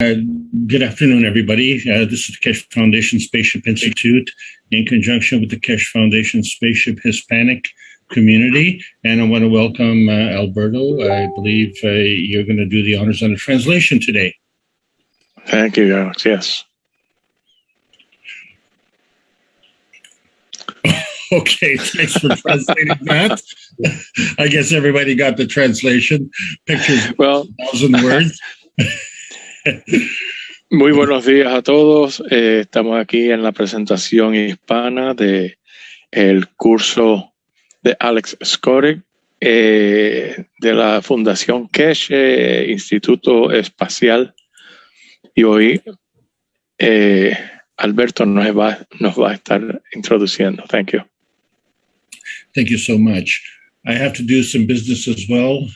Good afternoon, everybody. This is the Kesh Foundation Spaceship Institute in conjunction with the Kesh Foundation Spaceship Hispanic community. And I want to welcome Alberto. I believe you're going to do the honors on the translation today. Thank you, Alex. Yes. Okay, thanks for translating that. I guess everybody got the translation. Pictures, well, 1,000 words. Muy buenos días a todos. Estamos aquí en la presentación hispana de el curso de Alex Skorik de la Fundación Kesh, Instituto Espacial. Y hoy Alberto nos va a estar introduciendo. Thank you. Thank you so much. I have to do some business as well.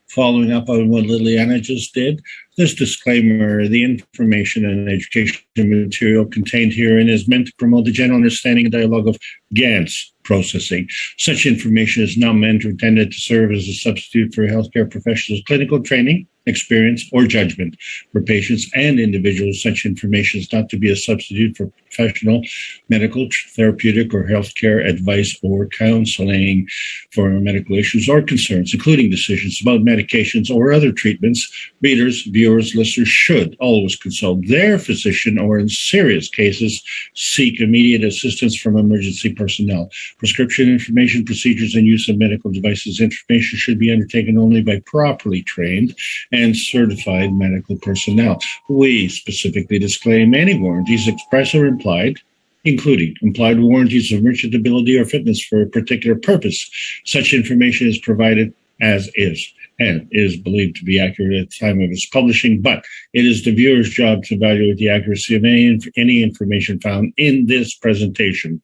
Following up on what Liliana just did, this disclaimer, the information and education material contained herein is meant to promote the general understanding and dialogue of GANS processing. Such information is not meant or intended to serve as a substitute for healthcare professionals' clinical training, experience, or judgment. For patients and individuals, such information is not to be a substitute for professional, medical, therapeutic, or healthcare advice or counseling for medical issues or concerns, including decisions about medications or other treatments. Readers, viewers, listeners should always consult their physician or, in serious cases, seek immediate assistance from emergency personnel. Prescription information, procedures, and use of medical devices information should be undertaken only by properly trained and certified medical personnel. We specifically disclaim any warranties express or implied, including implied warranties of merchantability or fitness for a particular purpose. Such information is provided as is and is believed to be accurate at the time of its publishing, but it is the viewer's job to evaluate the accuracy of any information found in this presentation.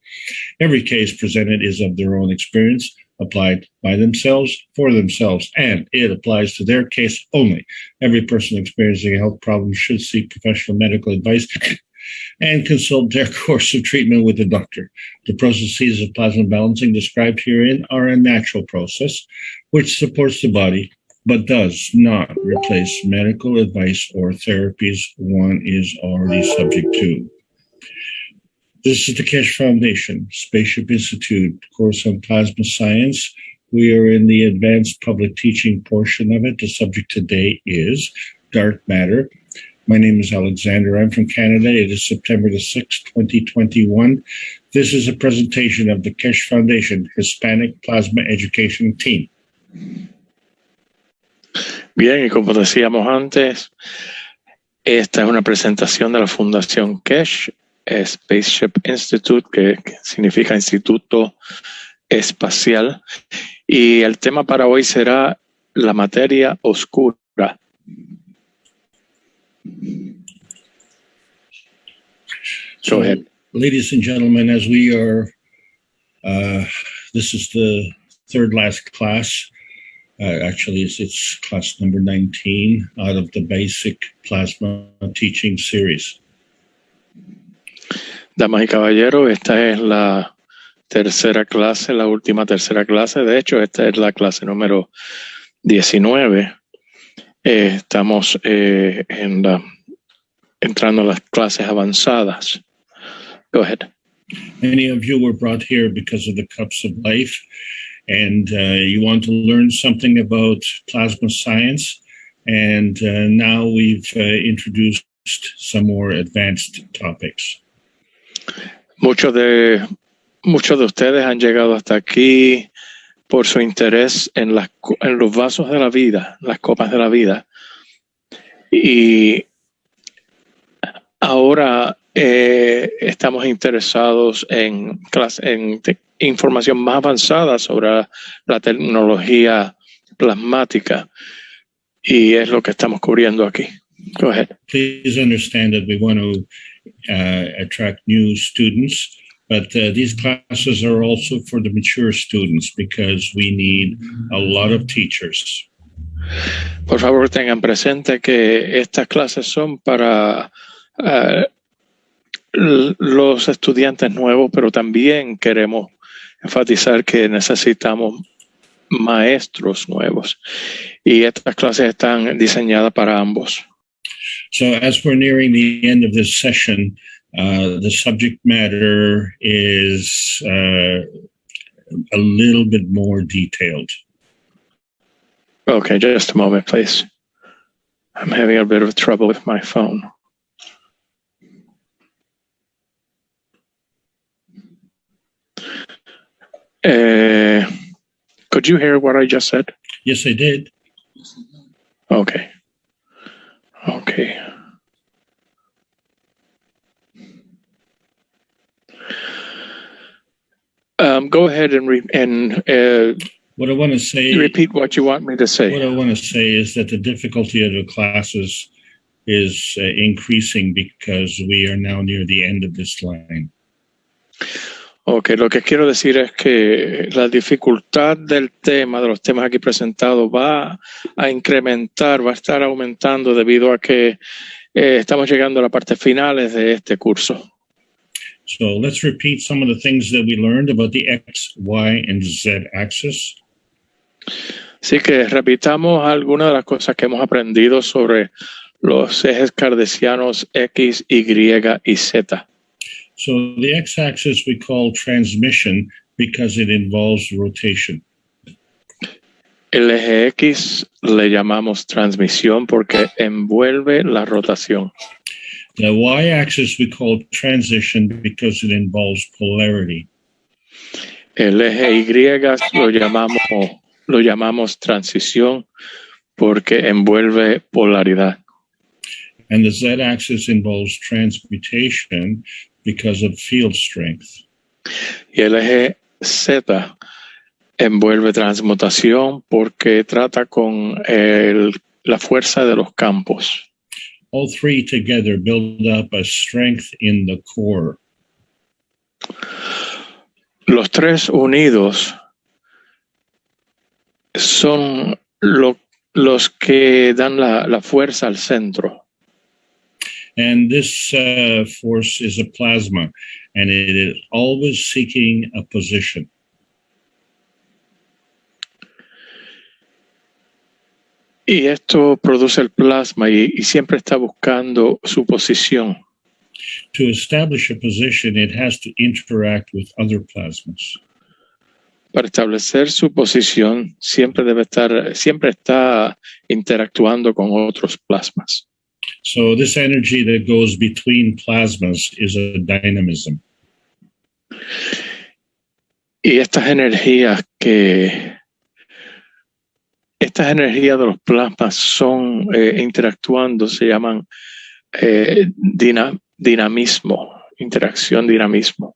Every case presented is of their own experience, applied by themselves, for themselves, and it applies to their case only. Every person experiencing a health problem should seek professional medical advice and consult their course of treatment with a doctor. The processes of plasma balancing described herein are a natural process which supports the body but does not replace medical advice or therapies one is already subject to. This is the Kesh Foundation, Spaceship Institute, course on plasma science. We are in the advanced public teaching portion of it. The subject today is dark matter. My name is Alexander. I'm from Canada. It is September the 6th, 2021. This is a presentation of the Kesh Foundation Hispanic Plasma Education Team. Bien, y como decíamos antes, esta es una presentación de la Fundación Kesh, Spaceship Institute, que significa Instituto Espacial, y el tema para hoy será la materia oscura. So, Go ahead. Ladies and gentlemen, as we are, this is the third last class. Actually, it's class number 19 out of the basic plasma teaching series. Damas y caballeros, esta es la tercera clase, la última tercera clase. De hecho, esta es la clase número 19. Estamos entrando a las clases avanzadas. Go ahead. Many of you were brought here because of the Cups of Life, and you want to learn something about plasma science. And now we've introduced some more advanced topics. Muchos de ustedes han llegado hasta aquí por su interés en los vasos de la vida, las copas de la vida. Y ahora estamos interesados en información más avanzada sobre la tecnología plasmática. Y es lo que estamos cubriendo aquí. Go ahead. Please understand that we want to attract new students, but these classes are also for the mature students because we need a lot of teachers. Por favor, tengan presente que estas clases son para los estudiantes nuevos, pero también queremos enfatizar que necesitamos maestros nuevos. Y estas clases están diseñadas para ambos. So as we're nearing the end of this session, the subject matter is a little bit more detailed. Okay, just a moment, please. I'm having a bit of trouble with my phone. Could you hear what I just said? Yes, I did. Okay. Okay. Go ahead and what I want to say. Repeat what you want me to say. What I want to say is that the difficulty of the classes is increasing because we are now near the end of this line. Okay, lo que quiero decir es que la dificultad del tema, de los temas aquí presentados, va a incrementar, va a estar aumentando debido a que estamos llegando a las partes finales de este curso. So let's repeat some of the things that we learned about the X, Y, and Z axis. Así que repitamos algunas de las cosas que hemos aprendido sobre los ejes cartesianos X, Y y Z. So the x-axis we call transmission because it involves rotation. El eje X le llamamos transmisión porque envuelve la rotación. The y-axis we call transition because it involves polarity. El eje Y lo llamamos transición porque envuelve polaridad. And the z-axis involves transmutation because of field strength. Y el eje Z envuelve transmutación porque trata con la fuerza de los campos. All three together build up a strength in the core. Los tres unidos son los que dan la fuerza al centro. And this force is a plasma, and it is always seeking a position. Y esto produce el plasma y siempre está buscando su posición. To establish a position, it has to interact with other plasmas. Para establecer su posición, siempre está interactuando con otros plasmas. So this energy that goes between plasmas is a dynamism. Y estas energías de los plasmas son interactuando, se llaman dinamismo, interacción, dinamismo.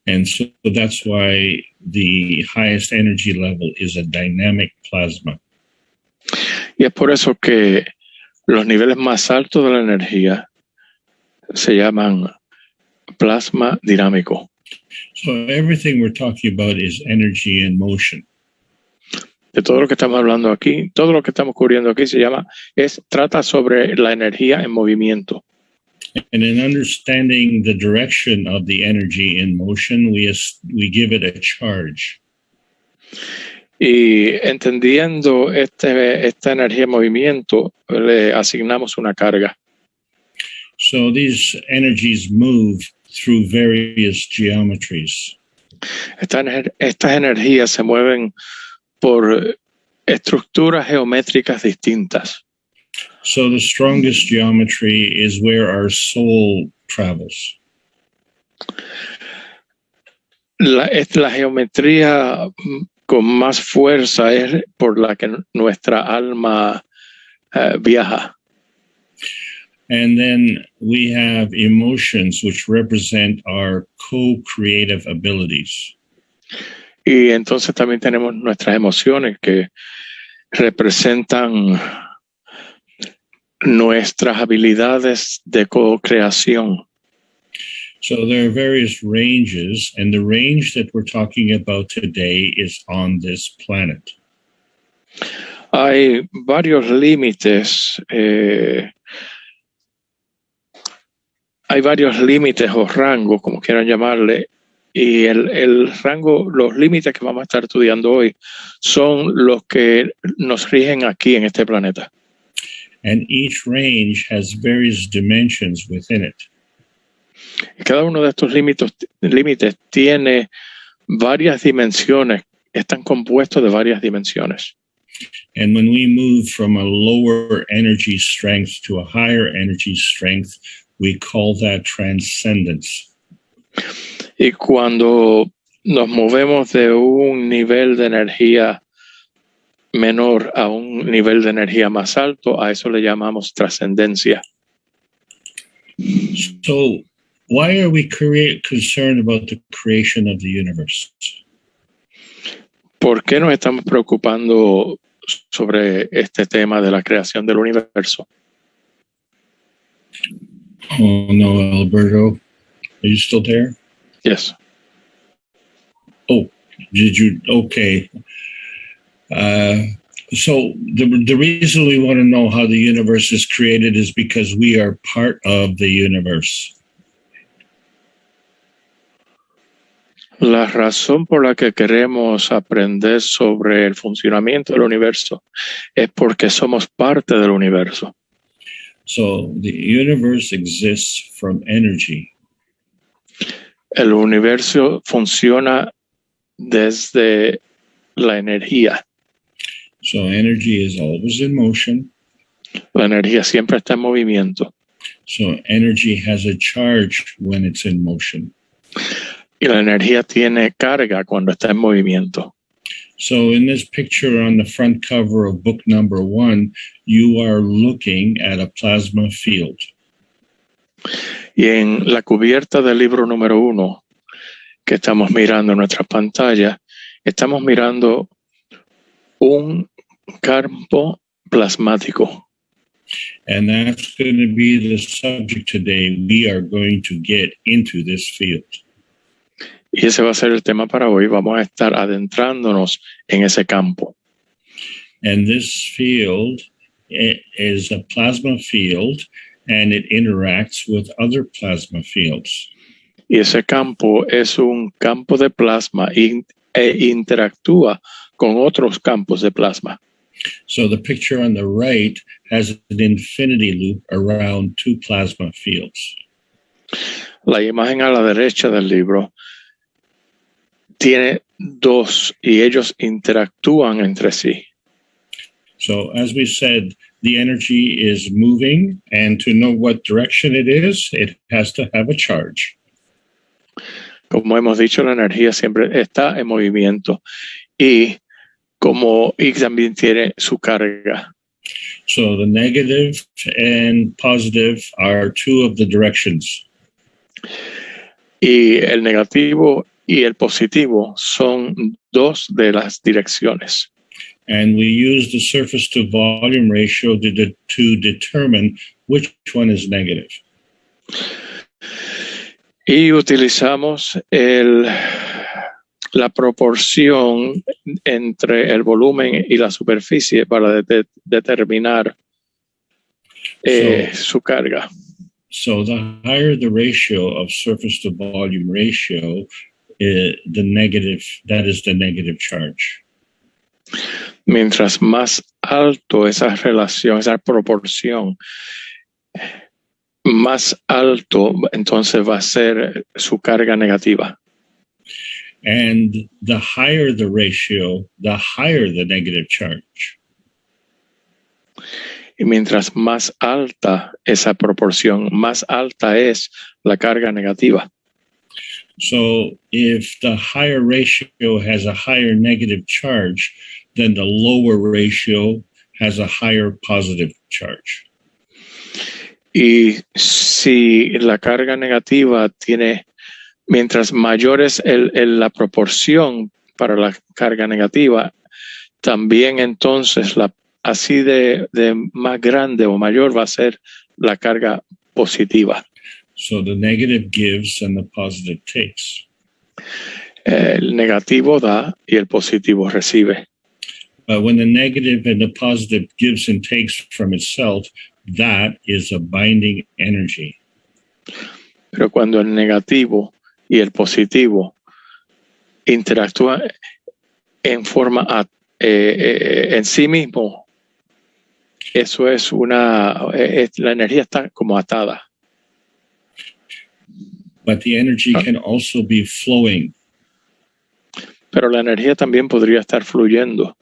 And so that's why the highest energy level is a dynamic plasma. Y es por eso que los niveles más altos de la energía se llaman plasma dinámico. So everything we're talking about is energy in motion. De todo lo que estamos hablando aquí, todo lo que estamos cubriendo aquí trata sobre la energía en movimiento. And in understanding the direction of the energy in motion, we give it a charge. Y entendiendo esta energía en movimiento, le asignamos una carga. So these energies move through various geometries. Estas energías se mueven por estructuras geométricas distintas. So the strongest geometry is where our soul travels. La geometría con más fuerza es por la que nuestra alma viaja. And then we have emotions which represent our co-creative abilities. Y entonces también tenemos nuestras emociones que representan nuestras habilidades de co-creación. So there are various ranges, and the range that we're talking about today is on this planet. Hay varios límites, o rangos, como quieran llamarle, y el rango, los límites que vamos a estar estudiando hoy son los que nos rigen aquí en este planeta. and each range has various dimensions within it. Cada uno de estos límites tiene varias dimensiones, están compuestos de varias dimensiones. And when we move from a lower energy strength to a higher energy strength, we call that transcendence. Y cuando nos movemos de un nivel de energía menor a un nivel de energía más alto, a eso le llamamos trascendencia. So why are we concerned about the creation of the universe? ¿Por qué nos estamos preocupando sobre este tema de la creación del universo? Oh no, Alberto, are you still there? Yes. Oh, did you? Okay. So the reason we want to know how the universe is created is because we are part of the universe. La razón por la que queremos aprender sobre el funcionamiento del universo es porque somos parte del universo. So the universe exists from energy. El universo funciona desde la energía. So energy is always in motion. La energía siempre está en movimiento. So energy has a charge when it's in motion. Y la energía tiene carga cuando está en movimiento. So in this picture on the front cover of book number 1, you are looking at a plasma field. Y en la cubierta del libro número 1 que estamos mirando en nuestra pantalla, estamos mirando un campo plasmático. And that's going to be the subject today. We are going to get into this field. Y ese va a ser el tema para hoy. Vamos a estar adentrándonos en ese campo. And this field is a plasma field, and it interacts with other plasma fields. Y ese campo es un campo de plasma e interactúa con otros campos de plasma. So the picture on the right has an infinity loop around two plasma fields. La imagen a la derecha del libro tiene dos y ellos interactúan entre sí. So as we said, the energy is moving, and to know what direction it is, it has to have a charge. Como hemos dicho, la energía siempre está en movimiento y también tiene su carga. So the negative and positive are two of the directions. Y el negativo y el positivo son dos de las direcciones. And we use the surface to volume ratio to determine which one is negative. Y utilizamos la proporción entre el volumen y la superficie para determinar su carga. So the higher the ratio of surface to volume ratio, the negative, that is the negative charge. Mientras más alto esa relación, esa proporción, más alto entonces va a ser su carga negativa. And the higher the ratio, the higher the negative charge. Y mientras más alta esa proporción, más alta es la carga negativa. So if the higher ratio has a higher negative charge, then the lower ratio has a higher positive charge. Y si la carga negativa tiene, mientras mayor es la proporción para la carga negativa, también entonces así de más grande o mayor va a ser la carga positiva. So the negative gives and the positive takes. El negativo da y el positivo recibe. But when the negative and the positive gives and takes from itself, that is a binding energy. Pero cuando el negativo y el positivo interactúan en forma en sí mismo, eso es la energía está como atada. But the energy can also be flowing. Pero la energía también podría estar fluyendo.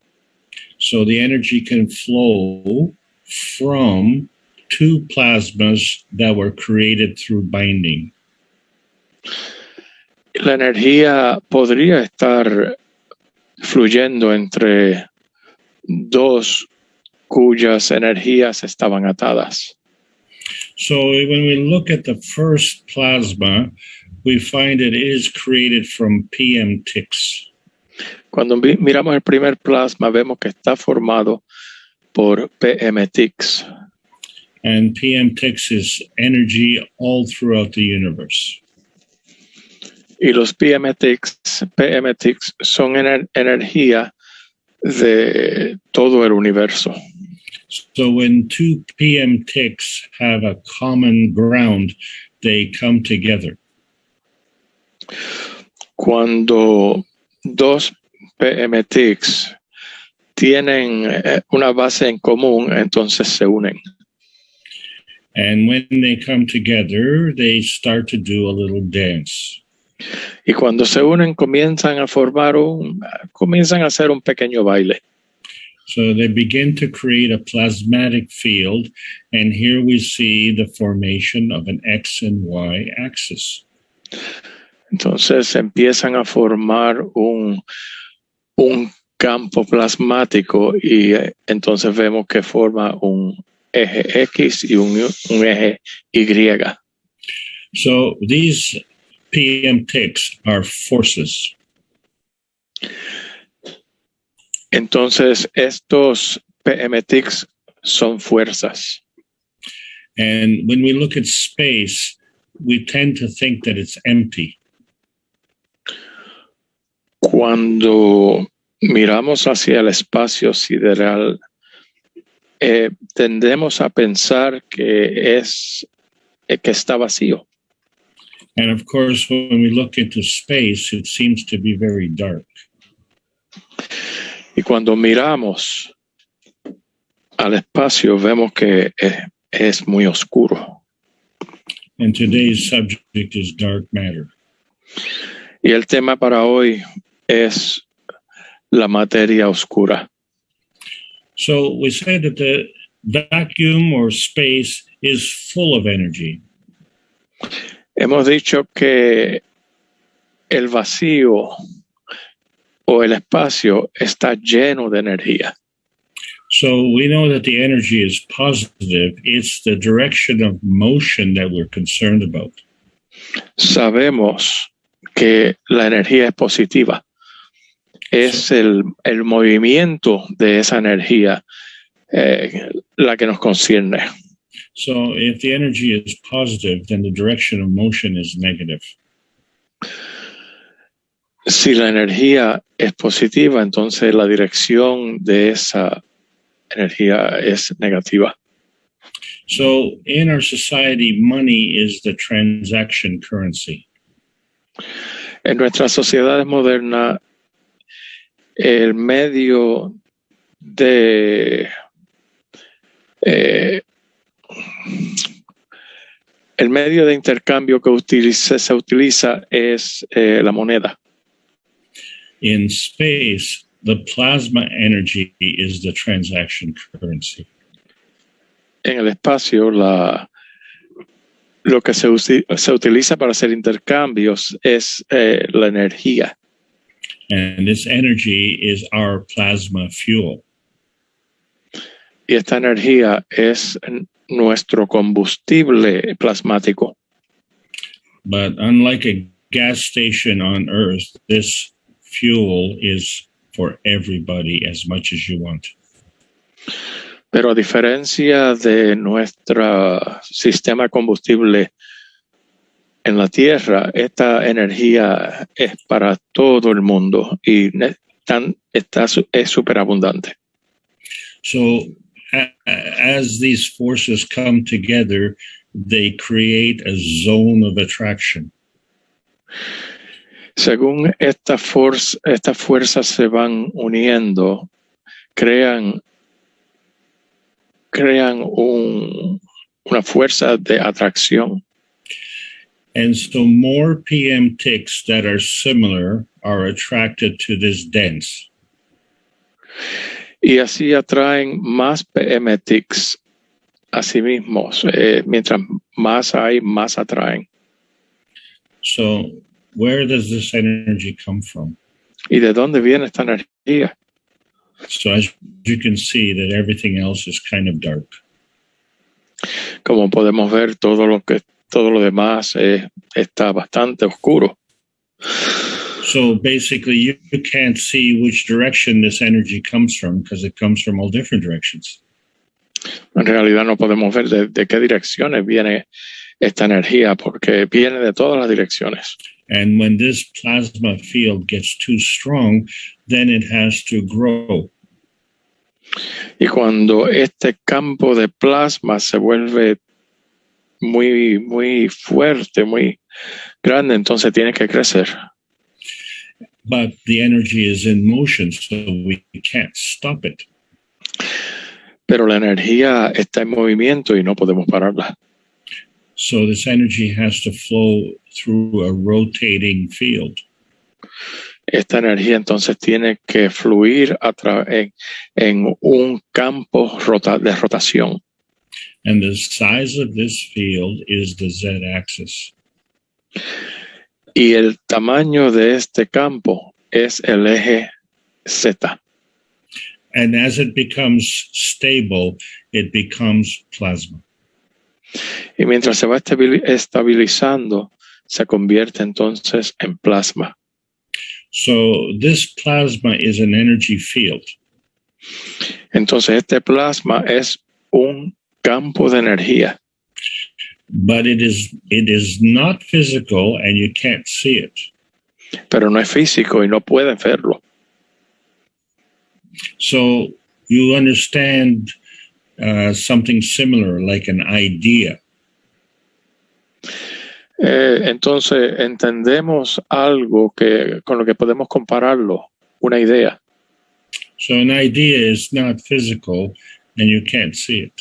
So the energy can flow from two plasmas that were created through binding. La energía podría estar fluyendo entre dos cuyas energías estaban atadas. So when we look at the first plasma, we find it is created from PM ticks. Cuando miramos el primer plasma, vemos que está formado por PM ticks. And PM ticks is energy all throughout the universe. Y los PM ticks son energía de todo el universo. So when two PM ticks have a common ground, they come together. Cuando dos PM ticks tienen una base en común, entonces se unen. And when they come together, they start to do a little dance. Y cuando se unen comienzan a hacer un pequeño baile. So they begin to create a plasmatic field, and here we see the formation of an X and Y axis. Entonces empiezan a formar un campo plasmático y entonces vemos que forma un eje X y un eje Y. So these PM ticks are forces. Entonces estos PM ticks son fuerzas. And when we look at space, we tend to think that it's empty. Cuando miramos hacia el espacio sideral, tendemos a pensar que está vacío. And of course, when we look into space, it seems to be very dark. Y cuando miramos al espacio, vemos que es muy oscuro. And today's subject is dark matter. Y el tema para hoy es la materia oscura. So we say that the vacuum or space is full of energy. Hemos dicho que el vacío o el espacio está lleno de energía. So we know that the energy is positive. It's the direction of motion that we're concerned about. Sabemos que la energía es positiva. Es el movimiento de esa energía la que nos concierne. So if the energy is positive, then the direction of motion is negative. Si la energía es positiva, entonces la dirección de esa energía es negativa. So in our society, money is the transaction currency. En nuestras sociedades modernas, el medio de intercambio que se utiliza es la moneda. In space, the plasma energy is the transaction currency. En el espacio, lo que se utiliza para hacer intercambios es la energía. And this energy is our plasma fuel. Y esta energía es nuestro combustible plasmático. But unlike a gas station on Earth, this fuel is for everybody as much as you want. Pero a diferencia de nuestro sistema de combustible en la Tierra, esta energía es para todo el mundo y es superabundante. So as these forces come together, they create a zone of attraction. Según estas fuerzas se van uniendo, crean crean una fuerza de atracción. And so more PM ticks that are similar are attracted to this dense. Y así atraen más PM ticks a sí mismos. Mientras más hay, más atraen. So where does this energy come from? ¿Y de dónde viene esta energía? So as you can see that everything else is kind of dark. Como podemos ver, todo lo demás está bastante oscuro. So basically you can't see which direction this energy comes from because it comes from all different directions. En realidad no podemos ver de qué direcciones viene esta energía porque viene de todas las direcciones. And when this plasma field gets too strong, then it has to grow. Y cuando este campo de plasma se vuelve muy, muy fuerte, muy grande, entonces tiene que crecer. But the energy is in motion, so we can't stop it. Pero la energía está en movimiento y no podemos pararla. So this energy has to flow through a rotating field. Esta energía entonces tiene que fluir en un campo de rotación. And the size of this field is the z-axis. Y el tamaño de este campo es el eje Z. And as it becomes stable, it becomes plasma. Y mientras se va estabilizando, se convierte entonces en plasma. So this plasma is an energy field. Entonces este plasma es un campo de energía. But it is not physical and you can't see it. Pero no es físico y no pueden verlo. So you understand something similar, like an idea. Entonces entendemos algo con lo que podemos compararlo, una idea. So an idea is not physical and you can't see it.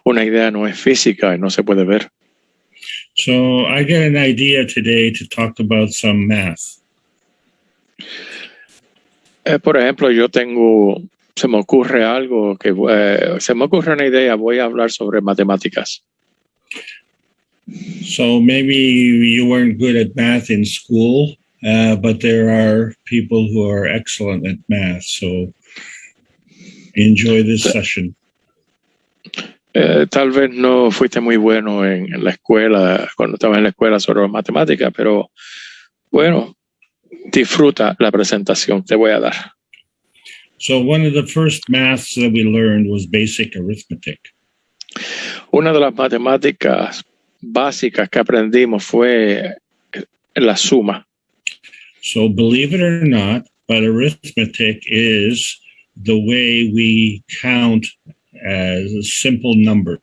Una idea no es física y no se puede ver. So I get an idea today to talk about some math. Por ejemplo, se me ocurre algo se me ocurre una idea, voy a hablar sobre matemáticas. So maybe you weren't good at math in school, but there are people who are excellent at math. So enjoy this session. Tal vez no fuiste muy bueno en la escuela, cuando estabas en la escuela sobre matemáticas, pero bueno, disfruta la presentación que te voy a dar. So one of the first maths that we learned was basic arithmetic. Una de las matemáticas básicas que aprendimos fue la suma. So believe it or not, but arithmetic is the way we count simple numbers.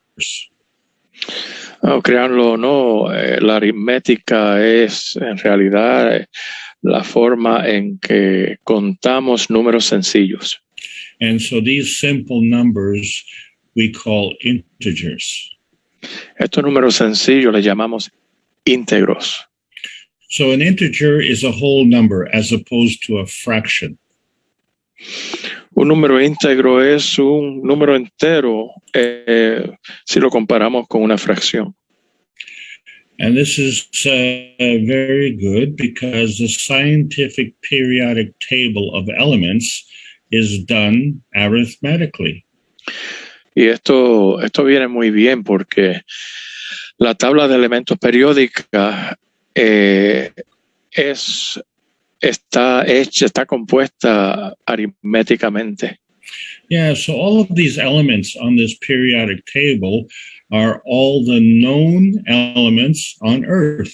Créanlo o no, la aritmética es en realidad la forma en que contamos números sencillos. And so these simple numbers we call integers. Estos números sencillos les llamamos íntegros. So an integer is a whole number as opposed to a fraction. Un número íntegro es un número entero si lo comparamos con una fracción. And this is very good because the scientific periodic table of elements is done arithmetically. Y esto viene muy bien porque la tabla de elementos periódica está compuesta aritméticamente. Yeah, so all of these elements on this periodic table are all the known elements on Earth.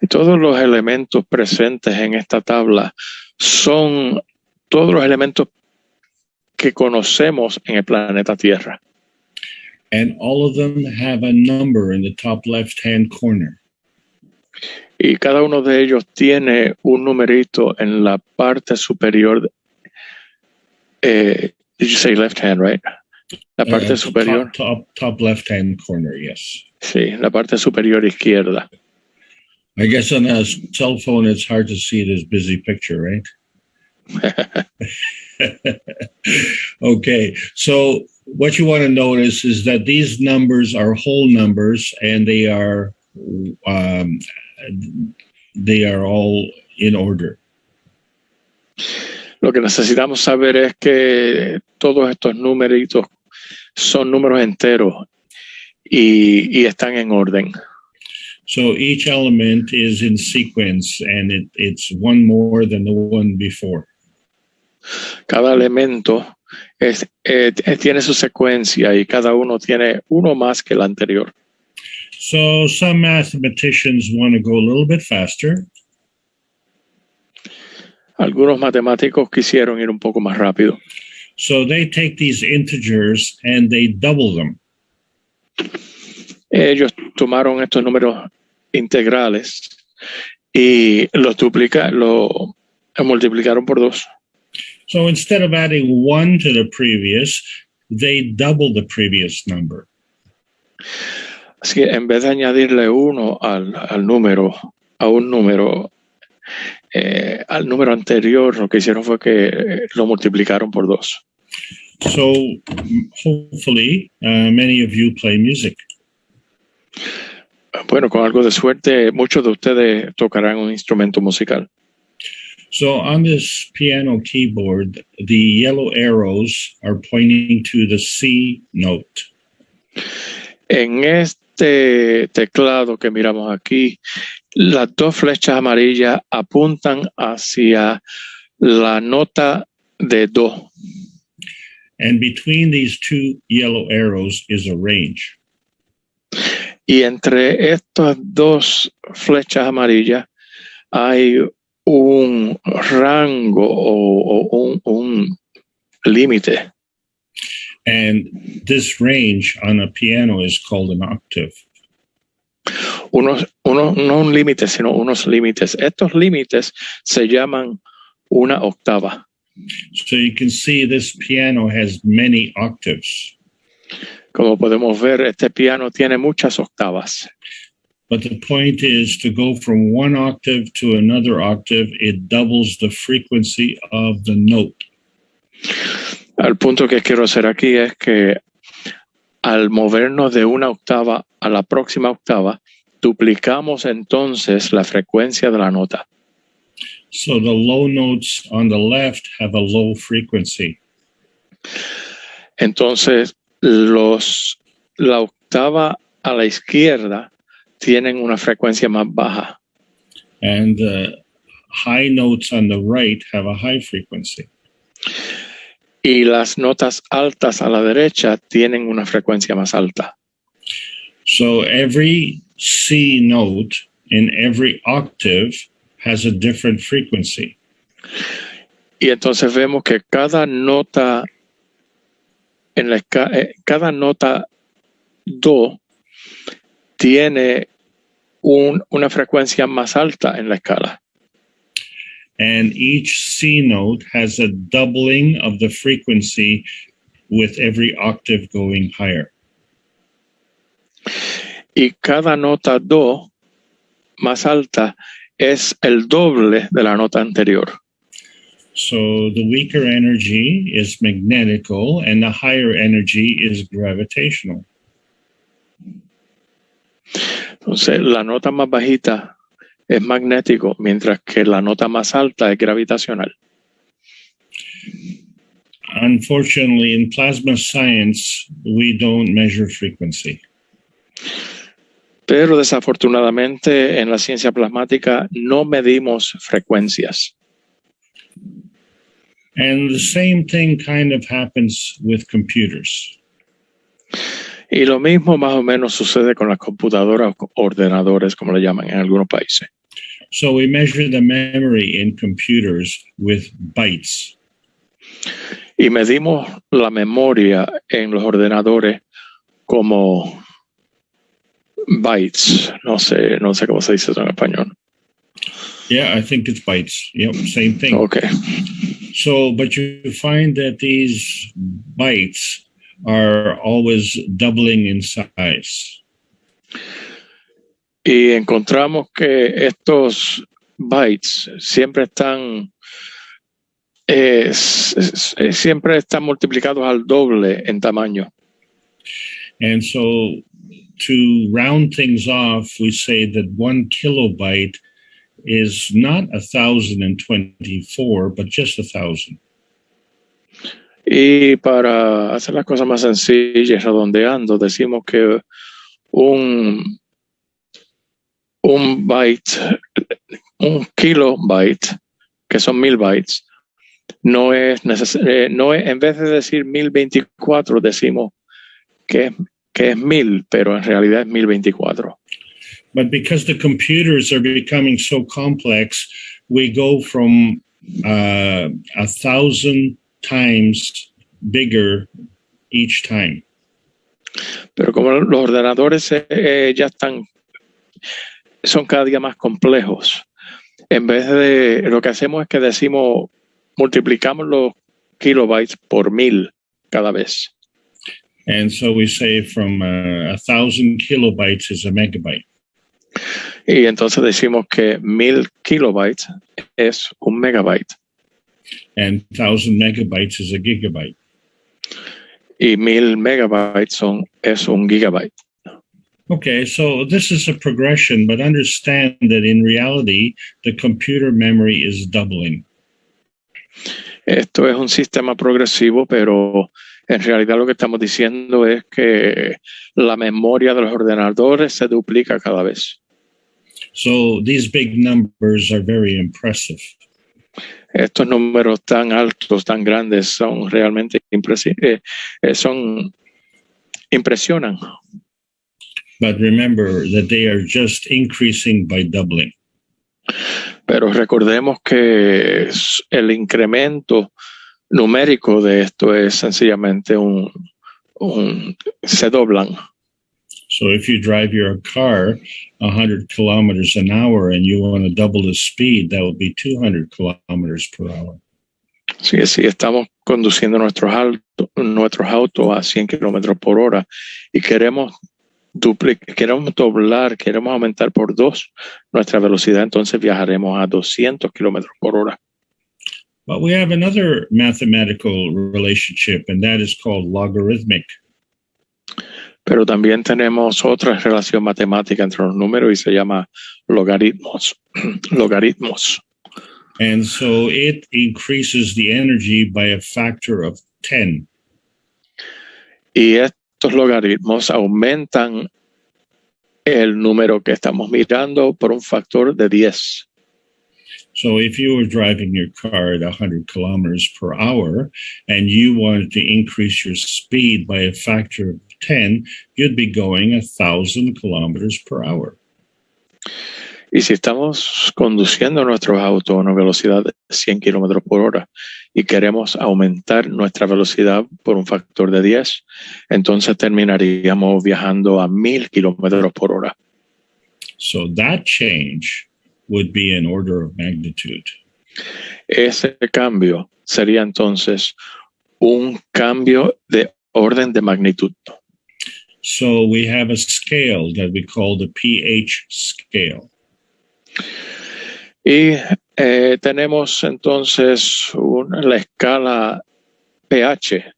Y todos los elementos presentes en esta tabla son todos los elementos que conocemos en el planeta Tierra. And all of them have a number in the top left-hand corner. Y cada uno de ellos tiene un numerito en la parte superior Did you say left hand, right? La parte superior. Top left-hand corner, yes. Sí, la parte superior izquierda. I guess on a cell phone, it's hard to see it as busy picture, right? Okay, so what you want to notice is that these numbers are whole numbers, and they are all in order. Lo que necesitamos saber es que todos estos numeritos son números enteros y están en orden. So each element is in sequence, and it's one more than the one before. Cada elemento tiene su secuencia y cada uno tiene uno más que el anterior. So some mathematicians want to go a little bit faster. Algunos matemáticos quisieron ir un poco más rápido. So they take these integers and they double them. Ellos tomaron estos números integrales y los multiplicaron por 2. So instead of adding 1 to the previous, they double the previous number. Así que en vez de añadirle 1 al número anterior, lo que hicieron fue que lo multiplicaron por 2. So hopefully many of you play music. Bueno, con algo de suerte, muchos de ustedes tocarán un instrumento musical. So on this piano keyboard, the yellow arrows are pointing to the C note. En este teclado que miramos aquí, las dos flechas amarillas apuntan hacia la nota de Do. And between these two yellow arrows is a range. Y entre estas dos flechas amarillas hay un rango o un límite. And this range on a piano is called an octave. No un límite, sino unos límites. Estos límites se llaman una octava. So you can see this piano has many octaves. Como podemos ver, este piano tiene muchas octavas. But the point is to go from one octave to another octave, it doubles the frequency of the note. El punto que quiero hacer aquí es que al movernos de una octava a la próxima octava, duplicamos entonces la frecuencia de la nota. So the low notes on the left have a low frequency. Entonces, la octava a la izquierda tienen una frecuencia más baja. And the high notes on the right have a high frequency. Y las notas altas a la derecha tienen una frecuencia más alta. So every C note in every octave has a different frequency. Y entonces vemos que cada nota cada nota Do tiene una frecuencia más alta en la escala. And each C note has a doubling of the frequency with every octave going higher. Y cada nota Do más alta es el doble de la nota anterior. So the weaker energy is magnetical and the higher energy is gravitational. Entonces, la nota más bajita es magnético, mientras que la nota más alta es gravitacional. Unfortunately, in plasma science, we don't measure frequency. Pero desafortunadamente en la ciencia plasmática no medimos frecuencias. And the same thing kind of happens with computers. Y lo mismo más o menos sucede con las computadoras o ordenadores, como le llaman en algunos países. So we measure the memory in computers with bytes. Y medimos la memoria en los ordenadores como bytes. No sé cómo se dice eso en español. Yeah, I think it's bytes. Yep, same thing. Okay. So, but you find that these bytes are always doubling in size. Y encontramos que estos bytes siempre están siempre están multiplicados al doble en tamaño. And so to round things off, we say that 1 kilobyte is not 1,024, but just 1,000. Y para hacer las cosas más sencillas, redondeando, decimos que un byte, un kilobyte, que son 1000 bytes, no es en vez de decir 1024, decimos que es 1000, pero en realidad es 1024. But because the computers are becoming so complex, we go from 1,000 times bigger each time. Pero como los ordenadores ya son cada día más complejos, en vez de lo que hacemos es que decimos, multiplicamos los kilobytes por 1000 cada vez. And so we say from 1,000 kilobytes is a megabyte. Y entonces decimos que 1000 kilobytes es un megabyte. And 1,000 megabytes is a gigabyte. Y 1000 megabytes es un gigabyte. Okay, so this is a progression, but understand that in reality, the computer memory is doubling. Esto es un sistema progresivo, pero en realidad lo que estamos diciendo es que la memoria de los ordenadores se duplica cada vez. So these big numbers are very impressive. Estos números tan altos, tan grandes, son realmente impresionan. But remember that they are just increasing by doubling. Pero recordemos que el incremento numérico de esto es sencillamente se doblan. So if you drive your car 100 kilometers an hour and you want to double the speed, that would be 200 kilometers per hour. Si estamos conduciendo nuestros autos a 100 kilómetros por hora y queremos doblar, queremos aumentar por 2 nuestra velocidad, entonces viajaremos a 200 kilómetros por hora. But we have another mathematical relationship, and that is called logarithmic. Pero también tenemos otra relación matemática entre los números y se llama logaritmos. Logaritmos. And so it increases the energy by a factor of 10. Y estos logaritmos aumentan el número que estamos mirando por un factor de 10. So if you were driving your car at 100 kilometers per hour and you wanted to increase your speed by a factor of 10, you'd be going 1,000 kilometers per hour. Y si estamos conduciendo nuestros autos a una velocidad de 100 kilómetros por hora y queremos aumentar nuestra velocidad por un factor de 10, entonces terminaríamos viajando a 1000 kilómetros por hora. So that change would be an order of magnitude. Ese cambio sería entonces un cambio de orden de magnitud. So we have a scale that we call the pH scale. Y tenemos entonces la escala pH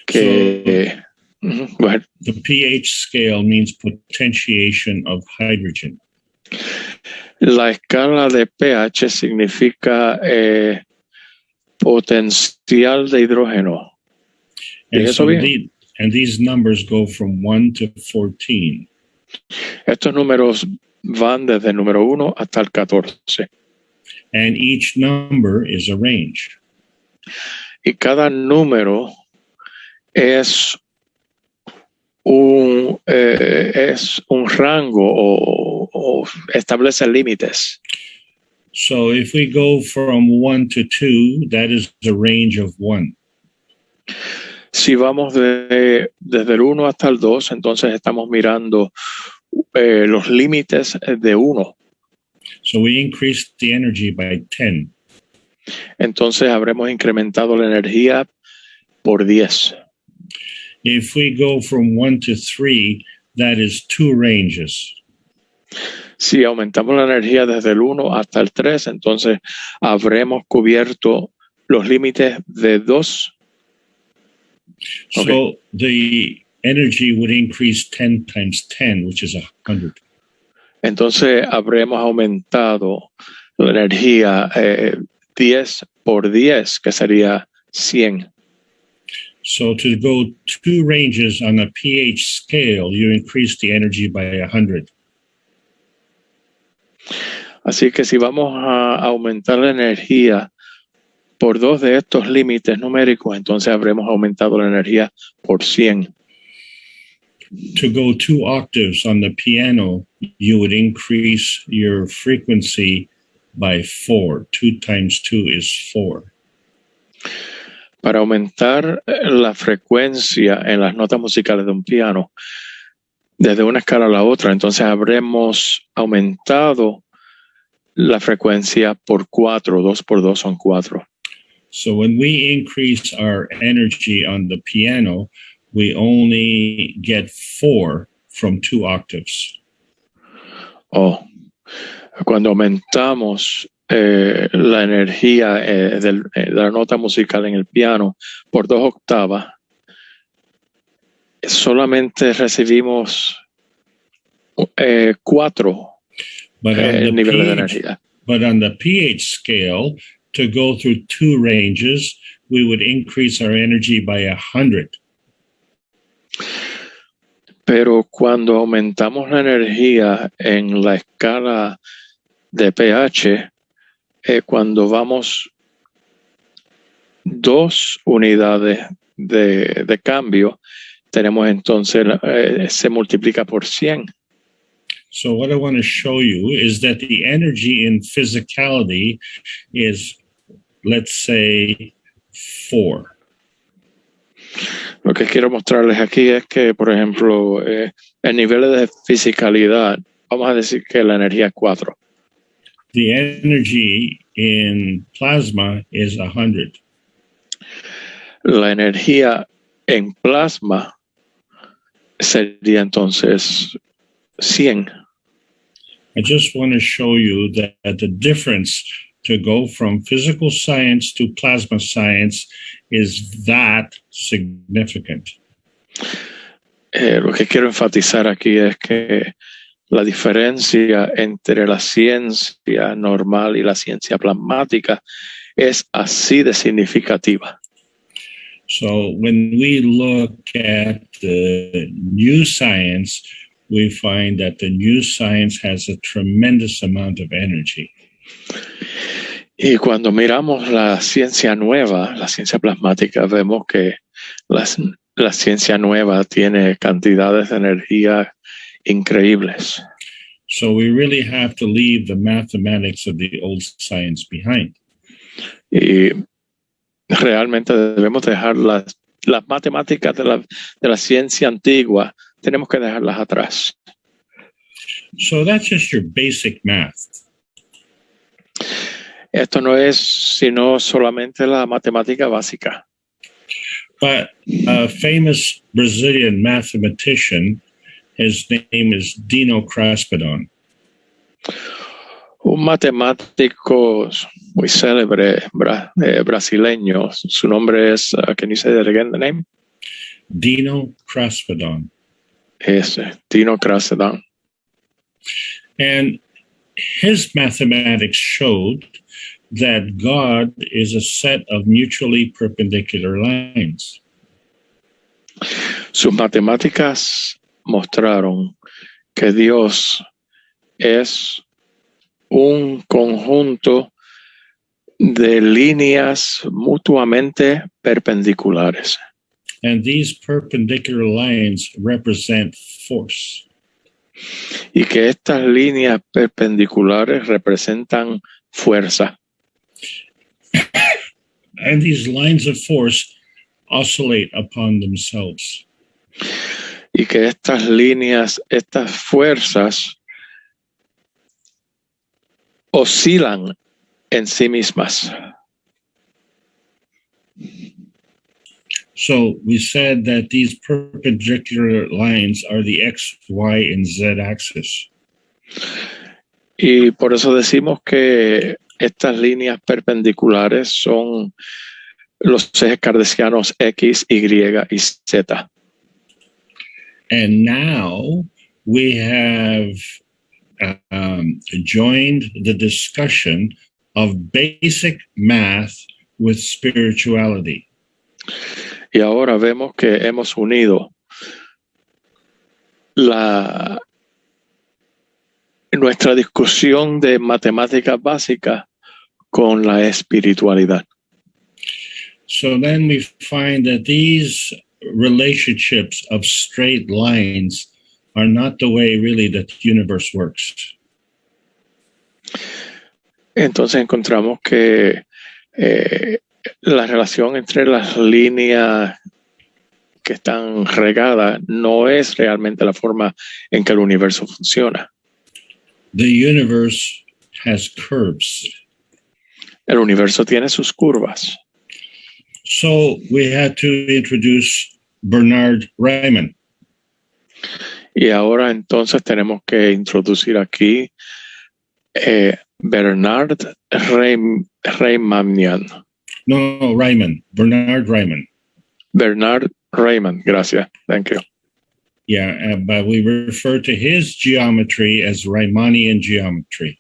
que bueno, the pH scale means potentiation of hydrogen. La escala de pH significa potencial de hidrógeno. And, ¿Eso bien? And these numbers go from 1 to 14. Estos números van desde el número 1 hasta el 14. And each number is a range. Y cada número es un rango o establece límites. So if we go from 1 to 2, that is the range of 1. Si vamos desde el 1 hasta el 2, entonces estamos mirando los límites de 1. So we increase the energy by 10. entonces habremos incrementado la energía por 10. If we go from 1 to 3, that is 2 ranges. Si aumentamos la energía desde el 1 hasta el 3, entonces habremos cubierto los límites de 2. So the energy would increase 10 times 10, which is 100. Entonces habremos aumentado la energía 10 por 10, que sería 100. So to go 2 ranges on a pH scale, you increase the energy by 100. Así que si vamos a aumentar la energía por 2 de estos límites numéricos, entonces habremos aumentado la energía por 100. To go 2 octaves on the piano, you would increase your frequency by 4. 2 times 2 is 4. Para aumentar la frecuencia en las notas musicales de un piano desde una escala a la otra, entonces habremos aumentado la frecuencia por 4. 2 por 2 son 4. So when we increase our energy on the piano, we only get 4 from 2 octaves. Cuando aumentamos la energía de la nota musical en el piano por 2 octavas, solamente recibimos 4 niveles de energía. But on the pH scale, to go through 2 ranges, we would increase our energy by 100. Pero cuando aumentamos la energía en la escala de pH, cuando vamos 2 unidades de cambio, tenemos entonces, se multiplica por 100. So what I want to show you is that the energy in physicality is, let's say, 4. Lo que quiero mostrarles aquí es que, por ejemplo, el nivel de fisicalidad, vamos a decir que la energía es 4. The energy in plasma is 100. La energía en plasma sería entonces 100. I just want to show you that the difference to go from physical science to plasma science is that significant. Lo que quiero enfatizar aquí es que la diferencia entre la ciencia normal y la ciencia plasmática es así de significativa. So when we look at the new science, we find that the new science has a tremendous amount of energy. Y cuando miramos la ciencia nueva, la ciencia plasmática, vemos que la ciencia nueva tiene cantidades de energía increíbles. So we really have to leave the mathematics of the old science behind. Y realmente debemos dejar las matemáticas de la ciencia antigua, tenemos que dejarlas atrás. So that's just your basic math. Esto no es sino solamente la matemática básica. But a famous Brazilian mathematician, his name is Dino Kraspedon. Un matemático muy célebre brasileño, su nombre es, can you say that again, the name? Dino Kraspedon. Dino Kraspedon. And his mathematics showed that God is a set of mutually perpendicular lines. Sus matemáticas mostraron que Dios es un conjunto de líneas mutuamente perpendiculares. And these perpendicular lines represent force. Y que estas líneas perpendiculares representan fuerza. And these lines of force oscillate upon themselves. Y que estas líneas, estas fuerzas oscilan en sí mismas. So we said that these perpendicular lines are the X, Y, and Z axis. Y por eso decimos que estas líneas perpendiculares son los ejes cartesianos X, Y y Z. And now we have joined the discussion of basic math with spirituality. Y ahora vemos que hemos unido nuestra discusión de matemáticas básicas con la espiritualidad. So then we find that these relationships of straight lines are not the way really that the universe works. Entonces encontramos que la relación entre las líneas que están regadas no es realmente la forma en que el universo funciona. The universe has curves. El universo tiene sus curvas. So we had to introduce Bernard Riemann. Y ahora entonces tenemos que introducir aquí Bernard Riemannian. No, Riemann. Bernard Riemann. Bernard Riemann, gracias. Thank you. Yeah, but we refer to his geometry as Riemannian geometry.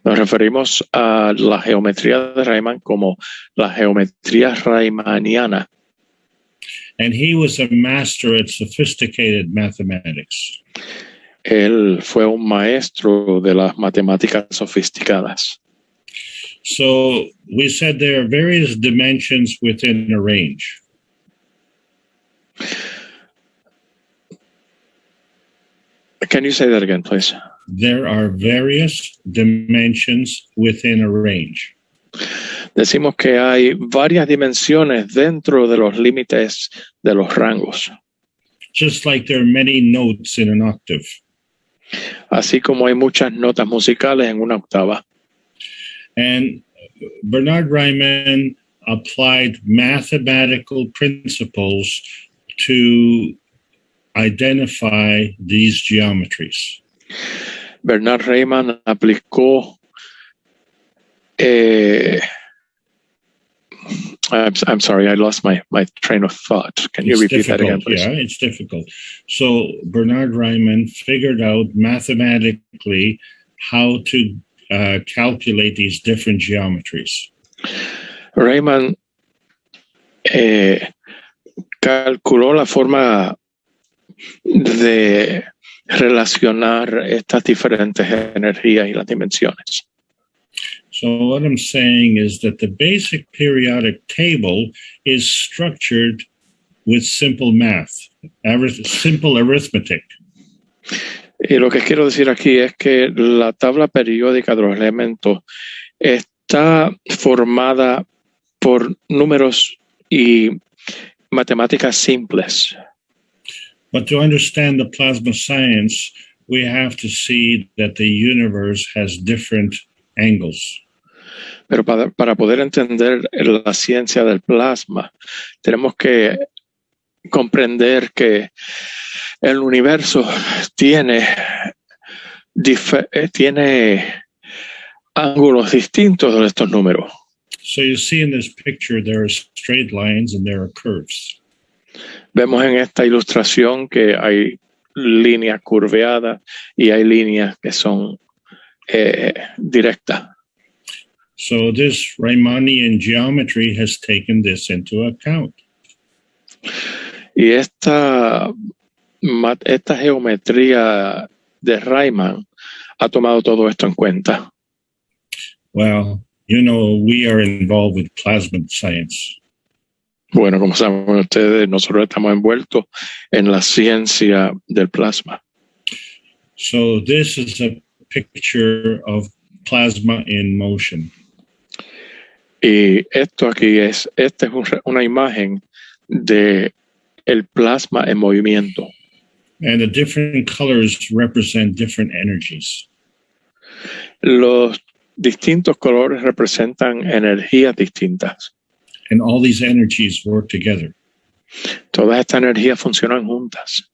Nos referimos a la geometría de Riemann como la geometría riemanniana. And he was a master at sophisticated mathematics. Él fue un maestro de las matemáticas sofisticadas. So we said there are various dimensions within a range. Can you say that again, please? There are various dimensions within a range. Decimos que hay varias dimensiones dentro de los límites de los rangos. Just like there are many notes in an octave. Así como hay muchas notas musicales en una octava. And Bernard Riemann applied mathematical principles to identify these geometries. Bernard Riemann aplicó I'm sorry, I lost my train of thought. Can you repeat that again, please? Yeah, it's difficult. So Bernard Riemann figured out mathematically how to calculate these different geometries. Riemann calculó la forma de relacionar estas diferentes energías y las dimensiones. So what I'm saying is that the basic periodic table is structured with simple math, simple arithmetic. Y lo que quiero decir aquí es que la tabla periódica de los elementos está formada por números y matemáticas simples. But to understand the plasma science, we have to see that the universe has different angles. Pero para poder entender la ciencia del plasma, tenemos que comprender que el universo tiene ángulos distintos de estos números. So you see in this picture, there are straight lines and there are curves. Vemos en esta ilustración que hay líneas curveadas y hay líneas que son directas. So this Riemannian geometry has taken this into account. Y esta geometría de Riemann ha tomado todo esto en cuenta. Well, you know, we are involved with plasma science. Bueno, como saben ustedes, nosotros estamos envueltos en la ciencia del plasma. So this is a picture of plasma in motion. Y esta es una imagen de el plasma en movimiento. And the different colors represent different energies. Los distintos colores representan energías distintas. And all these energies work together. Todas estas energías funcionan juntas.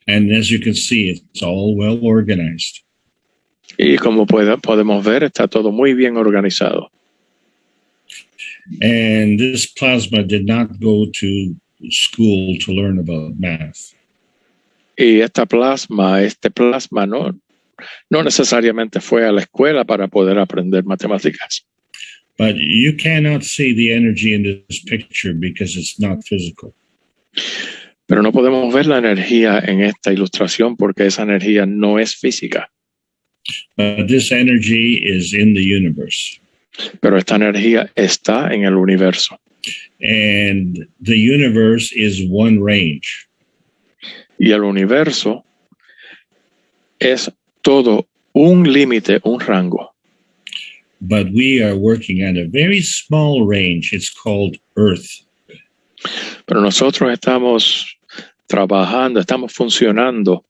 And as you can see, it's all well organized. Y como podemos ver, está todo muy bien organizado. And this plasma did not go to school to learn about math. Y este plasma no necesariamente fue a la escuela para poder aprender matemáticas. But you cannot see the energy in this picture because it's not physical. Pero no podemos ver la energía en esta ilustración porque esa energía no es física. But this energy is in the universe. Pero esta energía está en el universo. And the universe is one range. Y el universo es todo un límite, un rango. But we are working at a very small range. It's called Earth. Pero nosotros estamos trabajando, estamos funcionando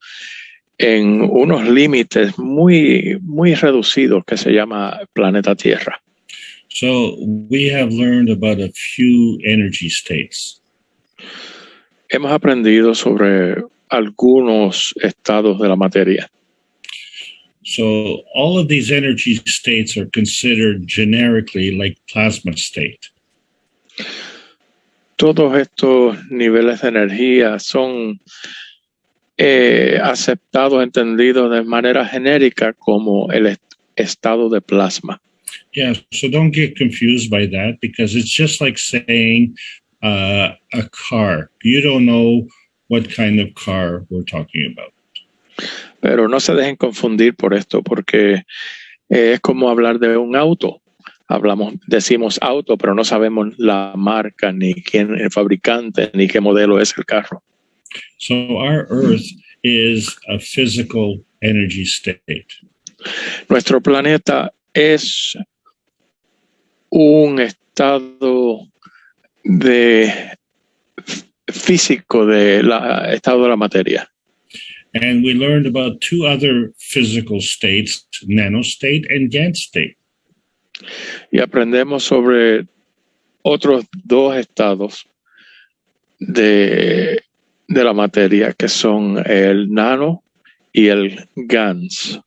en unos límites muy, muy reducidos que se llama planeta Tierra. So we have learned about a few energy states. Hemos aprendido sobre algunos estados de la materia. So all of these energy states are considered generically like plasma state. Todos estos niveles de energía son aceptados, entendidos de manera genérica como el estado de plasma. Yeah, so don't get confused by that because it's just like saying a car. You don't know what kind of car we're talking about. Pero no se dejen confundir por esto, porque es como hablar de un auto. Decimos auto, pero no sabemos la marca, ni quién es el fabricante, ni qué modelo es el carro. So our Earth is a physical energy state. Nuestro planeta es un estado físico estado de la materia. And we learned about two other physical states, nanostate and Gans state. Y aprendemos sobre otros dos estados de la materia, que son el nano y el Gans.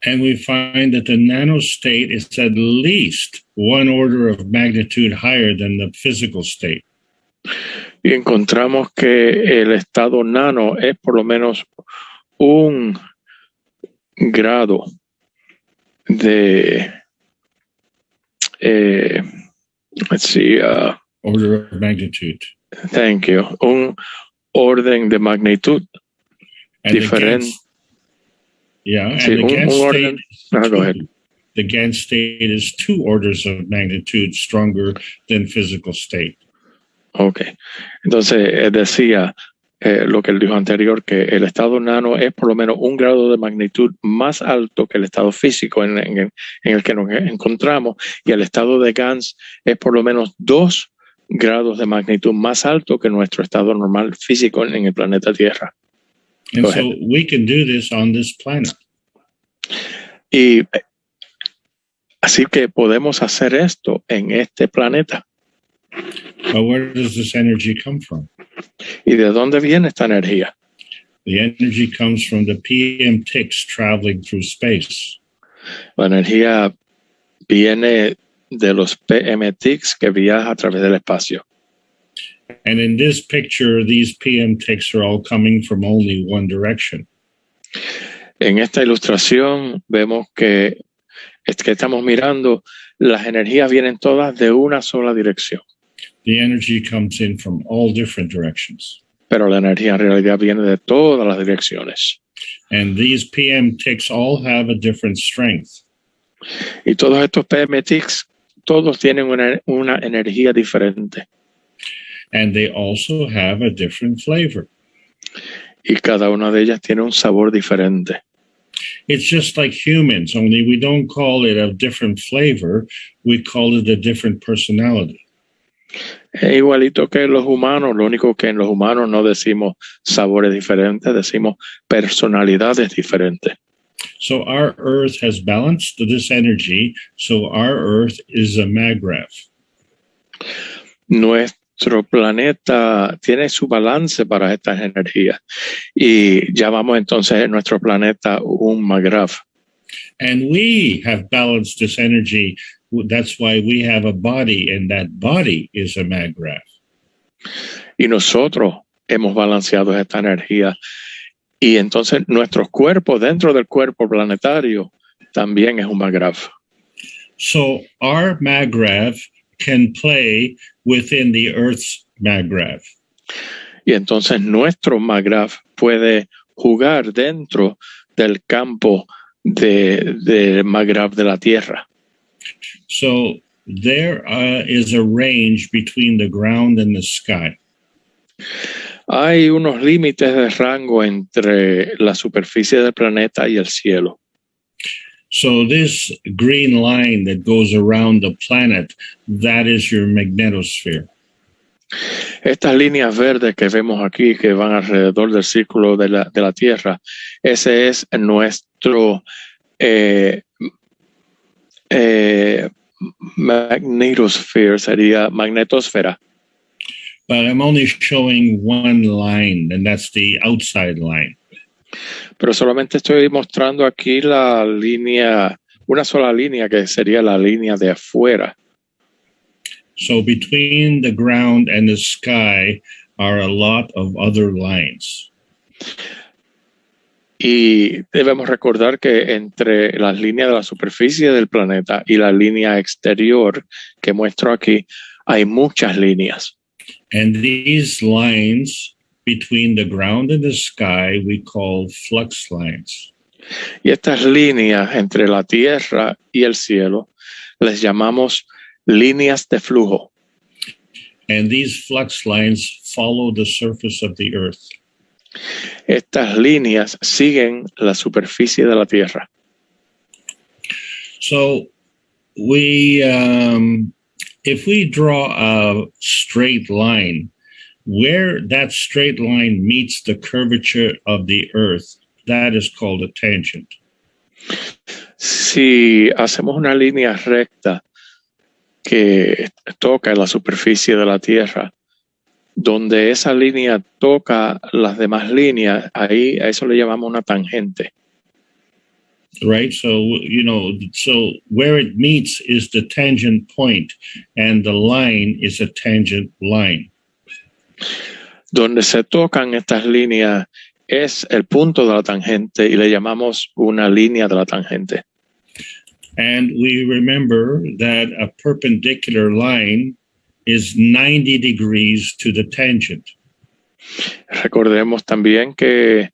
And we find that the nanostate is at least one order of magnitude higher than the physical state. Y encontramos que el estado nano es por lo menos un grado de Order of magnitude. Thank you. Un orden de magnitud And diferente. The Gans state is 2 orders of magnitude stronger than physical state. Ok. Entonces, decía lo que él dijo anterior, que el estado nano es por lo menos un grado de magnitud más alto que el estado físico en el que nos encontramos, y el estado de Gans es por lo menos 2 grados de magnitud más alto que nuestro estado normal físico en el planeta Tierra. And so we can do this on this planet. Y así que podemos hacer esto en este planeta. But where does this energy come from? ¿Y de dónde viene esta energía? The energy comes from the PM ticks traveling through space. La energía viene de los PM ticks que viajan a través del espacio. And in this picture, these PM ticks are all coming from only one direction. En esta ilustración vemos que estamos mirando, las energías vienen todas de una sola dirección. The energy comes in from all different directions. Pero la energía en realidad viene de todas las direcciones. And these PM ticks all have a different strength. Y todos estos PM ticks, todos tienen una energía diferente. And they also have a different flavor. Y cada una de ellas tiene un sabor diferente. It's just like humans, only we don't call it a different flavor, we call it a different personality. Es igualito que los humanos, lo único que en los humanos no decimos sabores diferentes, decimos personalidades diferentes. So our Earth has balanced this energy, so our Earth is a maggraph. nuestro planeta tiene su balance para estas energías y llamamos entonces nuestro planeta un magrav. And we have balanced this energy. That's why we have a body, and that body is a magrav. Y nosotros hemos balanceado esta energía. Y entonces nuestros cuerpos dentro del cuerpo planetario también es un magrav. So our magrav can play within the Earth's magrav. Y entonces nuestro magrav puede jugar dentro del campo de magrav de la Tierra. So there is a range between the ground and the sky. Hay unos límites de rango entre la superficie del planeta y el cielo. So this green line that goes around the planet, that is your magnetosphere. Estas líneas verdes que vemos aquí, que van alrededor del círculo de la Tierra, ese es nuestro magnetosphere, sería magnetosfera. But I'm only showing one line, and that's the outside line. Pero solamente estoy mostrando aquí la línea, una sola línea que sería la línea de afuera. So between the ground and the sky are a lot of other lines. Y debemos recordar que entre las líneas de la superficie del planeta y la línea exterior que muestro aquí, hay muchas líneas. And these lines between the ground and the sky we call flux lines. Y estas líneas entre la Tierra y el cielo les llamamos líneas de flujo. And these flux lines follow the surface of the earth. Estas líneas siguen la superficie de la Tierra. So if we draw a straight line, where that straight line meets the curvature of the earth, that is called a tangent. Si hacemos una línea recta que toca la superficie de la Tierra, donde esa línea toca las demás líneas, ahí a eso le llamamos una tangente. Right? So, so where it meets is the tangent point, and the line is a tangent line. Donde se tocan estas líneas es el punto de la tangente y le llamamos una línea de la tangente. And we remember that a perpendicular line is 90 degrees to the tangent. Recordemos también que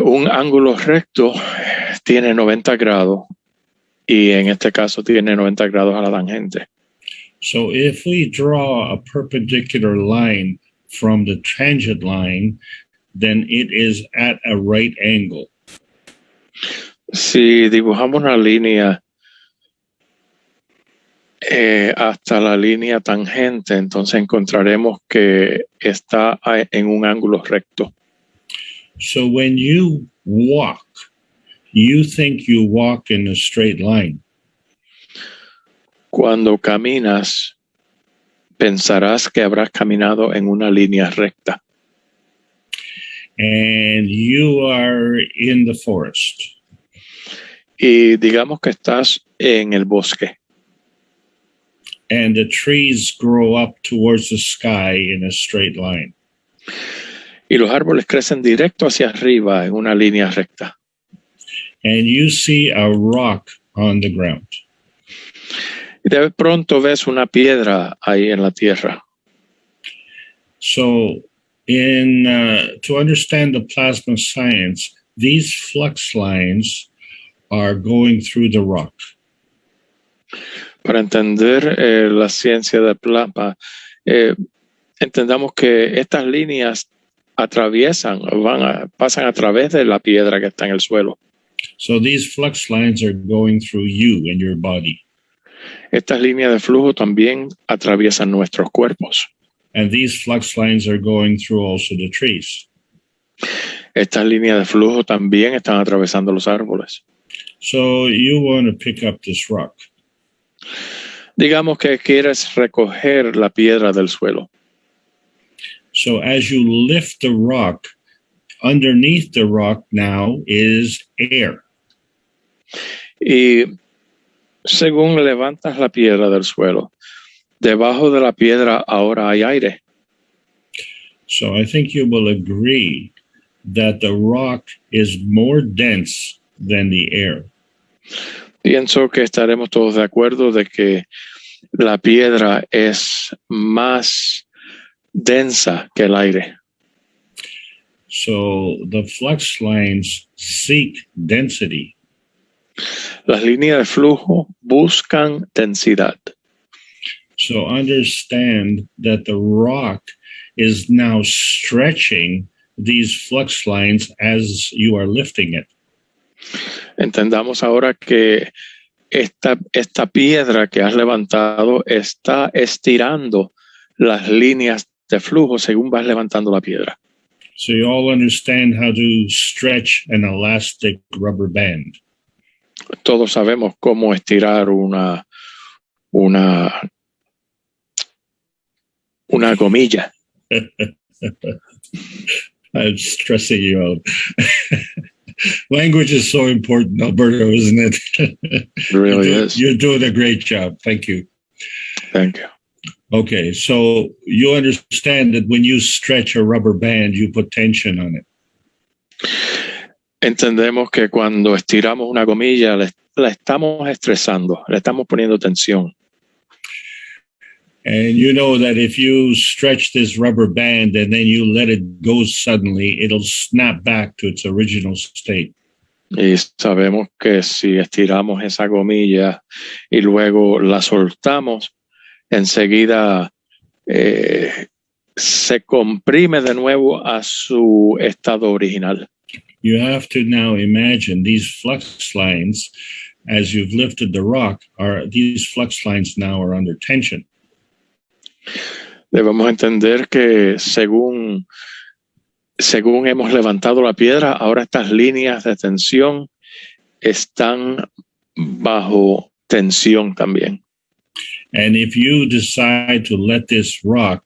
un ángulo recto tiene 90 grados y en este caso tiene 90 grados a la tangente. So if we draw a perpendicular line from the tangent line, then it is at a right angle. Si dibujamos una línea hasta la línea tangente, entonces encontraremos que está en un ángulo recto. So when you walk, you think you walk in a straight line. Cuando caminas, pensarás que habrás caminado en una línea recta. And you are in the forest. Y digamos que estás en el bosque. And the trees grow up towards the sky in a straight line. Y los árboles crecen directo hacia arriba en una línea recta. And you see a rock on the ground. Y de pronto ves una piedra ahí en la tierra. So to understand the plasma science, these flux lines are going through the rock. Para entender la ciencia del plasma, entendamos que estas líneas pasan a través de la piedra que está en el suelo. So these flux lines are going through you and your body. Estas líneas de flujo también atraviesan nuestros cuerpos. And these flux lines are going through also the trees. Estas líneas de flujo también están atravesando los árboles. So you want to pick up this rock. Digamos que quieres recoger la piedra del suelo. So as you lift the rock, underneath the rock now is air. Y según levantas la piedra del suelo, debajo de la piedra ahora hay aire. So I think you will agree that the rock is more dense than the air. Pienso que estaremos todos de acuerdo de que la piedra es más densa que el aire. So the flux lines seek density. Las líneas de flujo buscan densidad. So understand that the rock is now stretching these flux lines as you are lifting it. Entendamos ahora que esta piedra que has levantado está estirando las líneas de flujo según vas levantando la piedra. So you all understand how to stretch an elastic rubber band. Todos sabemos cómo estirar una gomilla. I'm stressing you out. Language is so important, Alberto, isn't it? It really is. You're doing a great job. Thank you. Thank you. Okay, so you understand that when you stretch a rubber band, you put tension on it. Entendemos que cuando estiramos una gomilla la estamos estresando, le estamos poniendo tensión. And you know that if you stretch this rubber band and then you let it go suddenly, it'll snap back to its original state. Y sabemos que si estiramos esa gomilla y luego la soltamos, enseguida se comprime de nuevo a su estado original. You have to now imagine these flux lines, as you've lifted the rock, these flux lines now are under tension. Debemos entender que según hemos levantado la piedra, ahora estas líneas de tensión están bajo tensión también. And if you decide to let this rock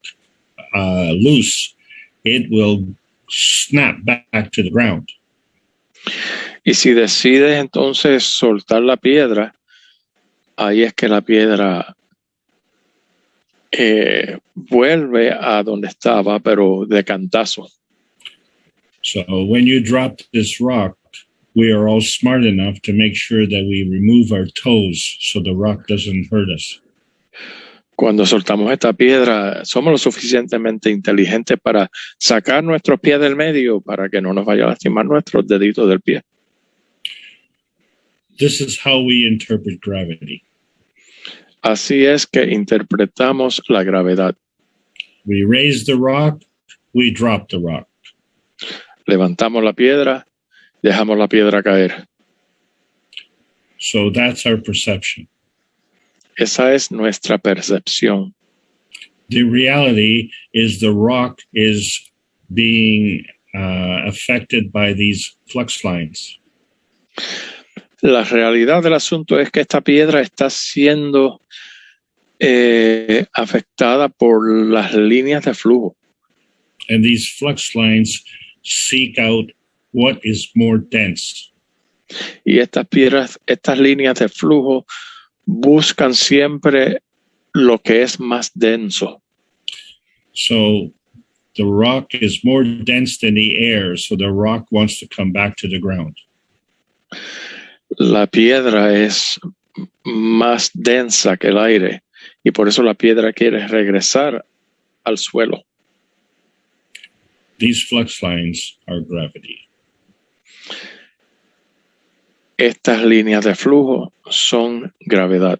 loose, it will snap back to the ground. Y si decides entonces soltar la piedra, ahí es que la piedra vuelve a donde estaba, pero de cantazo. So when you drop this rock, we are all smart enough to make sure that we remove our toes so the rock doesn't hurt us. Cuando soltamos esta piedra, somos lo suficientemente inteligentes para sacar nuestros pies del medio para que no nos vaya a lastimar nuestros deditos del pie. This is how we interpret gravity. Así es que interpretamos la gravedad. We raise the rock, we drop the rock. Levantamos la piedra, dejamos la piedra caer. So that's our perception. Esa es nuestra percepción. The reality is the rock is being affected by these flux lines. La realidad del asunto es que esta piedra está siendo afectada por las líneas de flujo. And these flux lines seek out what is more dense. Y estas líneas de flujo buscan siempre lo que es más denso. So the rock is more dense than the air, so the rock wants to come back to the ground. La piedra es más densa que el aire y por eso la piedra quiere regresar al suelo. These flux lines are gravity. Estas líneas de flujo son gravedad.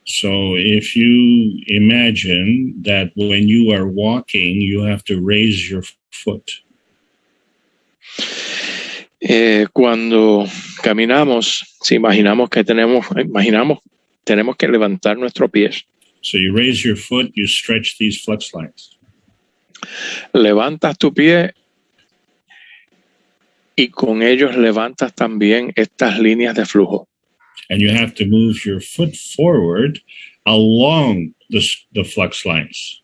So if you imagine that when you are walking, you have to raise your foot. Cuando caminamos, si tenemos que levantar nuestro pie. So you raise your foot, you stretch these flux lines. Levantas tu pie y con ellos levantas también estas líneas de flujo. And you have to move your foot forward along the flux lines.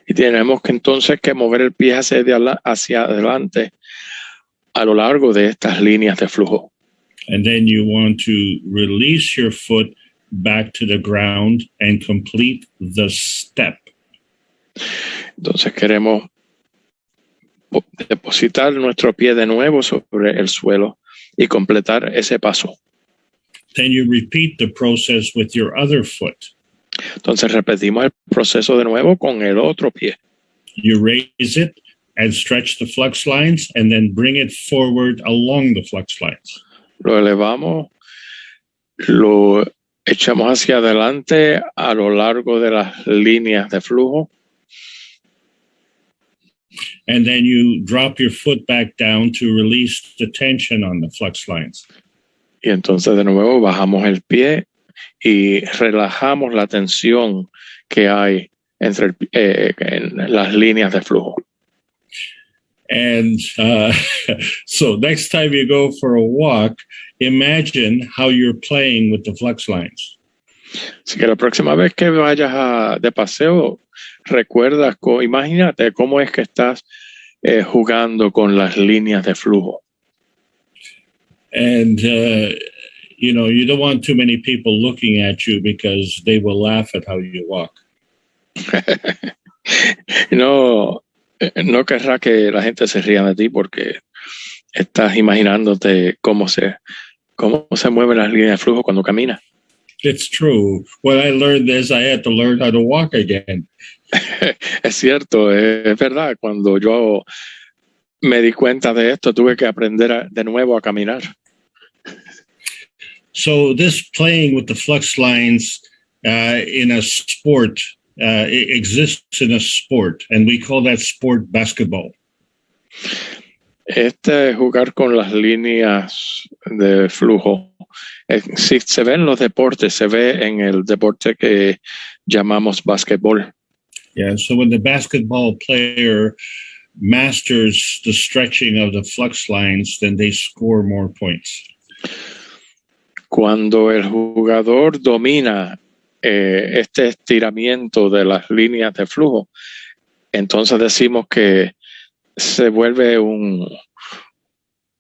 Y tenemos que entonces que mover el pie hacia adelante a lo largo de estas líneas de flujo. And then you want to release your foot back to the ground and complete the step. Entonces queremos depositar nuestro pie de nuevo sobre el suelo y completar ese paso. Then you repeat the process with your other foot. Entonces repetimos el proceso de nuevo con el otro pie. You raise it and stretch the flux lines and then bring it forward along the flux lines. Lo elevamos, lo echamos hacia adelante a lo largo de las líneas de flujo. And then you drop your foot back down to release the tension on the flux lines. Y entonces de nuevo bajamos el pie y relajamos la tensión que hay entre en las líneas de flujo. And so next time you go for a walk, imagine how you're playing with the flux lines. Así que la próxima vez que vayas de paseo, imagínate cómo es que estás jugando con las líneas de flujo. And, you don't want too many people looking at you because they will laugh at how you walk. No querrá que la gente se ría de ti porque estás imaginándote cómo se mueven las líneas de flujo cuando caminas. It's true. When I learned this, I had to learn how to walk again. Es cierto, es verdad. Cuando yo me di cuenta de esto, tuve que aprender de nuevo a caminar. So this playing with the flux lines in a sport it exists in a sport, and we call that sport basketball. Jugar con las líneas de flujo se ve en los deportes, se ve en el deporte que llamamos básquetbol. Yeah, so when the basketball player masters the stretching of the flux lines, then they score more points. Cuando el jugador domina este estiramiento de las líneas de flujo, entonces decimos que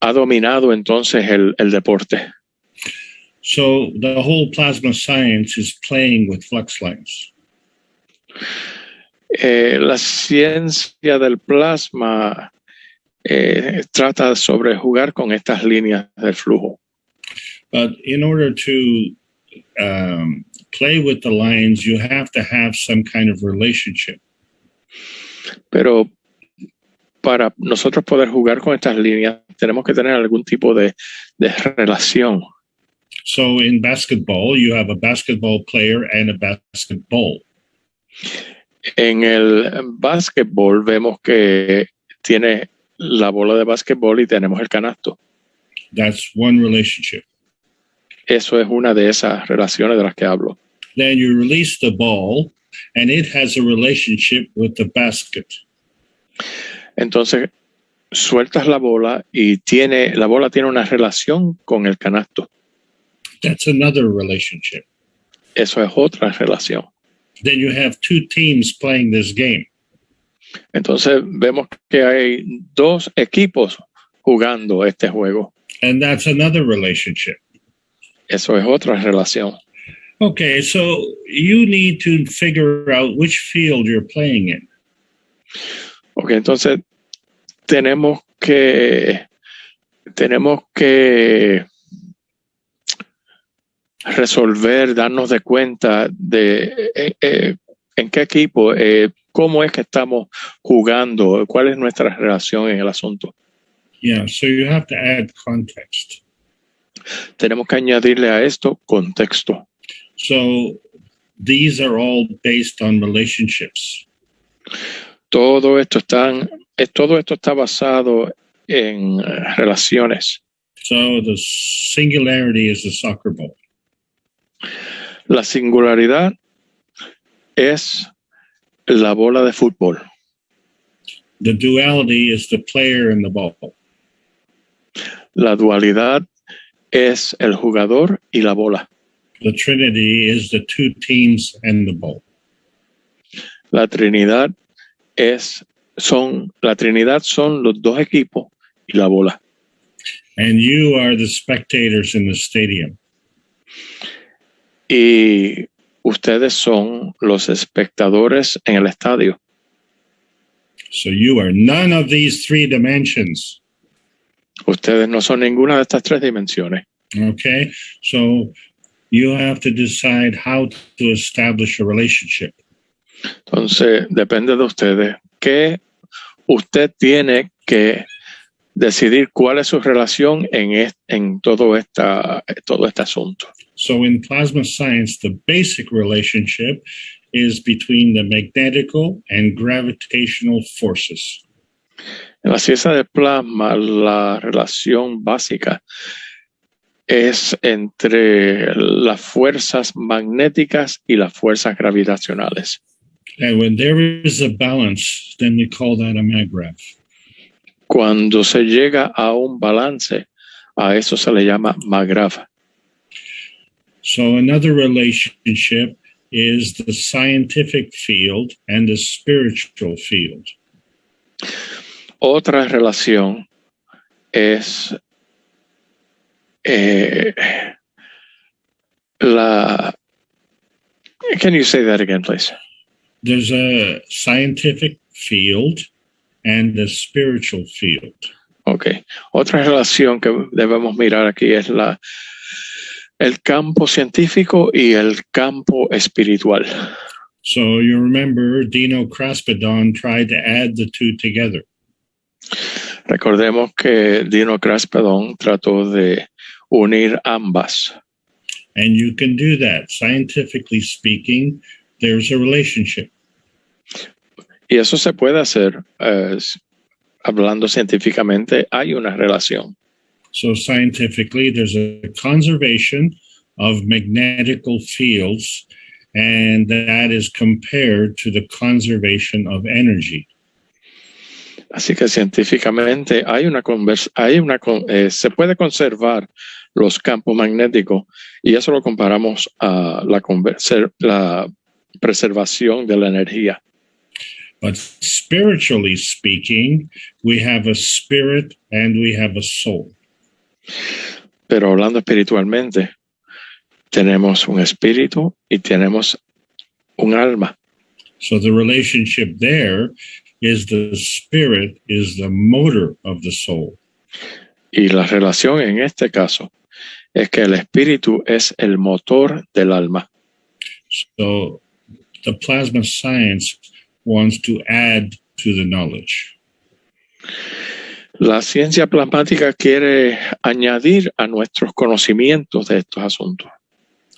ha dominado entonces el deporte. So the whole plasma science is playing with flux lines. La ciencia del plasma trata sobre jugar con estas líneas del flujo. But in order to play with the lines, you have to have some kind of relationship. Pero para nosotros poder jugar con estas líneas, tenemos que tener algún tipo de relación. So in basketball, you have a basketball player and a basketball. En el básquetbol vemos que tiene la bola de básquetbol y tenemos el canasto. That's one relationship. Eso es una de esas relaciones de las que hablo. Then you release the ball, and it has a relationship with the basket. Entonces, sueltas la bola y la bola tiene una relación con el canasto. That's another relationship. Eso es otra relación. Then you have two teams playing this game. Entonces, vemos que hay dos equipos jugando este juego. And that's another relationship. Eso es otra relación. Okay, so you need to figure out which field you're playing in. Okay, entonces tenemos que resolver, darnos de cuenta de en qué equipo, cómo es que estamos jugando, cuál es nuestra relación en el asunto. Yeah, so you have to add context. Tenemos que añadirle a esto contexto. So these are all based on relationships. Todo esto está basado en relaciones. So the singularity is the soccer ball. La singularidad es la bola de fútbol. The duality is the player and the ball. La dualidad es el jugador y la bola. The Trinity is the two teams and the ball. La Trinidad son los dos equipos y la bola. And you are the spectators in the stadium. Y ustedes son los espectadores en el estadio. So you are none of these three dimensions. Ustedes no son ninguna de estas tres dimensiones. Okay? So you have to decide how to establish a relationship. Entonces, depende de ustedes. Que usted tiene que decidir cuál es su relación en todo este asunto. So in plasma science, the basic relationship is between the magnetical and gravitational forces. En la ciencia del plasma, la relación básica es entre las fuerzas magnéticas y las fuerzas gravitacionales. And when there is a balance, then we call that a maggraph. Cuando se llega a un balance, a eso se le llama maggraph. So another relationship is the scientific field and the spiritual field. Otra relación es Can you say that again, please? There's a scientific field and the spiritual field. Okay. Otra relación que debemos mirar aquí es el campo científico y el campo espiritual. So you remember Dino Kraspedon tried to add the two together. Recordemos que Dino Kraspedon trató de unir ambas. And you can do that. Scientifically speaking, there's a relationship. Y eso se puede hacer. Hablando científicamente, hay una relación. So scientifically, there's a conservation of magnetical fields, and that is compared to the conservation of energy. Así que científicamente se puede conservar los campos magnéticos y eso lo comparamos a la preservación de la energía. But spiritually speaking, we have a spirit and we have a soul. Pero hablando espiritualmente, tenemos un espíritu y tenemos un alma. So the relationship there is the spirit is the motor of the soul. Y la relación en este caso es que el espíritu es el motor del alma. So the plasma science wants to add to the knowledge. La ciencia plasmática quiere añadir a nuestros conocimientos de estos asuntos.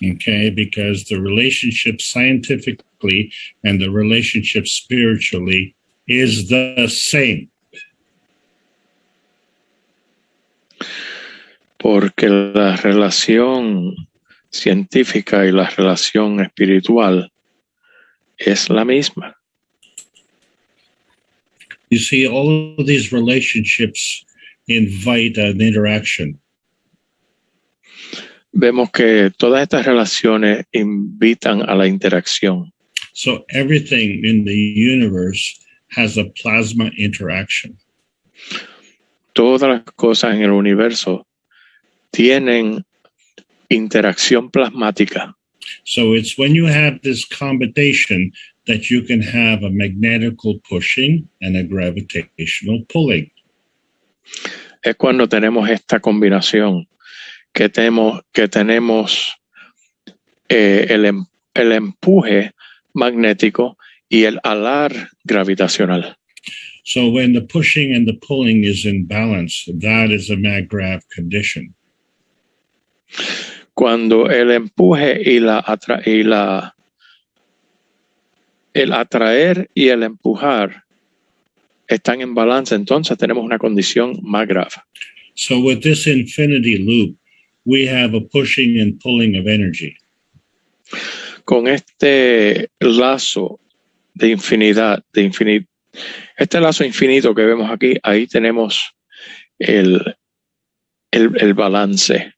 Okay, because the relationship scientifically and the relationship spiritually is the same. Porque la relación científica y la relación espiritual es la misma. You see, all of these relationships invite an interaction. Vemos que todas estas relaciones invitan a la interacción. So everything in the universe has a plasma interaction. Todas las cosas en el universo tienen interacción plasmática. So it's when you have this combination that you can have a magnetical pushing and a gravitational pulling. Es cuando tenemos esta combinación que tenemos el empuje magnético y el alar gravitacional. So when the pushing and the pulling is in balance, that is a maggrav condition. Cuando el empuje y el atraer y el empujar están en balance, entonces tenemos una condición maggrav. So with this infinity loop, we have a pushing and pulling of energy. Con este lazo de infinidad, este lazo infinito que vemos aquí, ahí tenemos el balance.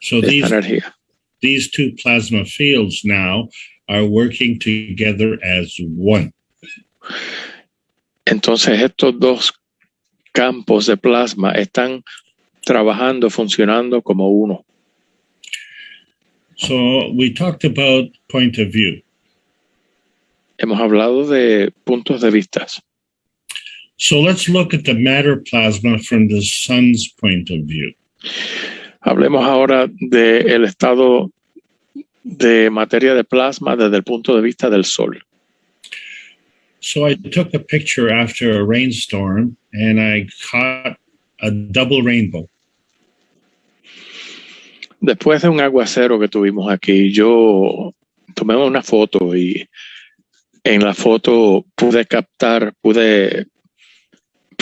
So esta energía. these two plasma fields now are working together as one. Entonces estos dos campos de plasma están trabajando, funcionando como uno. So we talked about point of view. Hemos hablado de puntos de vista. So let's look at the matter plasma from the sun's point of view. Hablemos ahora del estado de materia de plasma desde el punto de vista del Sol. So I took a picture after a rainstorm and I caught a double rainbow. Después de un aguacero que tuvimos aquí, yo tomé una foto y en la foto pude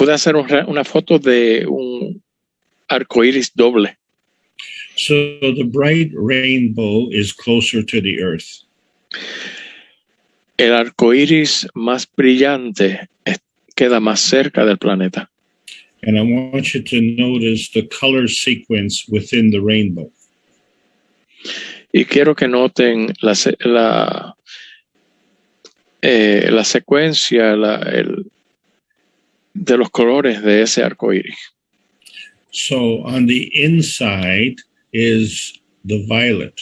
hacer una foto de un arcoíris doble. So the bright rainbow is closer to the earth. El arcoíris más brillante queda más cerca del planeta. And I want you to notice the color sequence within the rainbow. Y quiero que noten la secuencia de los colores de ese arcoíris. So on the inside is the violet.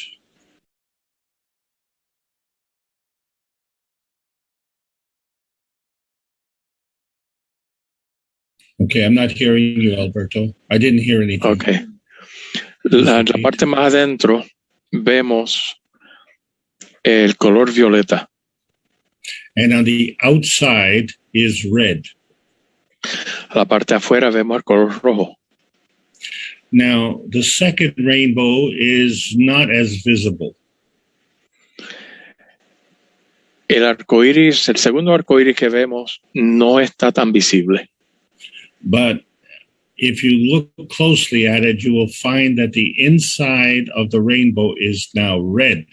Okay, I'm not hearing you, Alberto. I didn't hear anything. Okay. La parte más adentro vemos el color violeta. And on the outside is red. A la parte afuera vemos el color rojo. Now, the second rainbow is not as visible. El segundo arcoíris que vemos no está tan visible. But if you look closely at it, you will find that the inside of the rainbow is now red.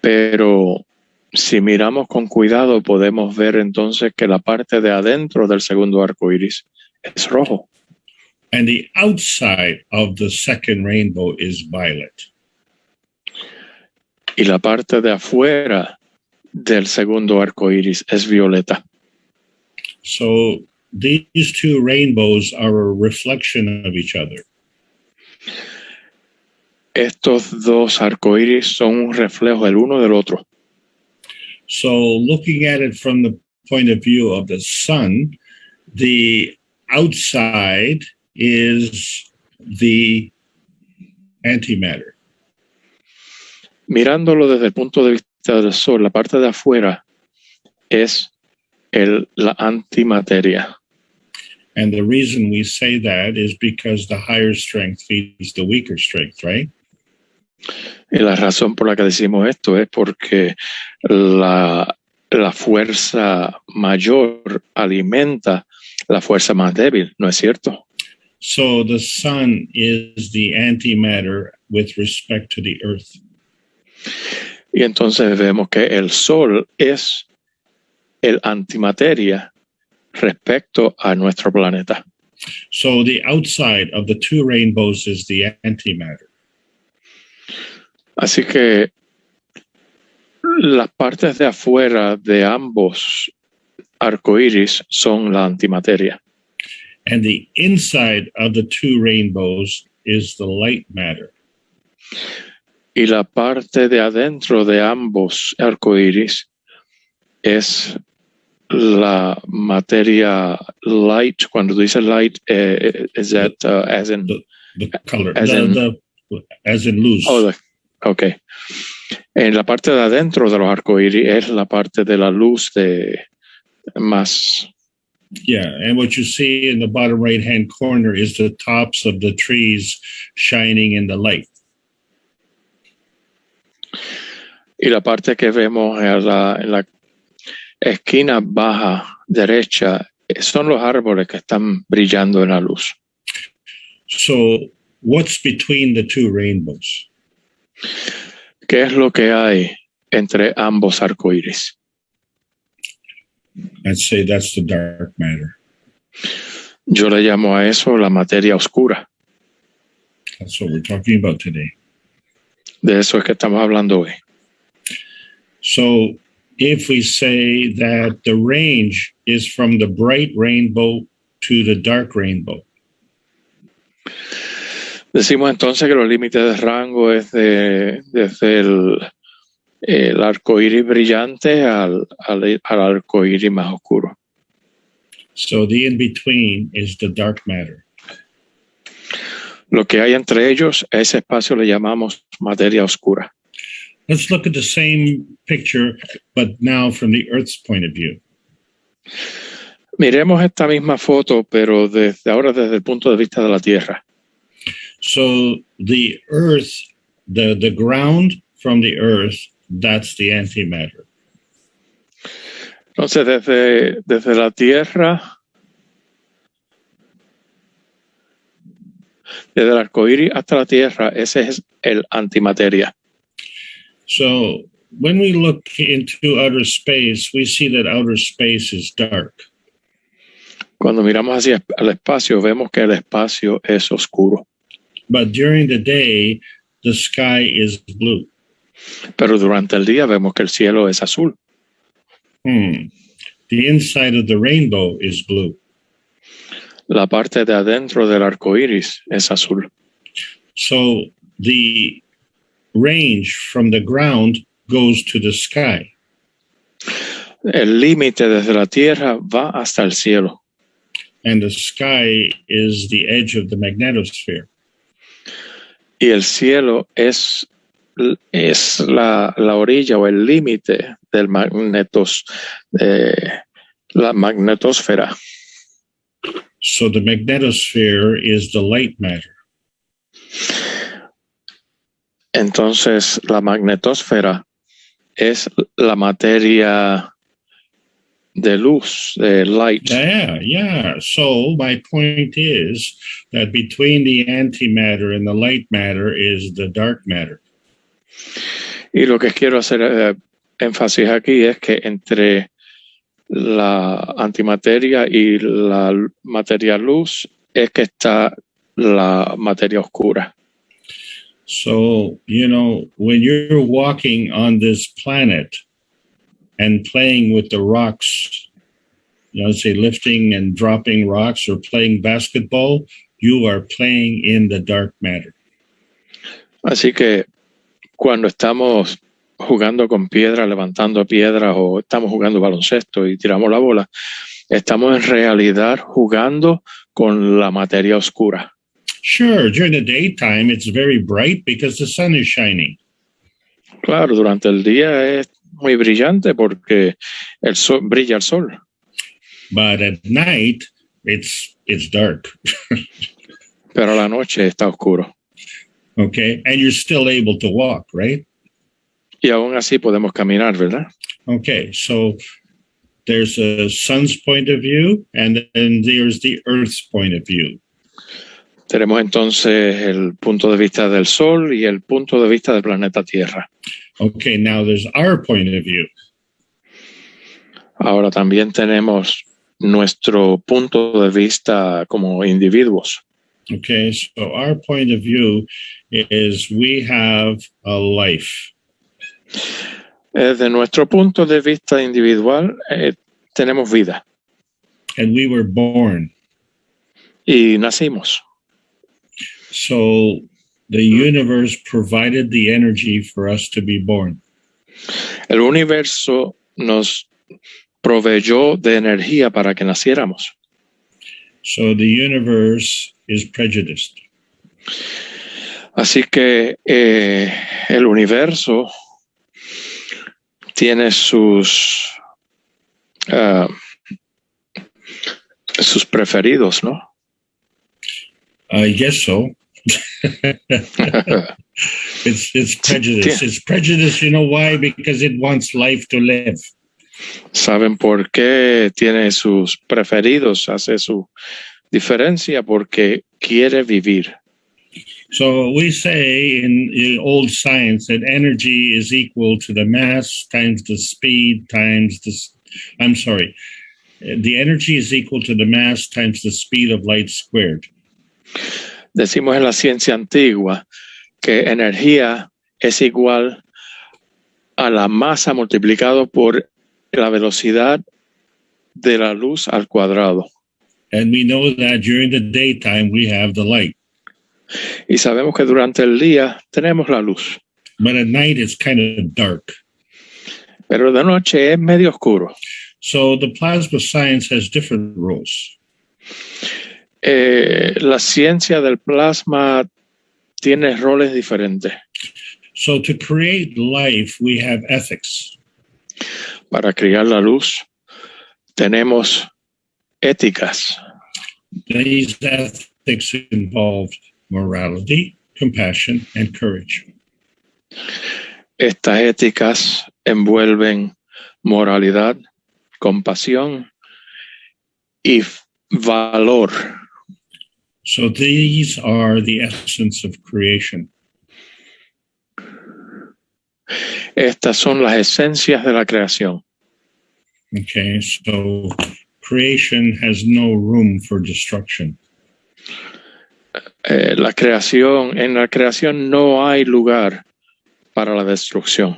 Pero si miramos con cuidado, podemos ver entonces que la parte de adentro del segundo arcoíris es rojo. And the outside of the second rainbow is violet. Y la parte de afuera del segundo arcoíris es violeta. So these two rainbows are a reflection of each other. Estos dos arcoíris son un reflejo el uno del otro. So looking at it from the point of view of the sun, the outside is the antimatter. Mirándolo desde el punto de vista del Sol, la parte de afuera es la antimateria. And the reason we say that is because the higher strength feeds the weaker strength, right? Y la razón por la que decimos esto es porque la fuerza mayor alimenta la fuerza más débil, ¿no es cierto? So the sun is the antimatter with respect to the earth. Y entonces vemos que el Sol es el antimateria respecto a nuestro planeta. So the outside of the two rainbows is the antimatter. Así que las partes de afuera de ambos arcoíris son la antimateria. And the inside of the two rainbows is the light matter. Y la parte de adentro de ambos arcoíris es la materia light. Cuando dice light, is that as in the color, as in luz. Oh, okay. En la parte de adentro de los arcoíris es la parte de la luz de más. Yeah, and what you see in the bottom right-hand corner is the tops of the trees shining in the light. Y la parte que vemos en la esquina baja derecha son los árboles que están brillando en la luz. So, what's between the two rainbows? ¿Qué es lo que hay entre ambos arcoíris? I'd say that's the dark matter. Yo le llamo a eso la materia oscura. That's what we're talking about today. De eso es que estamos hablando hoy. So if we say that the range is from the bright rainbow to the dark rainbow, Decimos entonces que los límites de rango es desde el arco iris brillante al arco iris más oscuro. so the in-between is the dark matter. Lo que hay entre ellos, a ese espacio le llamamos materia oscura. Let's look at the same picture, but now from the Earth's point of view. Miremos esta misma foto, pero desde el punto de vista de la Tierra. So the Earth, the ground from the Earth, that's the antimatter. Entonces, desde la Tierra, desde el arcoíris hasta la Tierra, ese es el antimateria. So when we look into outer space, we see that outer space is dark. Cuando miramos hacia el espacio, vemos que el espacio es oscuro. But during the day, the sky is blue. Pero durante el día vemos que el cielo es azul. The inside of the rainbow is blue. La parte de adentro del arco iris es azul. So the range from the ground goes to the sky. El límite desde la tierra va hasta el cielo. And the sky is the edge of the magnetosphere. Y el cielo es la orilla o el límite de la magnetosfera. So the magnetosphere is the light matter. Entonces la magnetosfera es la materia de luz, de light. Yeah. So my point is that between the antimatter and the light matter is the dark matter. Y lo que quiero hacer énfasis aquí es que entre la antimateria y la materia luz es que está la materia oscura. So, when you're walking on this planet and playing with the rocks, say lifting and dropping rocks or playing basketball, you are playing in the dark matter. Así que cuando estamos jugando con piedra, levantando piedras, o estamos jugando baloncesto y tiramos la bola, estamos en realidad jugando con la materia oscura. Sure, during the daytime it's very bright because the sun is shining. Claro, durante el día es muy brillante porque brilla el sol. But at night it's dark. Pero a la noche está oscuro. Okay, and you're still able to walk, right? Y aún así podemos caminar, ¿verdad? Okay, so there's a sun's point of view and then there's the Earth's point of view. Tenemos entonces el punto de vista del Sol y el punto de vista del planeta Tierra. Okay, now there's our point of view. Ahora también tenemos nuestro punto de vista como individuos. Okay, so our point of view is we have a life. Desde nuestro punto de vista individual, tenemos vida. And we were born. Y nacimos. So the universe provided the energy for us to be born. El universo nos proveyó de energía para que naciéramos. So the universe is prejudiced. Así que el universo tiene sus preferidos, ¿no? I guess so. It's prejudice. It's prejudice, you know why? Because it wants life to live. ¿Saben por qué tiene sus preferidos? Hace su diferencia porque quiere vivir. So we say in old science that energy is equal to the mass times the speed times the energy is equal to the mass times the speed of light squared. decimos en la ciencia antigua que energía es igual a la masa multiplicado por la velocidad de la luz al cuadrado. And we know that during the daytime we have the light, Y sabemos que durante el día tenemos la luz, but at night it's kind of dark. pero de noche es medio oscuro. So the plasma science has different rules. La ciencia del plasma tiene roles diferentes. So to create life, we have ethics. Para crear la luz tenemos éticas. These ethics involve morality, compassion, and courage. Estas éticas envuelven moralidad, compasión y valor. So these are the essence of creation. Estas son las esencias de la creación. Okay, so creation has no room for destruction. En la creación no hay lugar para la destrucción.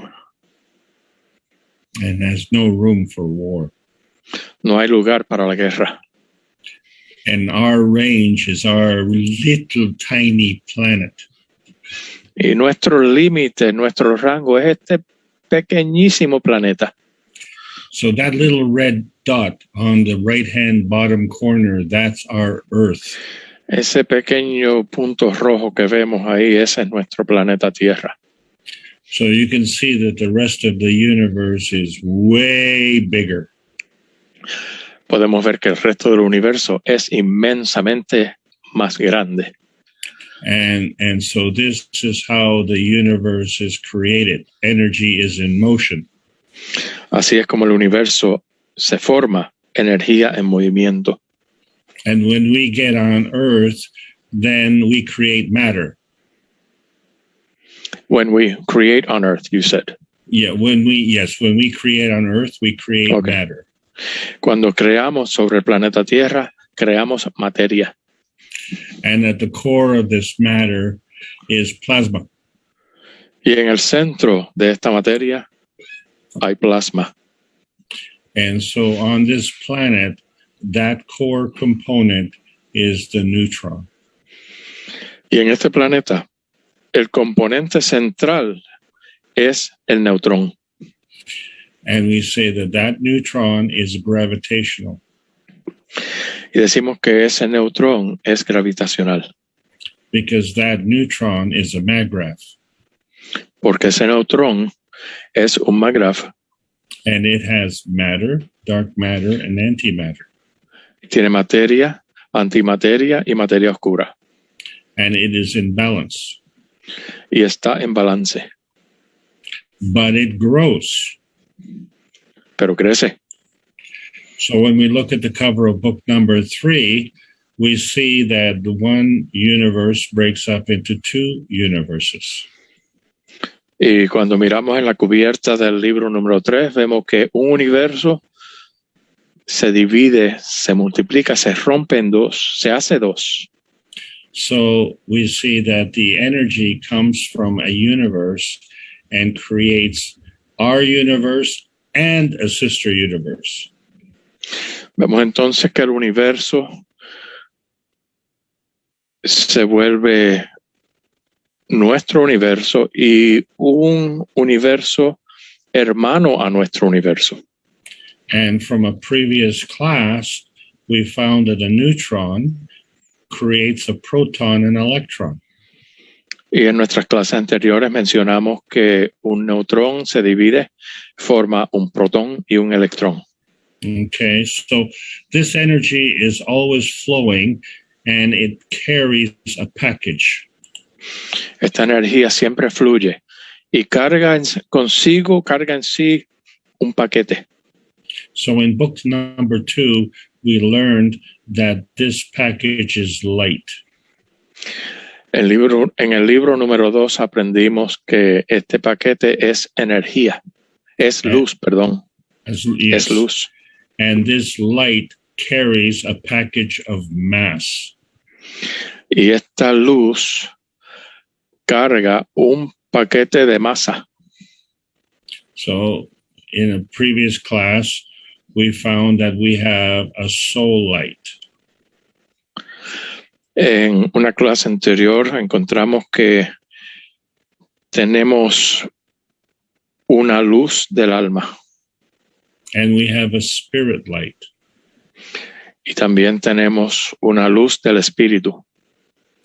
And has no room for war. No hay lugar para la guerra. And our range is our little tiny planet. Y nuestro límite, nuestro rango es este pequeñísimo planeta. So that little red dot on the right-hand bottom corner, that's our Earth. Ese pequeño punto rojo que vemos ahí, ese es nuestro planeta Tierra. So you can see that the rest of the universe is way bigger. Podemos ver que el resto del universo es inmensamente más grande. And so this is how the universe is created. Energy is in motion. Así es como el universo se forma, energía en movimiento. And when we get on Earth, then we create matter. When we create on Earth, you said. Yeah, when we create on Earth, we create Okay. matter. Cuando creamos sobre el planeta Tierra, creamos materia. And at the core of this matter is plasma. Y en el centro de esta materia hay plasma. And so on this planet, that core component is the neutron. Y en este planeta, el componente central es el neutrón. And we say that neutron is gravitational. Y decimos que ese neutrón es gravitacional. Because that neutron is a maggrav. Porque ese neutrón es un magráf. And it has matter, dark matter, and antimatter. Tiene materia, antimateria y materia oscura. And it is in balance. Y está en balance. But it grows. Pero crece. So when we look at the cover of book number 3, we see that the one universe breaks up into two universes. Y cuando miramos en la cubierta del libro número 3, vemos que un universo se divide, se multiplica, se rompe en dos, se hace dos. So we see that the energy comes from a universe and creates our universe and a sister universe. Vemos entonces que el universo se vuelve nuestro universo y un universo hermano a nuestro universo. And from a previous class, we found that a neutron creates a proton and electron. Y en nuestras clases anteriores mencionamos que un neutrón se divide, forma un protón y un electrón. Okay, so this energy is always flowing and it carries a package. Esta energía siempre fluye y carga en sí un paquete. So in book number 2, we learned that this package is light. En el libro número 2 aprendimos que este paquete es energía, es luz, perdón, Yes. es luz. And this light carries a package of mass. Y esta luz carga un paquete de masa. So in a previous class, we found that we have a soul light. En una clase anterior encontramos que tenemos una luz del alma And we have a spirit light. y también tenemos una luz del espíritu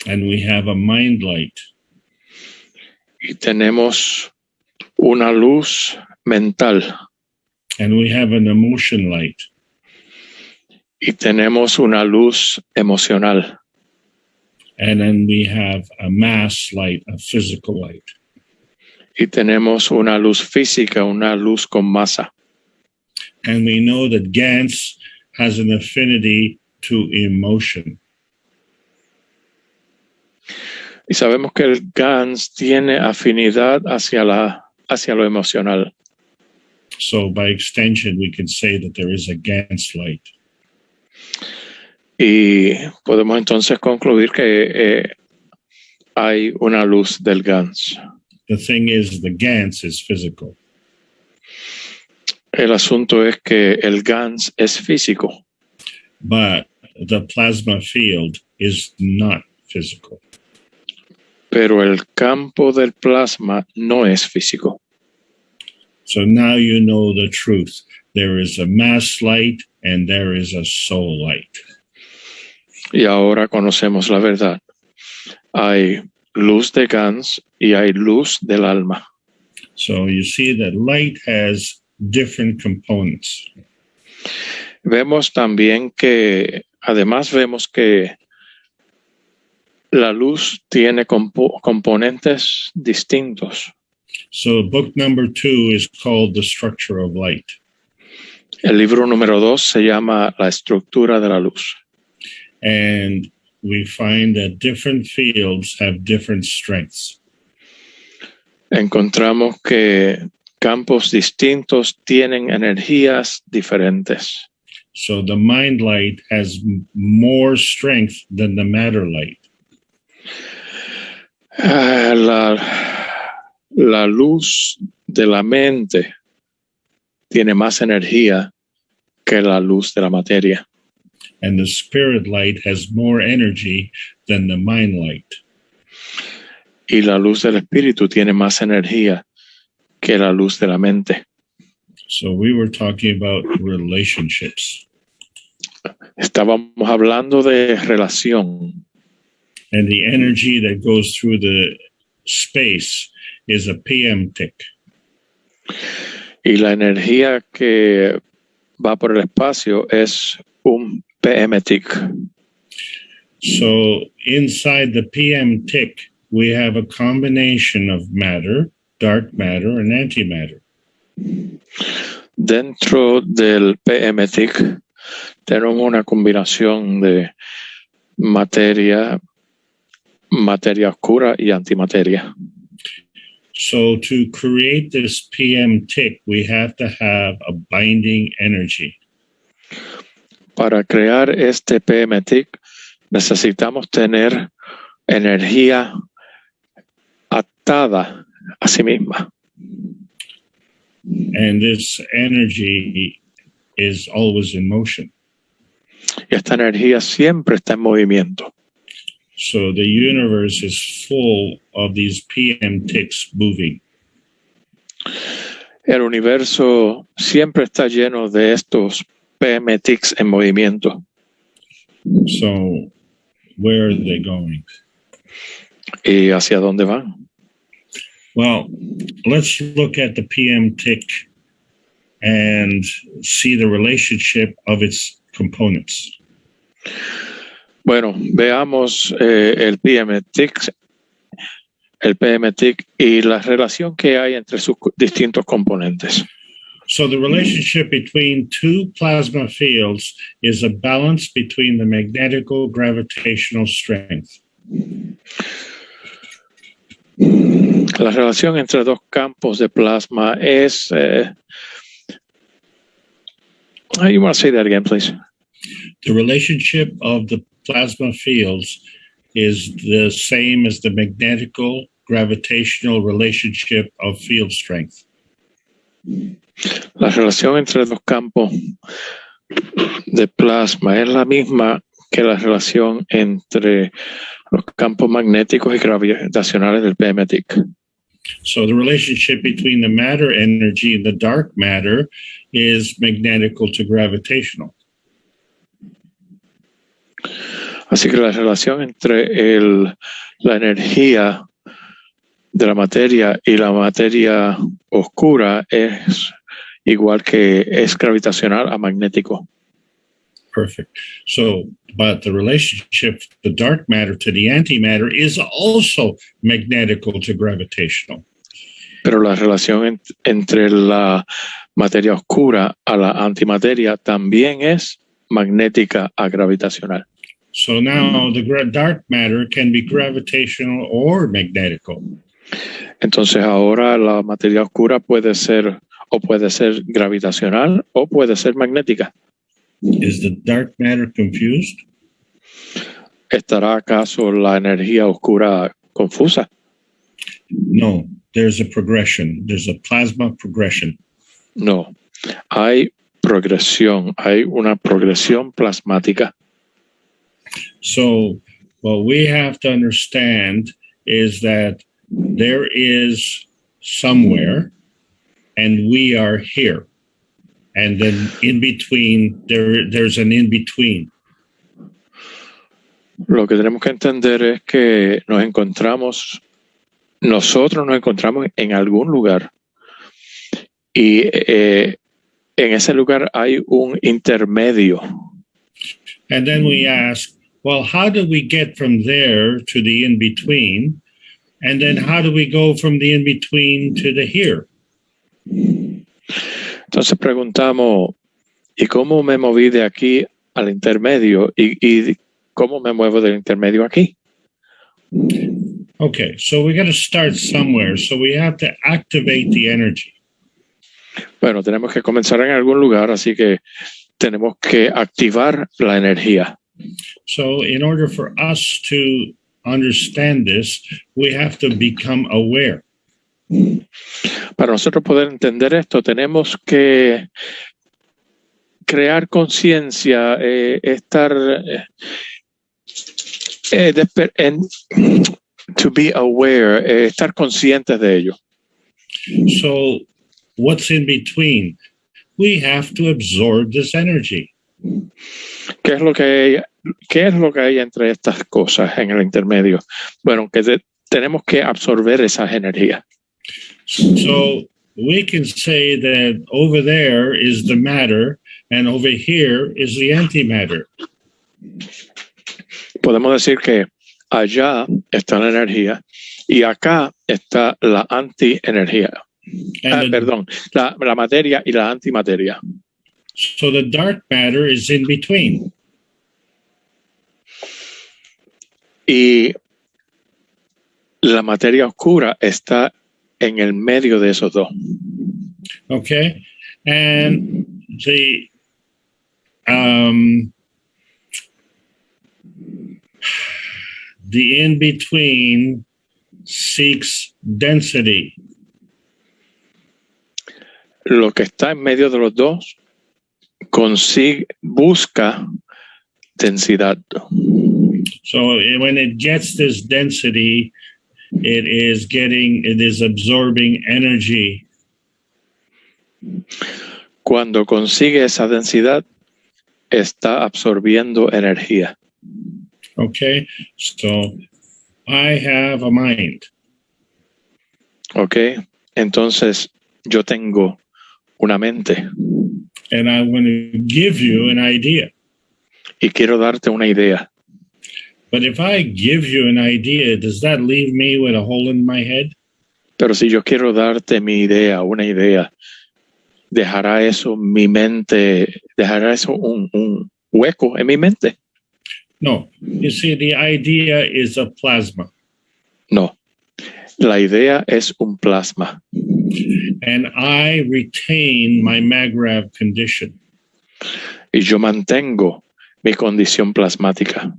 And we have a mind light. y tenemos una luz mental And we have an emotion light. y tenemos una luz emocional And then we have a mass light, a physical light. y tenemos una luz física, una luz con masa. And we know that Gans has an affinity to emotion. Y sabemos que el GANS tiene afinidad hacia lo emocional. So by extension, we can say that there is a Gans light. Y podemos entonces concluir que hay una luz del GANS. The thing is, the Gans is physical. El asunto es que el GANS es físico, But the plasma field is not physical. pero el campo del plasma no es físico. So now you know the truth. There is a mass light and there is a soul light. Y ahora conocemos la verdad. Hay luz de GANS y hay luz del alma. So you see that light has different components. Vemos también que, además vemos que la luz tiene componentes distintos. So book number 2 is called The Structure of Light. El libro número 2 se llama La estructura de la luz. And we find that different fields have different strengths. Encontramos que campos distintos tienen energías diferentes. So the mind light has more strength than the matter light. La luz de la mente tiene más energía que la luz de la materia. And the spirit light has more energy than the mind light. Y la luz del espíritu tiene más energía que la luz de la mente. So we were talking about relationships. Estábamos hablando de relación. And the energy that goes through the space is a PM tick. Y la energía que va por el espacio es un PM tick. So inside the PM tick, we have a combination of matter, dark matter, and antimatter. Dentro del PM tick tenemos una combinación de materia oscura y antimateria. So to create this PM tick, we have to have a binding energy. Para crear este PM tick necesitamos tener energía atada a sí misma. And this energy is always in motion. Y esta energía siempre está en movimiento. So the universe is full of these PM ticks moving. El universo siempre está lleno de estos PM ticks en movimiento. So where are they going? ¿Y hacia dónde van? Well, let's look at the PM tick and see the relationship of its components. Bueno, veamos el PM tick y la relación que hay entre sus distintos componentes. So the relationship between two plasma fields is a balance between the magnetical gravitational strength. La relación entre dos campos de plasma es... you want to say that again, please? The relationship of the plasma fields is the same as the magnetical gravitational relationship of field strength. La relación entre los campos de plasma es la misma que la relación entre los campos magnéticos y gravitacionales del Materia. So the relationship between the matter energy and the dark matter is magnetical to gravitational. Así que la relación entre la energía de la materia y la materia oscura es igual que es gravitacional a magnético. Perfect. So, but the relationship, the dark matter to the antimatter is also magnetical to gravitational. Pero la relación entre la materia oscura a la antimateria también es magnética a gravitacional. So now the dark matter can be gravitational or magnetical. Entonces ahora la materia oscura puede ser gravitacional o puede ser magnética. Is the dark matter confused? ¿Estará acaso la energía oscura confusa? No, there's a progression. There's a plasma progression. No, hay progresión, hay una progresión plasmática. So what we have to understand is that there is somewhere and we are here. And then in between, there's an in between. Lo que tenemos que entender es que nosotros nos encontramos en algún lugar y en ese lugar hay un intermedio. And then we ask, well, how do we get from there to the in between? And then how do we go from the in between to the here? Entonces preguntamos, ¿y cómo me moví de aquí al intermedio? ¿Y cómo me muevo del intermedio aquí? Okay, so we got to start somewhere. So we have to activate the energy. Bueno, tenemos que comenzar en algún lugar, así que tenemos que activar la energía. So in order for us to understand this, we have to become aware. Para nosotros poder entender esto, tenemos que crear conciencia, estar to be aware, estar conscientes de ello. So what's in between? We have to absorb this energy. ¿Qué es lo que hay entre estas cosas en el intermedio? Bueno, que tenemos que absorber esas energías. So we can say that over there is the matter and over here is the antimatter. Podemos decir que allá está la energía y acá está la antienergía. La materia y la antimateria. So the dark matter is in between. Y la materia oscura está en el medio de esos dos. Okay, and the in between seeks density. Lo que está en medio de los dos busca densidad. So when it gets this density, it is absorbing energy. Cuando consigue esa densidad, está absorbiendo energía. Okay, so I have a mind. Okay, entonces yo tengo una mente. And I want to give you an idea. Y quiero darte una idea. But if I give you an idea, does that leave me with a hole in my head? Pero si yo quiero darte mi idea, una idea, ¿dejará eso un hueco en mi mente? No. You see, the idea is a plasma. No. La idea es un plasma. And I retain my Magrav condition. Y yo mantengo mi condición plasmática.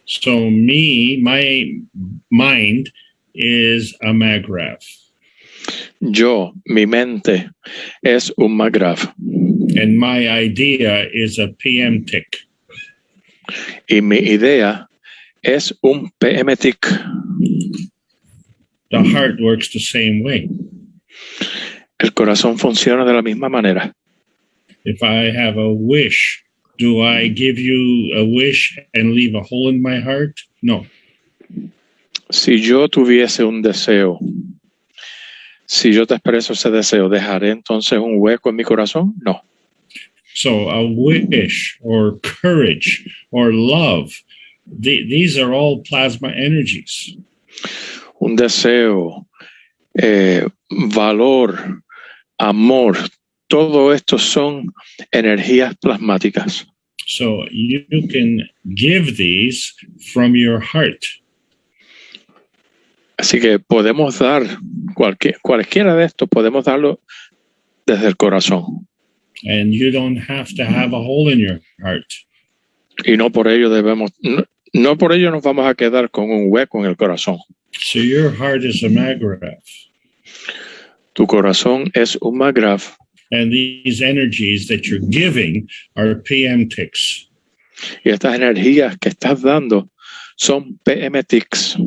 So my mind is a maggraph. Yo, mi mente, es un maggraph. And my idea is a PM tick. Y mi idea es un PM tick. The heart works the same way. El corazón funciona de la misma manera. If I have a wish, do I give you a wish and leave a hole in my heart? No. Si yo tuviese un deseo, si yo te expreso ese deseo, ¿dejaré entonces un hueco en mi corazón? No. So a wish or courage or love, these are all plasma energies. Un deseo, valor, amor, todo esto son energías plasmáticas. So you can give these from your heart. Así que podemos dar cualquiera de estos, podemos darlo desde el corazón. And you don't have to have a hole in your heart. Y no por ello no por ello nos vamos a quedar con un hueco en el corazón. So your heart is a maggraph. Tu corazón es un maggraph. And these energies that you're giving are PM ticks. Y estas energías que estás dando son PM ticks.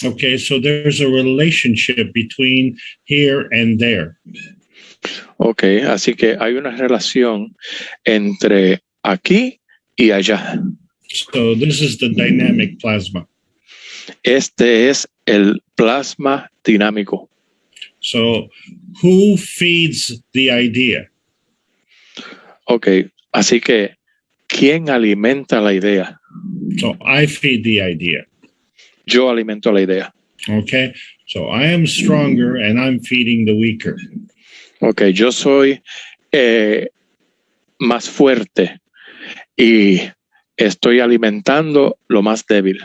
Okay, so there's a relationship between here and there. Okay, así que hay una relación entre aquí y allá. So this is the dynamic plasma. Este es el plasma dinámico. So who feeds the idea? Okay, así que ¿quién alimenta la idea? So I feed the idea. Yo alimento la idea. Okay, so I am stronger and I'm feeding the weaker. Okay, yo soy más fuerte y estoy alimentando lo más débil.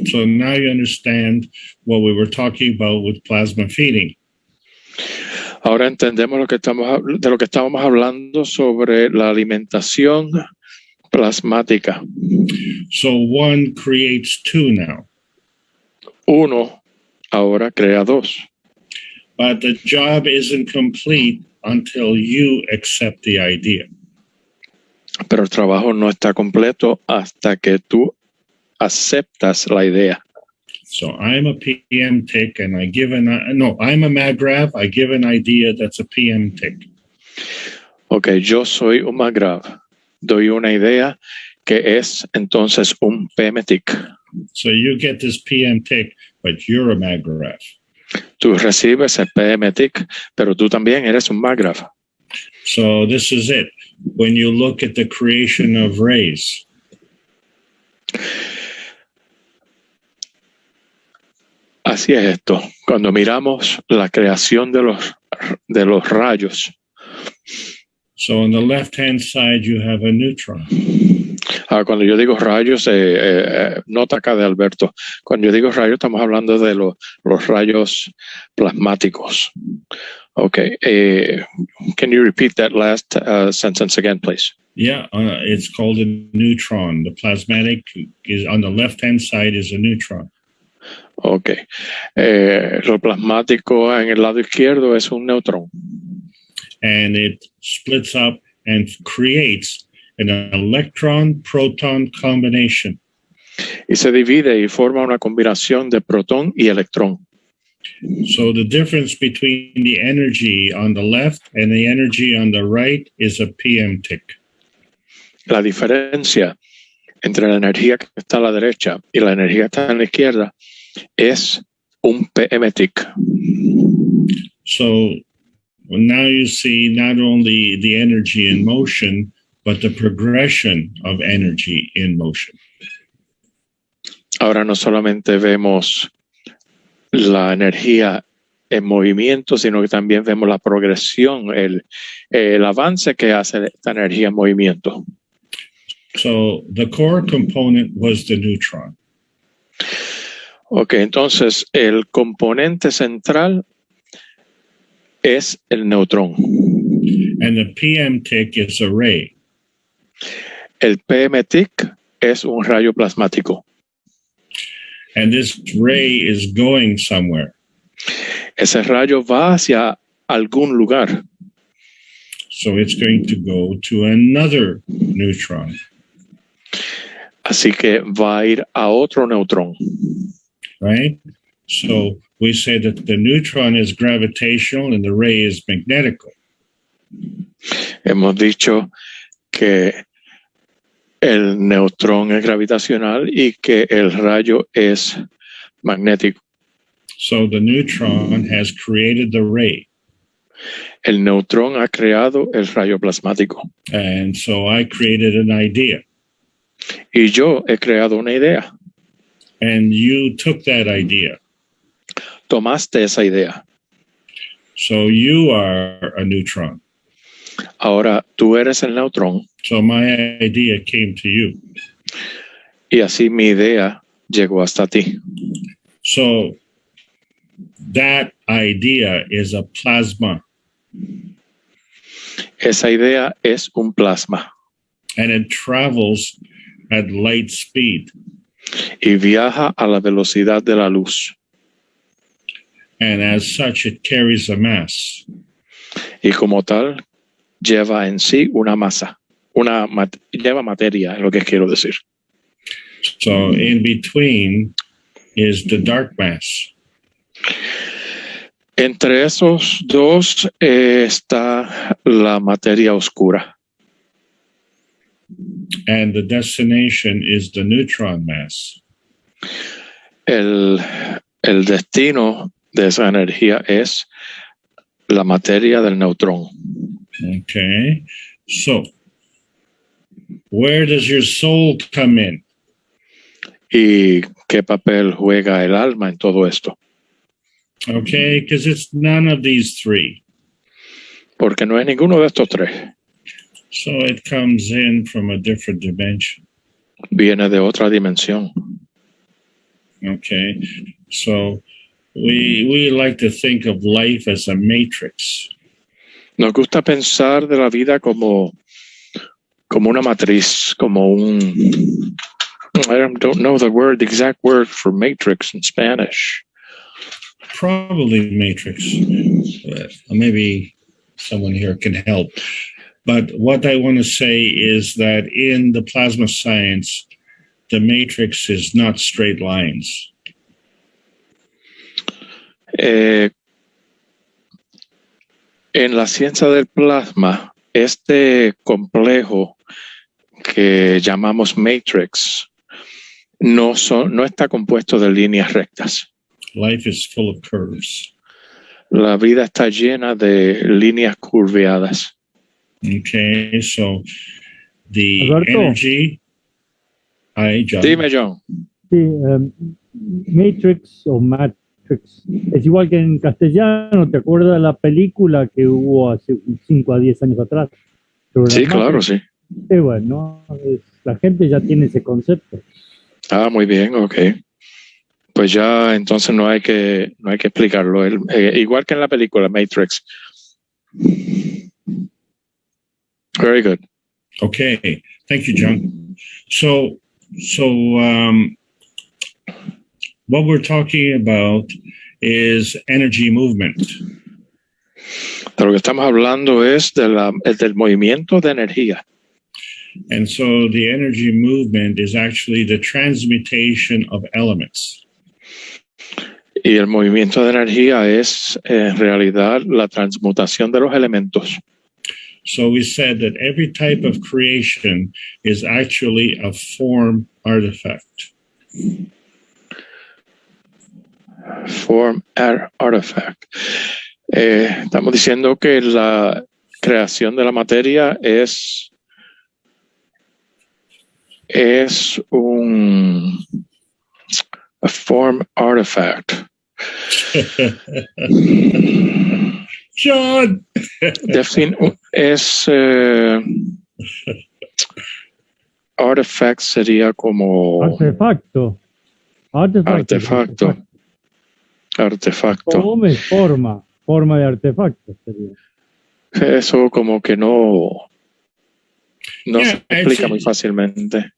So now you understand what we were talking about with plasma feeding. Ahora entendemos de lo que estábamos hablando sobre la alimentación plasmática. So one creates two now. Uno ahora crea dos. But the job isn't complete until you accept the idea. Pero el trabajo no está completo hasta que tú aceptas la idea. So I'm a PM tick and I give I'm a maggraph. I give an idea that's a PM tick. Okay, yo soy un maggraph. Doy una idea que es entonces un PM tick. So you get this PM tick, but you're a maggraph. Tú recibes el PM tick, pero tú también eres un maggraph. So this is it. When you look at the creation of rays. Así es esto. Cuando miramos la creación de los rayos. So on the left-hand side, you have a neutron. Cuando yo digo rayos, nota acá de Alberto. Cuando yo digo rayos, estamos hablando de los rayos plasmáticos. Okay. Can you repeat that last sentence again, please? Yeah, it's called a neutron. The plasmatic is on the left-hand side is a neutron. Okay. Lo plasmático en el lado izquierdo es un neutrón. And it splits up and creates an electron-proton combination. Y se divide y forma una combinación de protón y electrón. So the difference between the energy on the left and the energy on the right is a PM tick. La diferencia entre la energía que está a la derecha y la energía que está a la izquierda es un PM tick. So now you see not only the energy in motion, but the progression of energy in motion. Ahora no solamente vemos la energía en movimiento, sino que también vemos la progresión, el avance que hace esta energía en movimiento. So the core component was the neutron. Ok, entonces el componente central es el neutrón. And the PM tick is a ray. El PM tick es un rayo plasmático. And this ray is going somewhere. Ese rayo va hacia algún lugar. So it's going to go to another neutron. Así que va a ir a otro neutrón. Right? So we say that the neutron is gravitational and the ray is magnetical. Hemos dicho que el neutrón es gravitacional y que el rayo es magnético. So the neutron has created the ray. El neutrón ha creado el rayo plasmático. And so I created an idea. Y yo he creado una idea. And you took that idea. Tomaste esa idea. So you are a neutron. Ahora tú eres el neutrón. So my idea came to you. Y así mi idea llegó hasta ti. So that idea is a plasma. Esa idea es un plasma. And it travels at light speed. Y viaja a la velocidad de la luz. And as such, it carries a mass. Y como tal, lleva en sí una masa. Lleva materia, es lo que quiero decir. So in between is the dark mass. Entre esos dos está la materia oscura. And the destination is the neutron mass. El destino de esa energía es la materia del neutrón. Okay. So where does your soul come in? ¿Y qué papel juega el alma en todo esto? Okay, because it's none of these three. Porque no es ninguno de estos tres. So it comes in from a different dimension. Viene de otra dimensión. Okay. So we like to think of life as a matrix. Nos gusta pensar de la vida como una matriz, como un... I don't know the exact word for matrix in Spanish. Probably matrix. Maybe someone here can help. But what I want to say is that in the plasma science, the matrix is not straight lines. En la ciencia del plasma, este complejo que llamamos matrix no está compuesto de líneas rectas. Life is full of curves. La vida está llena de líneas curveadas. Okay, so the Alberto. energy. Hi, John. Dime, John. Sí, Matrix o Matrix. Es igual que en castellano. ¿Te acuerdas de la película que hubo hace 5 a 10 años atrás? Sí, claro, sí. Sí, bueno, la gente ya tiene ese concepto. Ah, muy bien, ok. Pues ya entonces no hay que explicarlo. Igual que en la película Matrix. Very good. Okay, thank you, John. So what we're talking about is energy movement. De lo que estamos hablando es del movimiento de energía. And so the energy movement is actually the transmutation of elements. Y el movimiento de energía es en realidad la transmutación de los elementos. So we said that every type of creation is actually a form artifact. Form artifact. Estamos diciendo que la creación de la materia es a form artifact. John. Artifact sería como Artefacto. Como es forma de artefacto sería. Eso como que no Yeah, se explica muy fácilmente.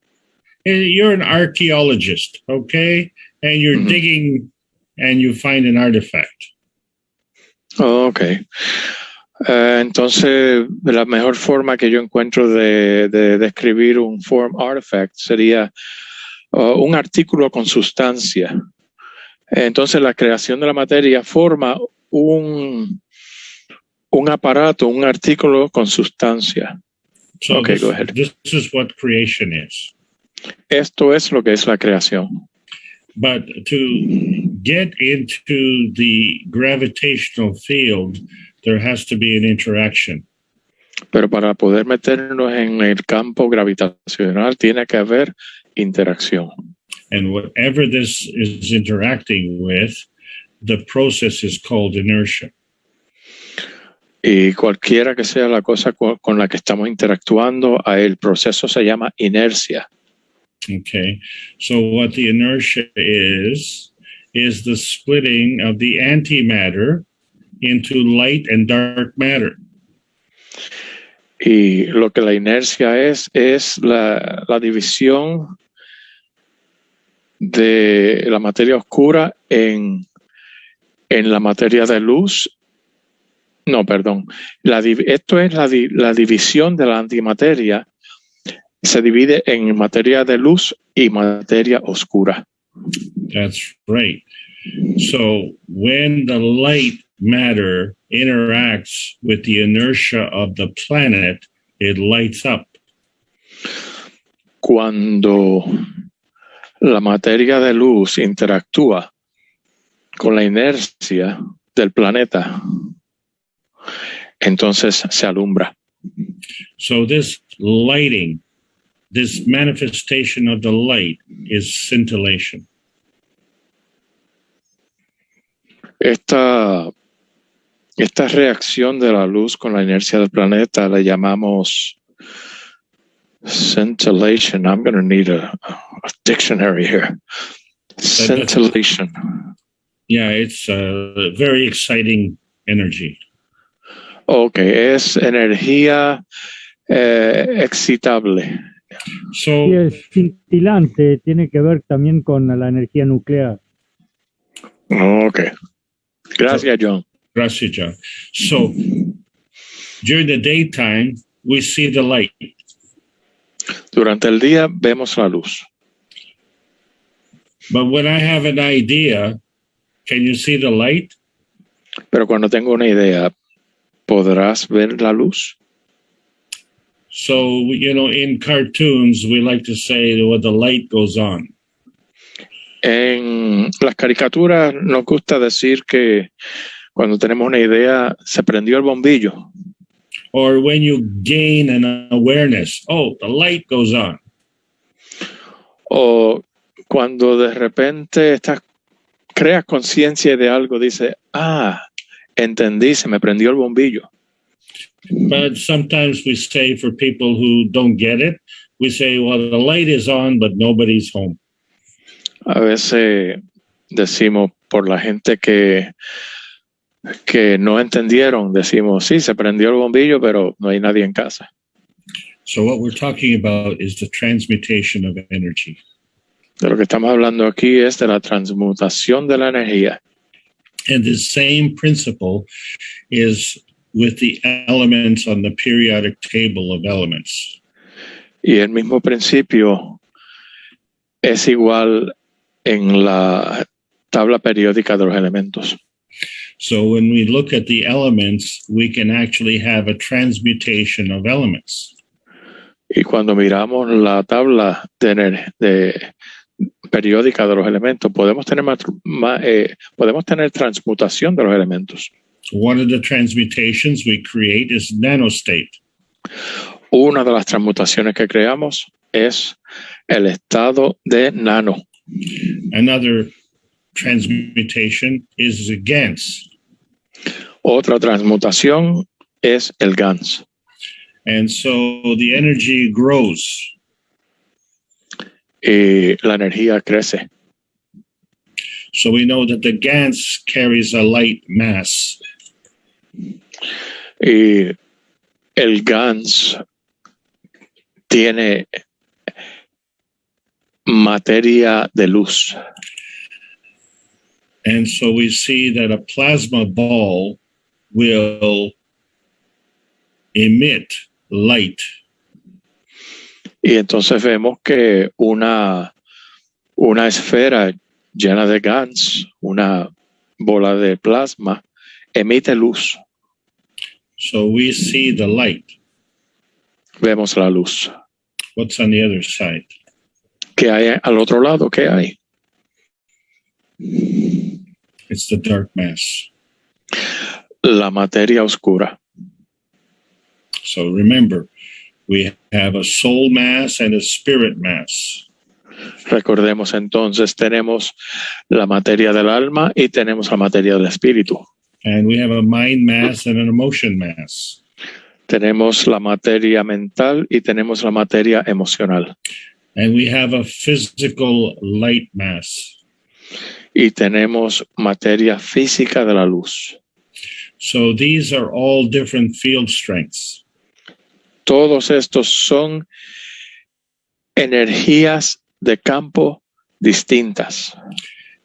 You're an archaeologist, okay? and you're digging and you find an artifact. Ok. Entonces, la mejor forma que yo encuentro de describir un form artifact sería un artículo con sustancia. Entonces, la creación de la materia forma un aparato, un artículo con sustancia. So Okay, go ahead. this is what creation is. Esto es lo que es la creación. But to get into the gravitational field, there has to be an interaction. Pero para poder meternos en el campo gravitacional tiene que haber interacción. And whatever this is interacting with, the process is called inertia. Y cualquiera que sea la cosa con la que estamos interactuando, el proceso se llama inercia. Okay, so what the inertia is the splitting of the antimatter into light and dark matter. Y lo que la inercia es la división de la materia oscura en la materia de luz. No, perdón. Esto es la división de la antimateria. Se divide en materia de luz y materia oscura. That's right. So when the light matter interacts with the inertia of the planet, it lights up. Cuando la materia de luz interactúa con la inercia del planeta, entonces se alumbra. So this lighting, this manifestation of the light is scintillation. Esta reacción de la luz con la inercia del planeta la llamamos scintillation. I'm going to need a dictionary here. Scintillation. Yeah, it's a very exciting energy. Okay, es energía excitable. So Y es cintilante, tiene que ver también con la energía nuclear. Okay. Gracias, John. gracias, John. So during the daytime, we see the light. Durante el día vemos la luz. But when I have an idea, can you see the light? Pero cuando tengo una idea, ¿podrás ver la luz? So, you know, in cartoons, we like to say, well, the light goes on. En las caricaturas nos gusta decir que cuando tenemos una idea se prendió el bombillo. Or when you gain an awareness, oh, the light goes on. O cuando de repente creas conciencia de algo, dices, entendí, se me prendió el bombillo. But sometimes we say, for people who don't get it, we say, well, the light is on, but nobody's home. A veces decimos, por la gente que no entendieron, decimos, sí, se prendió el bombillo, pero no hay nadie en casa. So what we're talking about is the transmutation of energy. De lo que estamos hablando aquí es de la transmutación de la energía. And the same principle is with the elements on the periodic table of elements. Y el mismo principio es igual en la tabla periódica de los elementos. So when we look at the elements, we can actually have a transmutation of elements. Y cuando miramos la tabla de periódica de los elementos, podemos tener transmutación de los elementos. One of the transmutations we create is nanostate. Una de las transmutaciones que creamos es el estado de nano. Another transmutation is a GANS. Otra transmutación es el GANS. And so the energy grows. Y la energía crece. So we know that the GANS carries a light mass. Y el GANS tiene materia de luz. And so we see that a plasma ball will emit light. Y entonces vemos que una esfera llena de GANs, una bola de plasma, emite luz. So we see the light. Vemos la luz. What's on the other side? ¿Qué hay al otro lado? ¿Qué hay? It's the dark mass. La materia oscura. So remember, we have a soul mass and a spirit mass. Recordemos entonces, tenemos la materia del alma y tenemos la materia del espíritu. And we have a mind mass and an emotion mass. Tenemos la materia mental y tenemos la materia emocional. And we have a physical light mass. Y tenemos materia física de la luz. So these are all different field strengths. Todos estos son energías de campo distintas.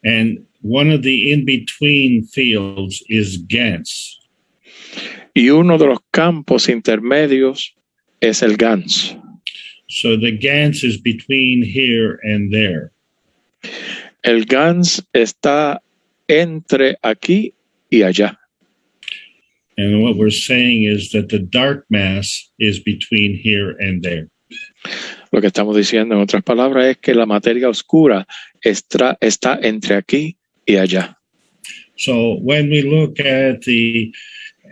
And one of the in-between fields is GANS. Y uno de los campos intermedios es el GANS. So the GANS is between here and there. El GANS está entre aquí y allá. And what we're saying is that the dark mass is between here and there. Lo que estamos diciendo en otras palabras es que la materia oscura está entre aquí y allá. So when we look at the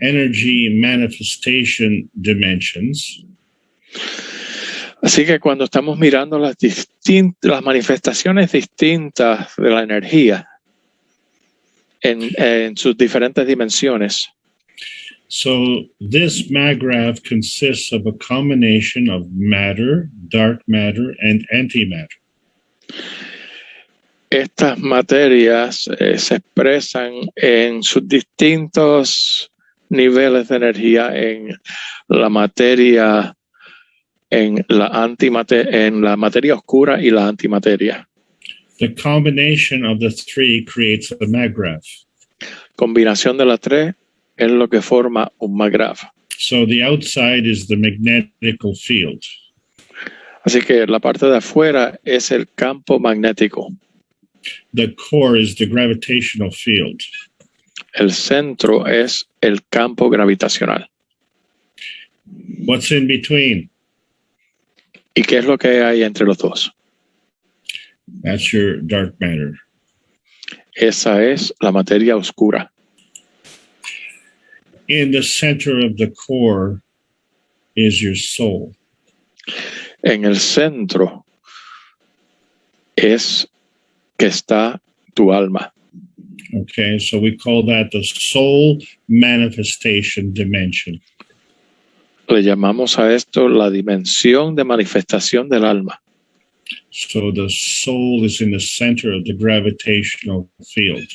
energy manifestation dimensions, Así que cuando estamos mirando las manifestaciones distintas de la energía en sus diferentes dimensiones, so this maggraph consists of a combination of matter, dark matter, and antimatter. estas materias se expresan en sus distintos niveles de energía en la materia, en la materia oscura y la antimateria. The combination of the three creates a maggraph. Combinación de las tres es lo que forma un maggraph. So the outside is the magnetical field. Así que la parte de afuera es el campo magnético. The core is the gravitational field. El centro es el campo gravitacional. What's in between? ¿Y qué es lo que hay entre los dos? That's your dark matter. Esa es la materia oscura. In the center of the core is your soul. En el centro es que está tu alma. Okay, so we call that the soul manifestation dimension. Le llamamos a esto la dimensión de manifestación del alma. So the soul is in the center of the gravitational field.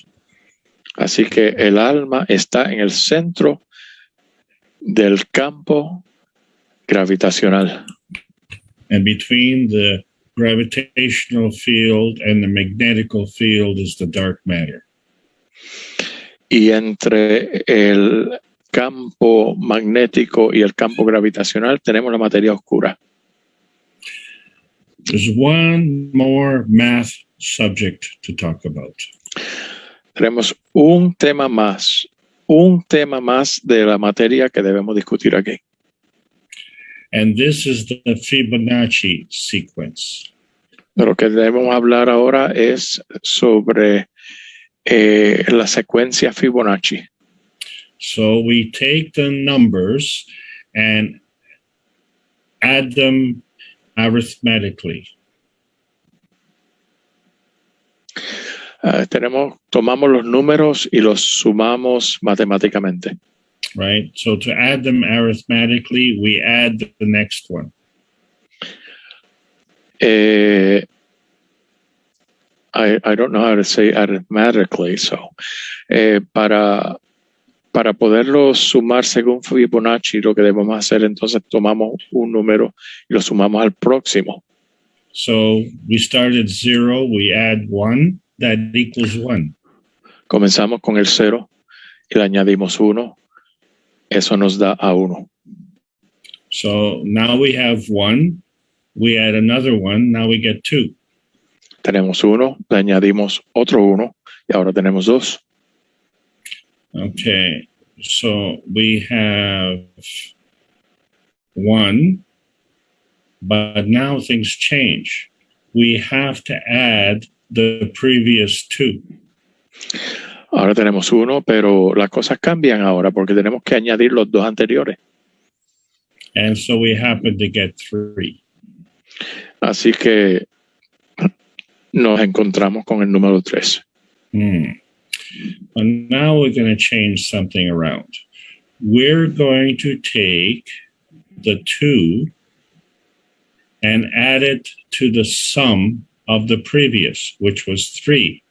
Así que el alma está en el centro del campo gravitacional. And between the gravitational field and the magnetical field is the dark matter. Y entre el campo magnético y el campo gravitacional tenemos la materia oscura. There's one more math subject to talk about. Tenemos un tema más de la materia que debemos discutir aquí. And this is the Fibonacci sequence. De lo que debemos hablar ahora es sobre la secuencia Fibonacci. So we take the numbers and add them arithmetically. Tomamos los números y los sumamos matemáticamente. Right? So to add them arithmetically, we add the next one. I don't know how to say arithmetically, so para poderlo sumar según Fibonacci, lo que debemos hacer entonces tomamos un número y lo sumamos al próximo. So we start at 0, we add 1, that equals 1. Comenzamos con el 0 y le añadimos 1. Eso nos da a 1. So now we have 1. We add another 1. Now we get 2. Tenemos 1, le añadimos otro 1 y ahora tenemos 2. Okay. So we have 1, but now things change. We have to add the previous 2. Ahora tenemos 1, pero las cosas cambian ahora porque tenemos que añadir los 2 anteriores. And so we happen to get 3. Así que nos encontramos con el número 3. And now we're going to change something around. We're going to take the 2 and add it to the sum of the previous, which was 3.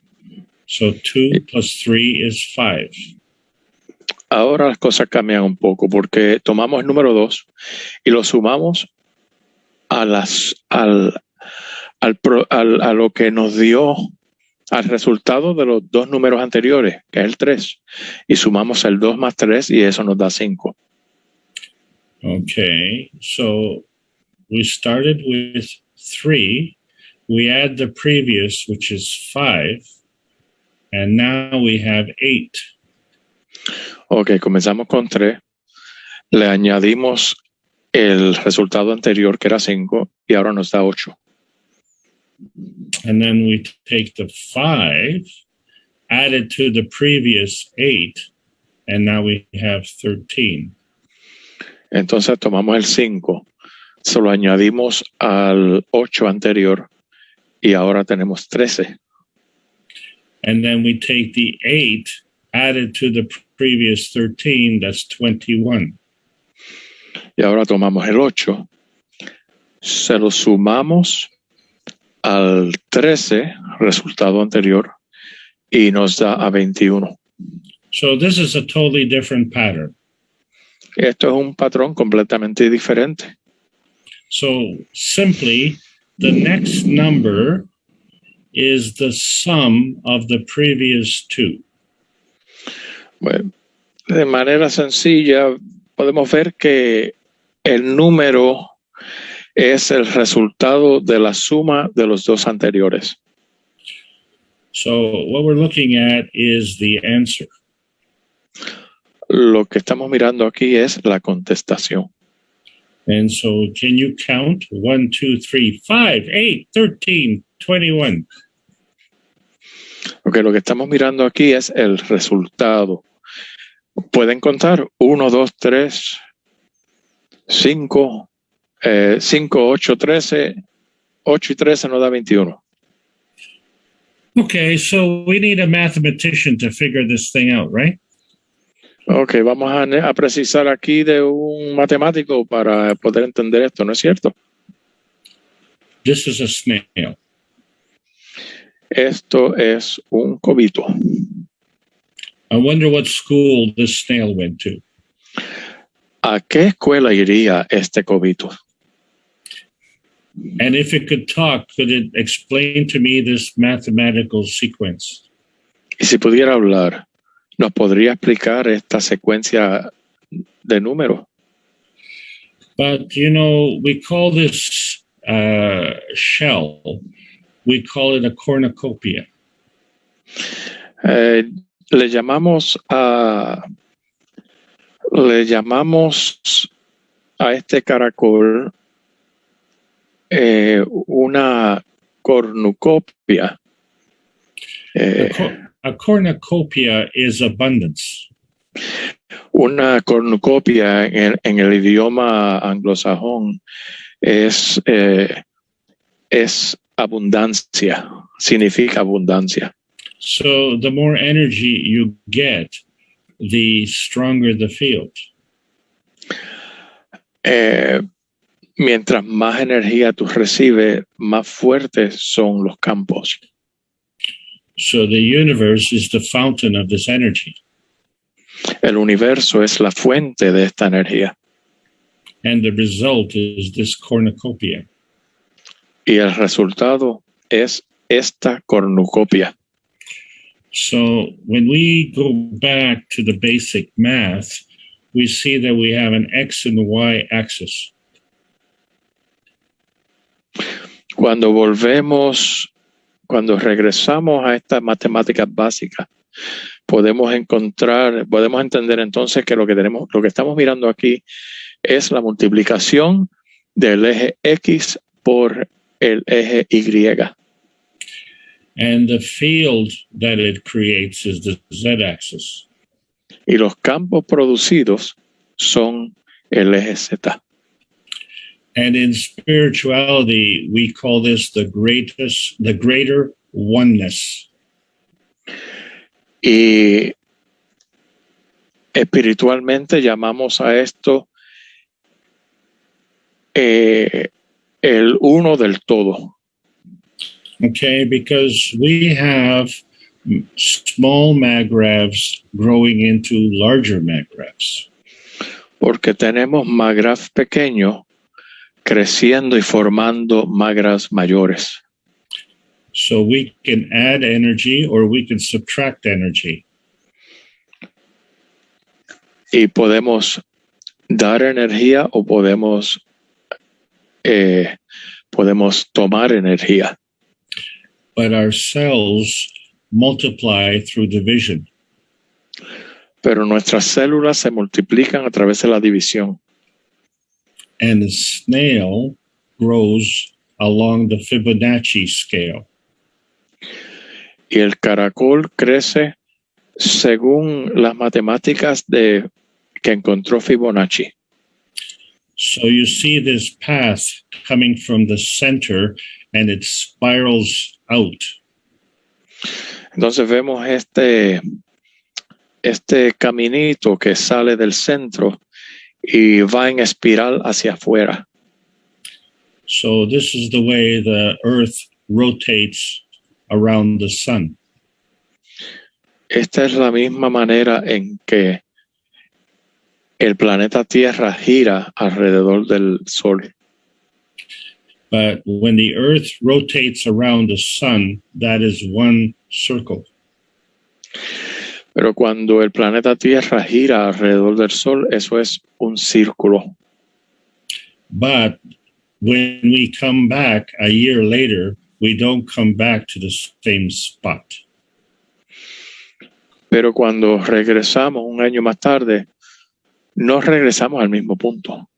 So 2 plus 3 is 5. Ahora las cosas cambian un poco porque tomamos el número 2 y lo sumamos a lo que nos dio al resultado de los 2 números anteriores, que es el 3. Y sumamos el 2 más 3 y eso nos da 5. Okay, so we started with 3. We add the previous, which is 5. And now we have 8. Ok, comenzamos con 3. Le añadimos el resultado anterior, que era 5, y ahora nos da 8. And then we take the 5, add it to the previous 8, and now we have 13. Entonces tomamos el 5, se lo añadimos al 8 anterior, y ahora tenemos 13. And then we take the 8, add it to the previous 13, that's 21. Y ahora tomamos el 8, se lo sumamos al 13, resultado anterior, y nos da a 21. So this is a totally different pattern. Esto es un patrón completamente diferente. So simply, the next number is the sum of the previous 2. Bueno, de manera sencilla, podemos ver que el número es el resultado de la suma de los 2 anteriores. So what we're looking at is the answer. Lo que estamos mirando aquí es la contestación. And so can you count? 1, 2, 3, 5, 8, 13, 21. Porque lo que estamos mirando aquí es el resultado. Pueden contar 1, 2, 3, 5, 5, 8, 13, 8 y 13 nos da 21. Okay, so we need a mathematician to figure this thing out, right? Ok, vamos a precisar aquí de un matemático para poder entender esto, ¿no es cierto? This is a snail. Esto es un cobito. I wonder what school this snail went to. ¿A qué escuela iría este cobito? And if it could talk, could it explain to me this mathematical sequence? Y si pudiera hablar, ¿nos podría explicar esta secuencia de números? But, you know, we call this shell, we call it a cornucopia. Le llamamos a este caracol una cornucopia. A cornucopia is abundance. Una cornucopia en el idioma anglosajón es abundancia, significa abundancia. So the more energy you get, the stronger the field. Mientras más energía tú recibes, más fuertes son los campos. So the universe is the fountain of this energy. El universo es la fuente de esta energía. And the result is this cornucopia. Y el resultado es esta cornucopia. So when we go back to the basic math, we see that we have an X and Y axis. Cuando regresamos a estas matemáticas básicas, podemos entender entonces que lo que estamos mirando aquí es la multiplicación del eje X por el eje Y. And the field that it creates is the Z-axis. Y los campos producidos son el eje Z. And in spirituality, we call this the greater oneness. Y espiritualmente llamamos a esto el uno del todo. Okay, because we have small magravs growing into larger magravs. Porque tenemos magravs pequeños creciendo y formando magravs mayores. So we can add energy or we can subtract energy. Y podemos dar energía o podemos tomar energía. But our cells multiply through division. Pero nuestras células se multiplican a través de la división. And the snail grows along the Fibonacci scale. Y el caracol crece según las matemáticas que encontró Fibonacci. So you see this path coming from the center and it spirals out. Entonces vemos este caminito que sale del centro y va en espiral hacia afuera. So this is the way the Earth rotates around the sun. Esta es la misma manera en que el planeta Tierra gira alrededor del Sol. But when the Earth rotates around the sun, that is one circle. Pero cuando el planeta Tierra gira alrededor del Sol, eso es un círculo. But when we come back a year later, we don't come back to the same spot. Pero cuando regresamos un año más tarde, no regresamos al mismo punto.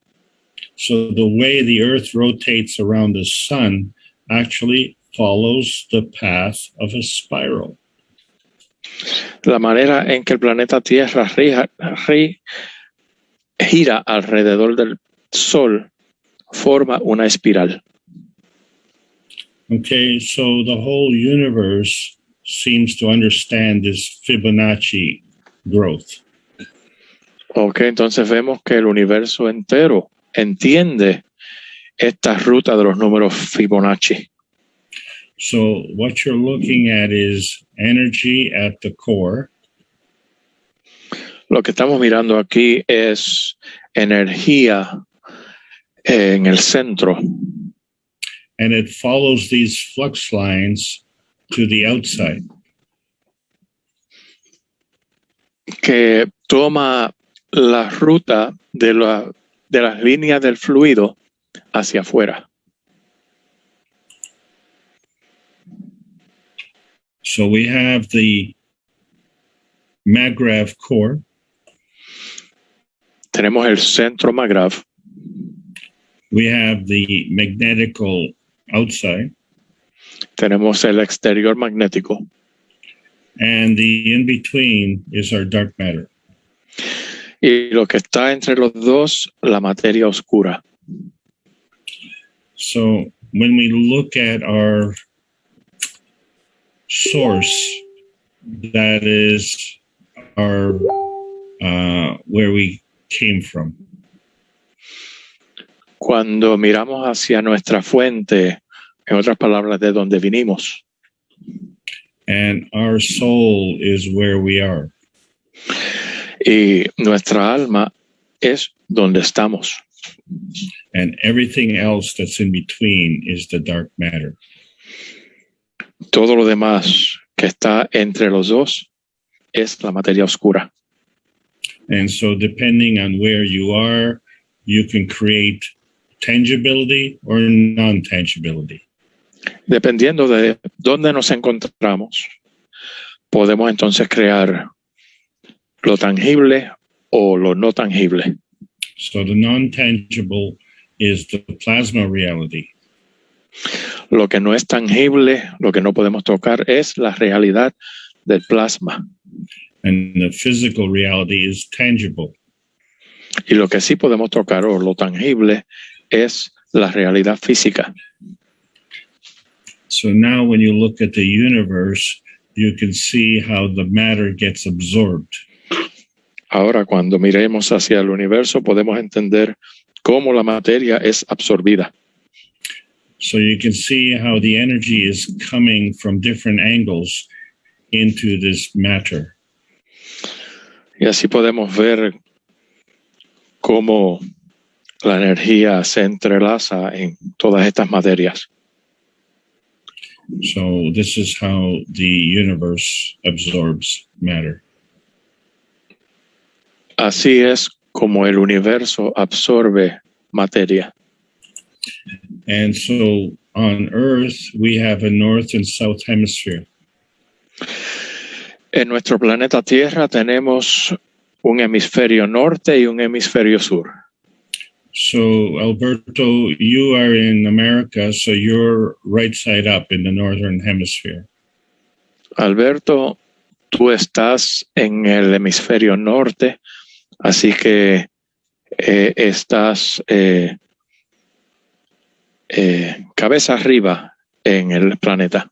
So the way the Earth rotates around the sun actually follows the path of a spiral. La manera en que el planeta Tierra gira alrededor del Sol forma una espiral. Okay, so the whole universe seems to understand this Fibonacci growth. Okay, entonces vemos que el universo entero entiende esta ruta de los números Fibonacci. So what you're looking at is energy at the core. Lo que estamos mirando aquí es energía en el centro. And it follows these flux lines to the outside. Que toma la ruta de las líneas del fluido hacia afuera. So we have the Magrav core. Tenemos el centro Magrav. We have the magnetical outside. Tenemos el exterior magnético. And the in-between is our dark matter. Y lo que está entre los dos, la materia oscura. So when we look at our source, that is our where we came from. Cuando miramos hacia nuestra fuente, en otras palabras, de donde vinimos. And our soul is where we are. Y nuestra alma es donde estamos. And everything else that's in between is the dark matter. Todo lo demás que está entre los dos es la materia oscura. And so depending on where you are, you can create tangibility or non-tangibility. Dependiendo de dónde nos encontramos, podemos entonces crear lo tangible o lo no tangible. So the non-tangible is the plasma reality. Lo que no es tangible, lo que no podemos tocar, es la realidad del plasma. And the physical reality is tangible. Y lo que sí podemos tocar, o lo tangible, es la realidad física. So now when you look at the universe, you can see how the matter gets absorbed. Ahora, cuando miremos hacia el universo, podemos entender cómo la materia es absorbida. So you can see how the energy is coming from different angles into this matter. Y así podemos ver cómo la energía se entrelaza en todas estas materias. So this is how the universe absorbs matter. Así es como el universo absorbe materia. And so on Earth, we have a north and south hemisphere. En nuestro planeta Tierra tenemos un hemisferio norte y un hemisferio sur. So Alberto, you are in America, so you're right side up in the northern hemisphere. Alberto, tú estás en el hemisferio norte, así que estás cabeza arriba en el planeta.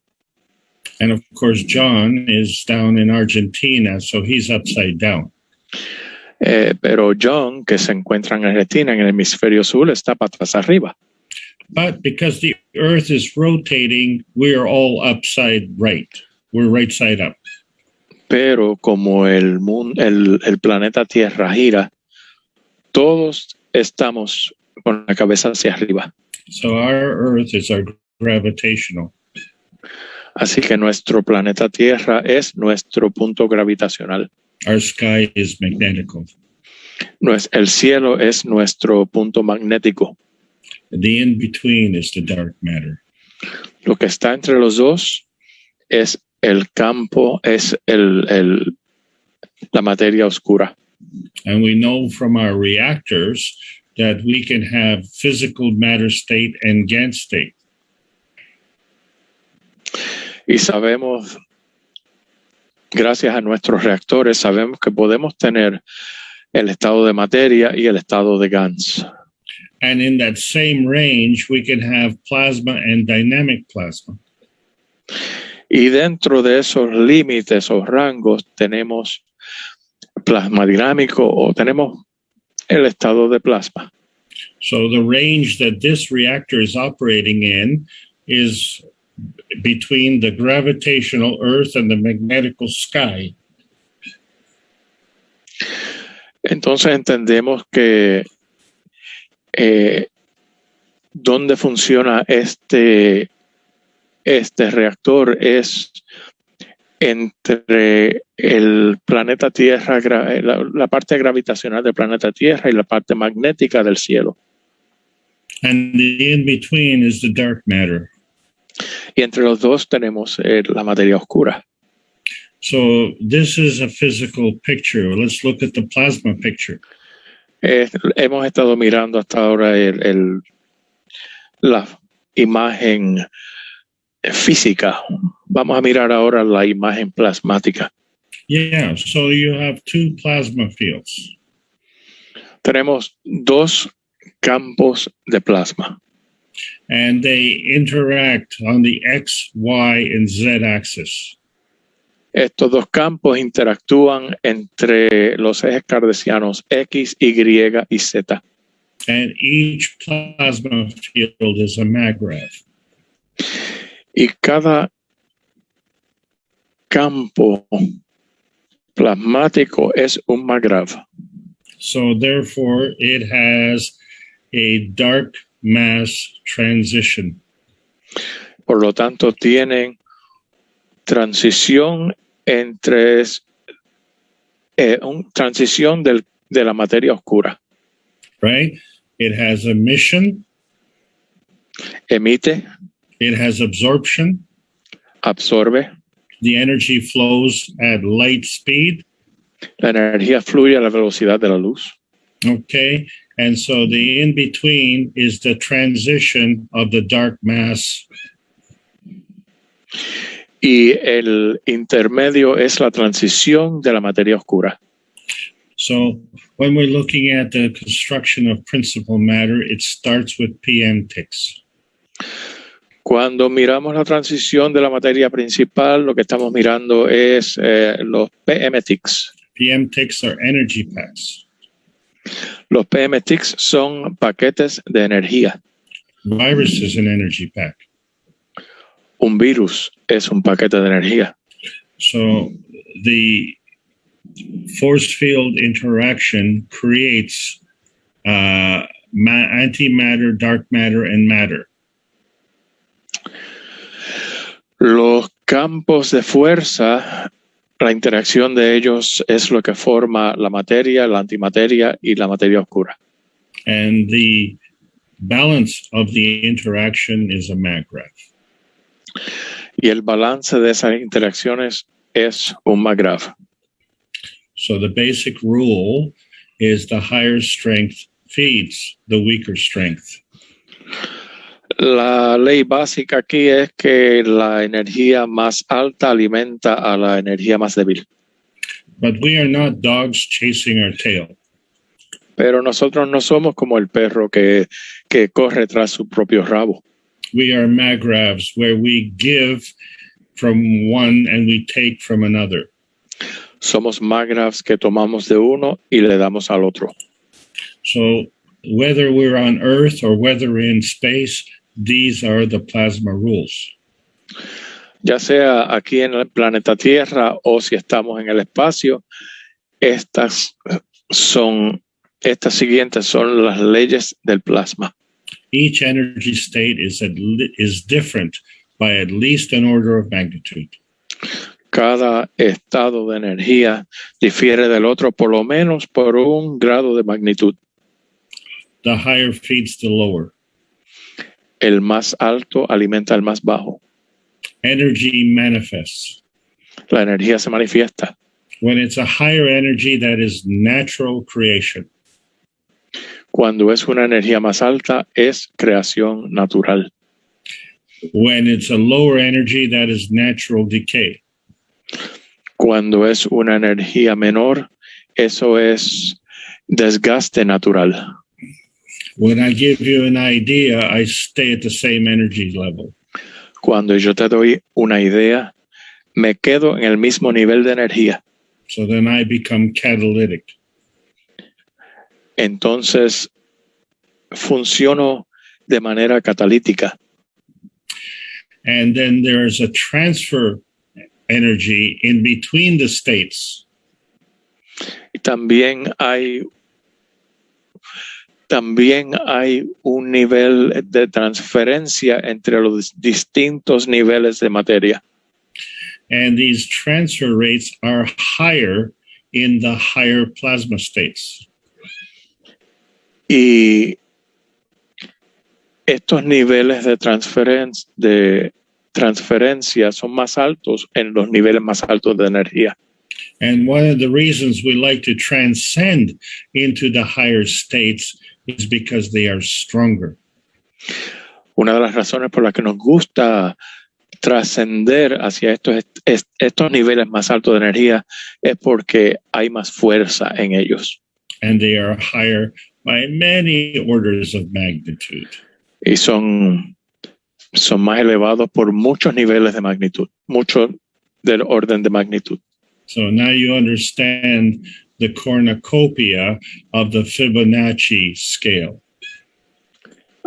And of course, John is down in Argentina, so he's upside down. Pero John, que se encuentra en Argentina, en el hemisferio sur, está patas arriba. But because the Earth is rotating, we are all upside right. We're right side up. Pero como el planeta Tierra gira, todos estamos con la cabeza hacia arriba. So our Earth is our gravitational. Así que nuestro planeta Tierra es nuestro punto gravitacional. Our sky is magnetical. El cielo es nuestro punto magnético. The in-between is the dark matter. Lo que está entre los dos es el campo, es la materia oscura. And we know from our reactors that we can have physical matter state and GAN state. Y sabemos, gracias a nuestros reactores, sabemos que podemos tener el estado de materia y el estado de GANs. And in that same range, we can have plasma and dynamic plasma. Y dentro de esos límites o rangos tenemos plasma dinámico o tenemos el estado de plasma. So the range that this reactor is operating in is between the gravitational Earth and the magnetical sky. Entonces entendemos que donde funciona este reactor es entre el planeta Tierra, la parte gravitacional del planeta Tierra y la parte magnética del cielo. And the in-between is the dark matter. Y entre los dos tenemos la materia oscura. So this is a physical picture. Let's look at the plasma picture. Hemos estado mirando hasta ahora la imagen física. Vamos a mirar ahora la imagen plasmática. Yeah, so you have two plasma fields. Tenemos dos campos de plasma. And they interact on the X, Y, and Z axis. Estos dos campos interactúan entre los ejes cartesianos X, Y y Z. And each plasma field is a maggrav. Y cada campo plasmático es un maggrav. So therefore, it has a dark mass transition. Por lo tanto, tienen transición transición de la materia oscura. right? It has emission, Emite, it has absorption. absorbe, The energy flows at light speed. la energía fluye a la velocidad de la luz. Okay. And so the in between is the transition of the dark mass. Y el intermedio es la transición de la materia oscura. So when we're looking at the construction of principal matter, it starts with PM ticks. Cuando miramos la transición de la materia principal, lo que estamos mirando es los PMTICs. PM ticks are energy packs. Los PMTICs son paquetes de energía. Virus is an energy pack. Un virus es un paquete de energía. So the force field interaction creates antimatter, dark matter, and matter. Los campos de fuerza, la interacción de ellos es lo que forma la materia, la antimateria y la materia oscura. And the balance of the interaction is a maggraph. Y el balance de esas interacciones es un maggraph. So the basic rule is the higher strength feeds the weaker strength. La ley básica aquí es que la energía más alta alimenta a la energía más débil. But we are not dogs chasing our tail. Pero nosotros no somos como el perro que corre tras su propio rabo. We are magravs where we give from one and we take from another. Somos magravs que tomamos de uno y le damos al otro. So whether we're on Earth or whether we're in space, these are the plasma rules. Ya sea aquí en el planeta Tierra o si estamos en el espacio, estas siguientes son las leyes del plasma. Each energy state is different by at least an order of magnitude. Cada estado de energía difiere del otro por lo menos por un grado de magnitud. The higher feeds the lower. El más alto alimenta al más bajo. Energy manifests. La energía se manifiesta. When it's a higher energy, that is natural creation. Cuando es una energía más alta, es creación natural. When it's a lower energy, that is natural decay. Cuando es una energía menor, eso es desgaste natural. When I give you an idea, I stay at the same energy level. Cuando yo te doy una idea, me quedo en el mismo nivel de energía. So then I become catalytic. Entonces, funciono de manera catalítica. And then there's a transfer energy in between the states. Y también hay un nivel de transferencia entre los distintos niveles de materia. And these transfer rates are higher in the higher plasma states. Y estos niveles de transferencia son más altos en los niveles más altos de energía. And one of the reasons we like to transcend into the higher states is because they are stronger. Una de las razones por las que nos gusta trascender hacia estos niveles más altos de energía es porque hay más fuerza en ellos. And they are higher by many orders of magnitude. Y son más elevados por muchos niveles de magnitud, mucho del orden de magnitud. So now you understand the cornucopia of the Fibonacci scale.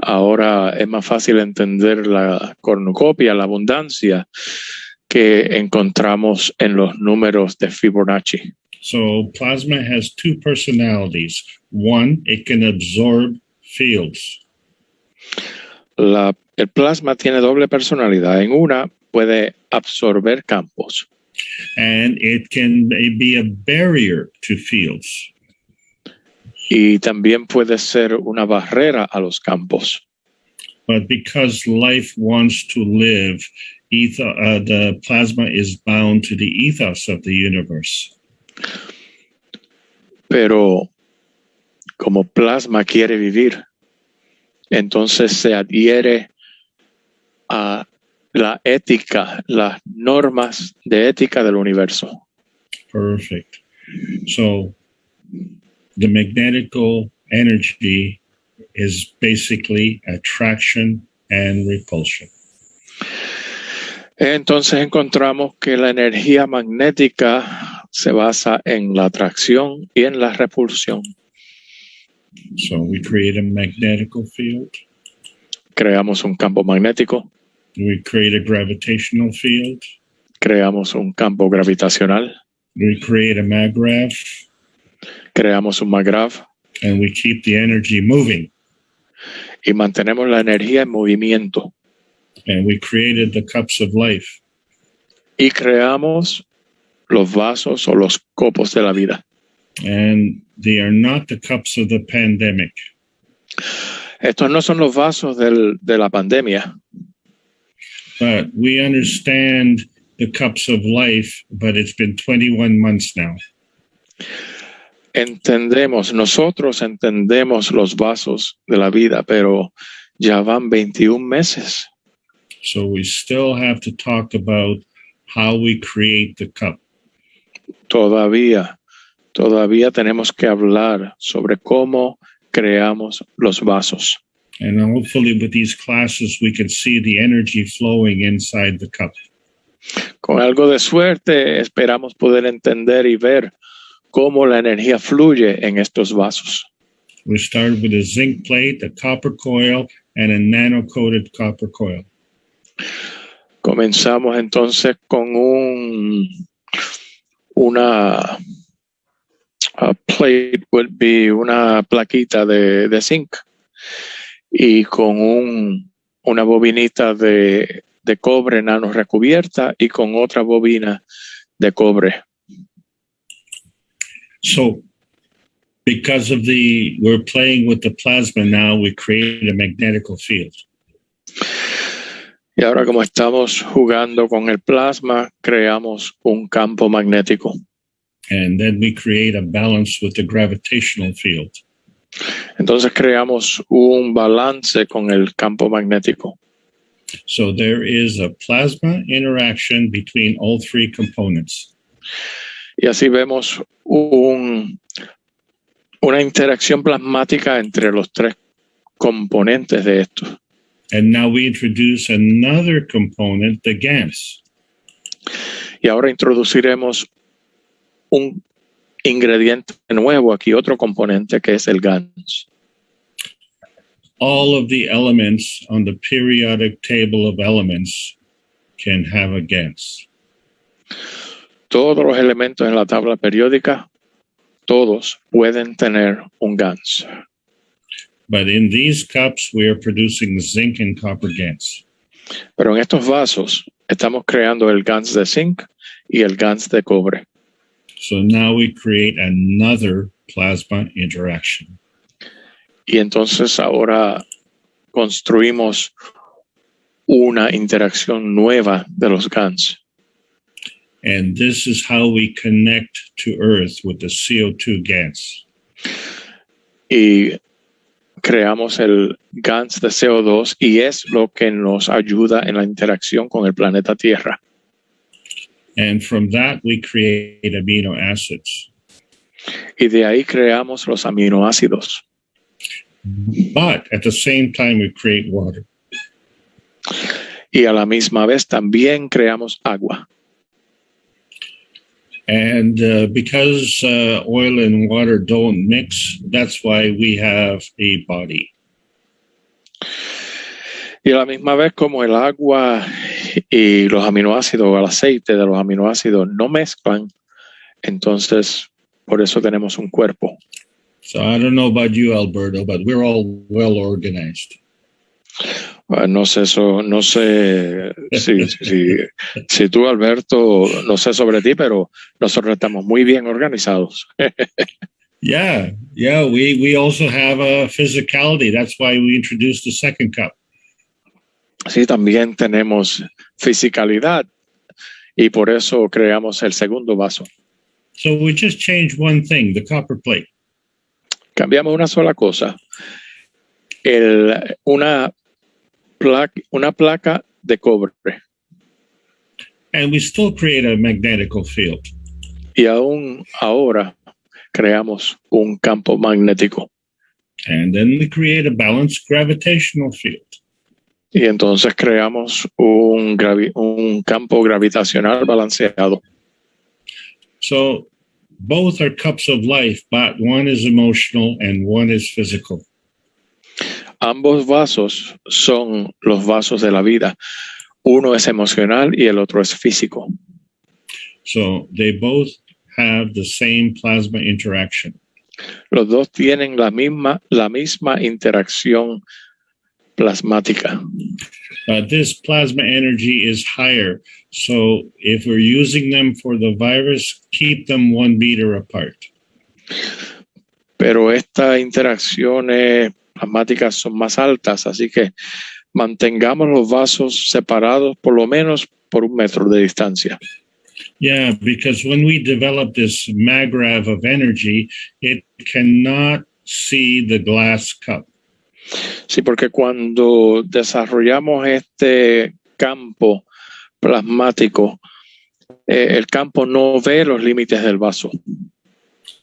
Ahora es más fácil entender la cornucopia, la abundancia que encontramos en los números de Fibonacci. So plasma has two personalities. One, it can absorb fields. El plasma tiene doble personalidad. En una, puede absorber campos. And it can be a barrier to fields. Y también puede ser una barrera a los campos. But because life wants to live, the plasma is bound to the ethos of the universe. Pero como plasma quiere vivir, entonces se adhiere a la ética, las normas de ética del universo. Perfect. So the magnetical energy is basically attraction and repulsion. Entonces encontramos que la energía magnética se basa en la atracción y en la repulsión. So we create a magnetical field. Creamos un campo magnético, We create a gravitational field. creamos un campo gravitacional, We create a maggrav, creamos un maggrav and we keep the energy moving. y mantenemos la energía en movimiento. And we created the cups of life. Y creamos los vasos o los copos de la vida. And they are not the cups of the pandemic. Estos no son los vasos de la pandemia, But we understand the cups of life, but it's been 21 months now. nosotros entendemos los vasos de la vida, pero ya van 21 meses. So we still have to talk about how we create the cup. Todavía tenemos que hablar sobre cómo creamos los vasos. And hopefully with these classes, we can see the energy flowing inside the cup. Con algo de suerte, esperamos poder entender y ver cómo la energía fluye en estos vasos. We started with a zinc plate, a copper coil, and a nano-coated copper coil. Comenzamos entonces con una plate would be una plaquita de zinc y con una bobinita de cobre nano recubierta y con otra bobina de cobre. So because of we're playing with the plasma now, we create a magnetical field. Y ahora como estamos jugando con el plasma, creamos un campo magnético. And then we create a balance with the gravitational field. Entonces creamos un balance con el campo magnético. So there is a plasma interaction between all three components. Y así vemos una interacción plasmática entre los tres componentes de esto. And now we introduce another component, the gas. Y ahora introduciremos un ingrediente nuevo aquí, otro componente que es el GANS. All of the elements on the periodic table of elements can have a gas. Todos los elementos en la tabla periódica, todos pueden tener un GANS. But in these cups, we are producing zinc and copper gas. Pero en estos vasos estamos creando el GANS de zinc y el GANS de cobre. So now we create another plasma interaction. Y entonces ahora construimos una interacción nueva de los GANS. And this is how we connect to Earth with the CO2 gas. Y creamos el GANS de CO2 y es lo que nos ayuda en la interacción con el planeta Tierra. And from that, we create amino acids. Y de ahí creamos los aminoácidos. But at the same time, we create water. Y a la misma vez también creamos agua. And because oil and water don't mix, that's why we have a body. Y a la misma vez como el agua y los aminoácidos o el aceite de los aminoácidos no mezclan, entonces por eso tenemos un cuerpo. So I don't know about you, Alberto, but we're all well organized. No sé, no sé si tú, Alberto, no sé sobre ti, pero nosotros estamos muy bien organizados. Yeah, we also have a physicality. That's why we introduced the second cup. Sí, también tenemos fisicalidad y por eso creamos el segundo vaso. So we just changed one thing, the copper plate. Cambiamos una sola cosa, una placa de cobre. And we still create a magnetical field. Y aún ahora creamos un campo magnético. And then we create a balanced gravitational field. Y entonces creamos un campo gravitacional balanceado. So both are cups of life, but one is emotional and one is physical. Ambos vasos son los vasos de la vida. Uno es emocional y el otro es físico. So they both have the same plasma interaction. Los dos tienen la misma interacción plasmática. This plasma energy is higher. So if we're using them for the virus, keep them 1 meter apart. Pero estas interacciones plasmáticas son más altas, así que mantengamos los vasos separados por lo menos por 1 metro de distancia. Yeah, because when we develop this maggrav of energy, it cannot see the glass cup. Sí, porque cuando desarrollamos este campo plasmático, el campo no ve los límites del vaso.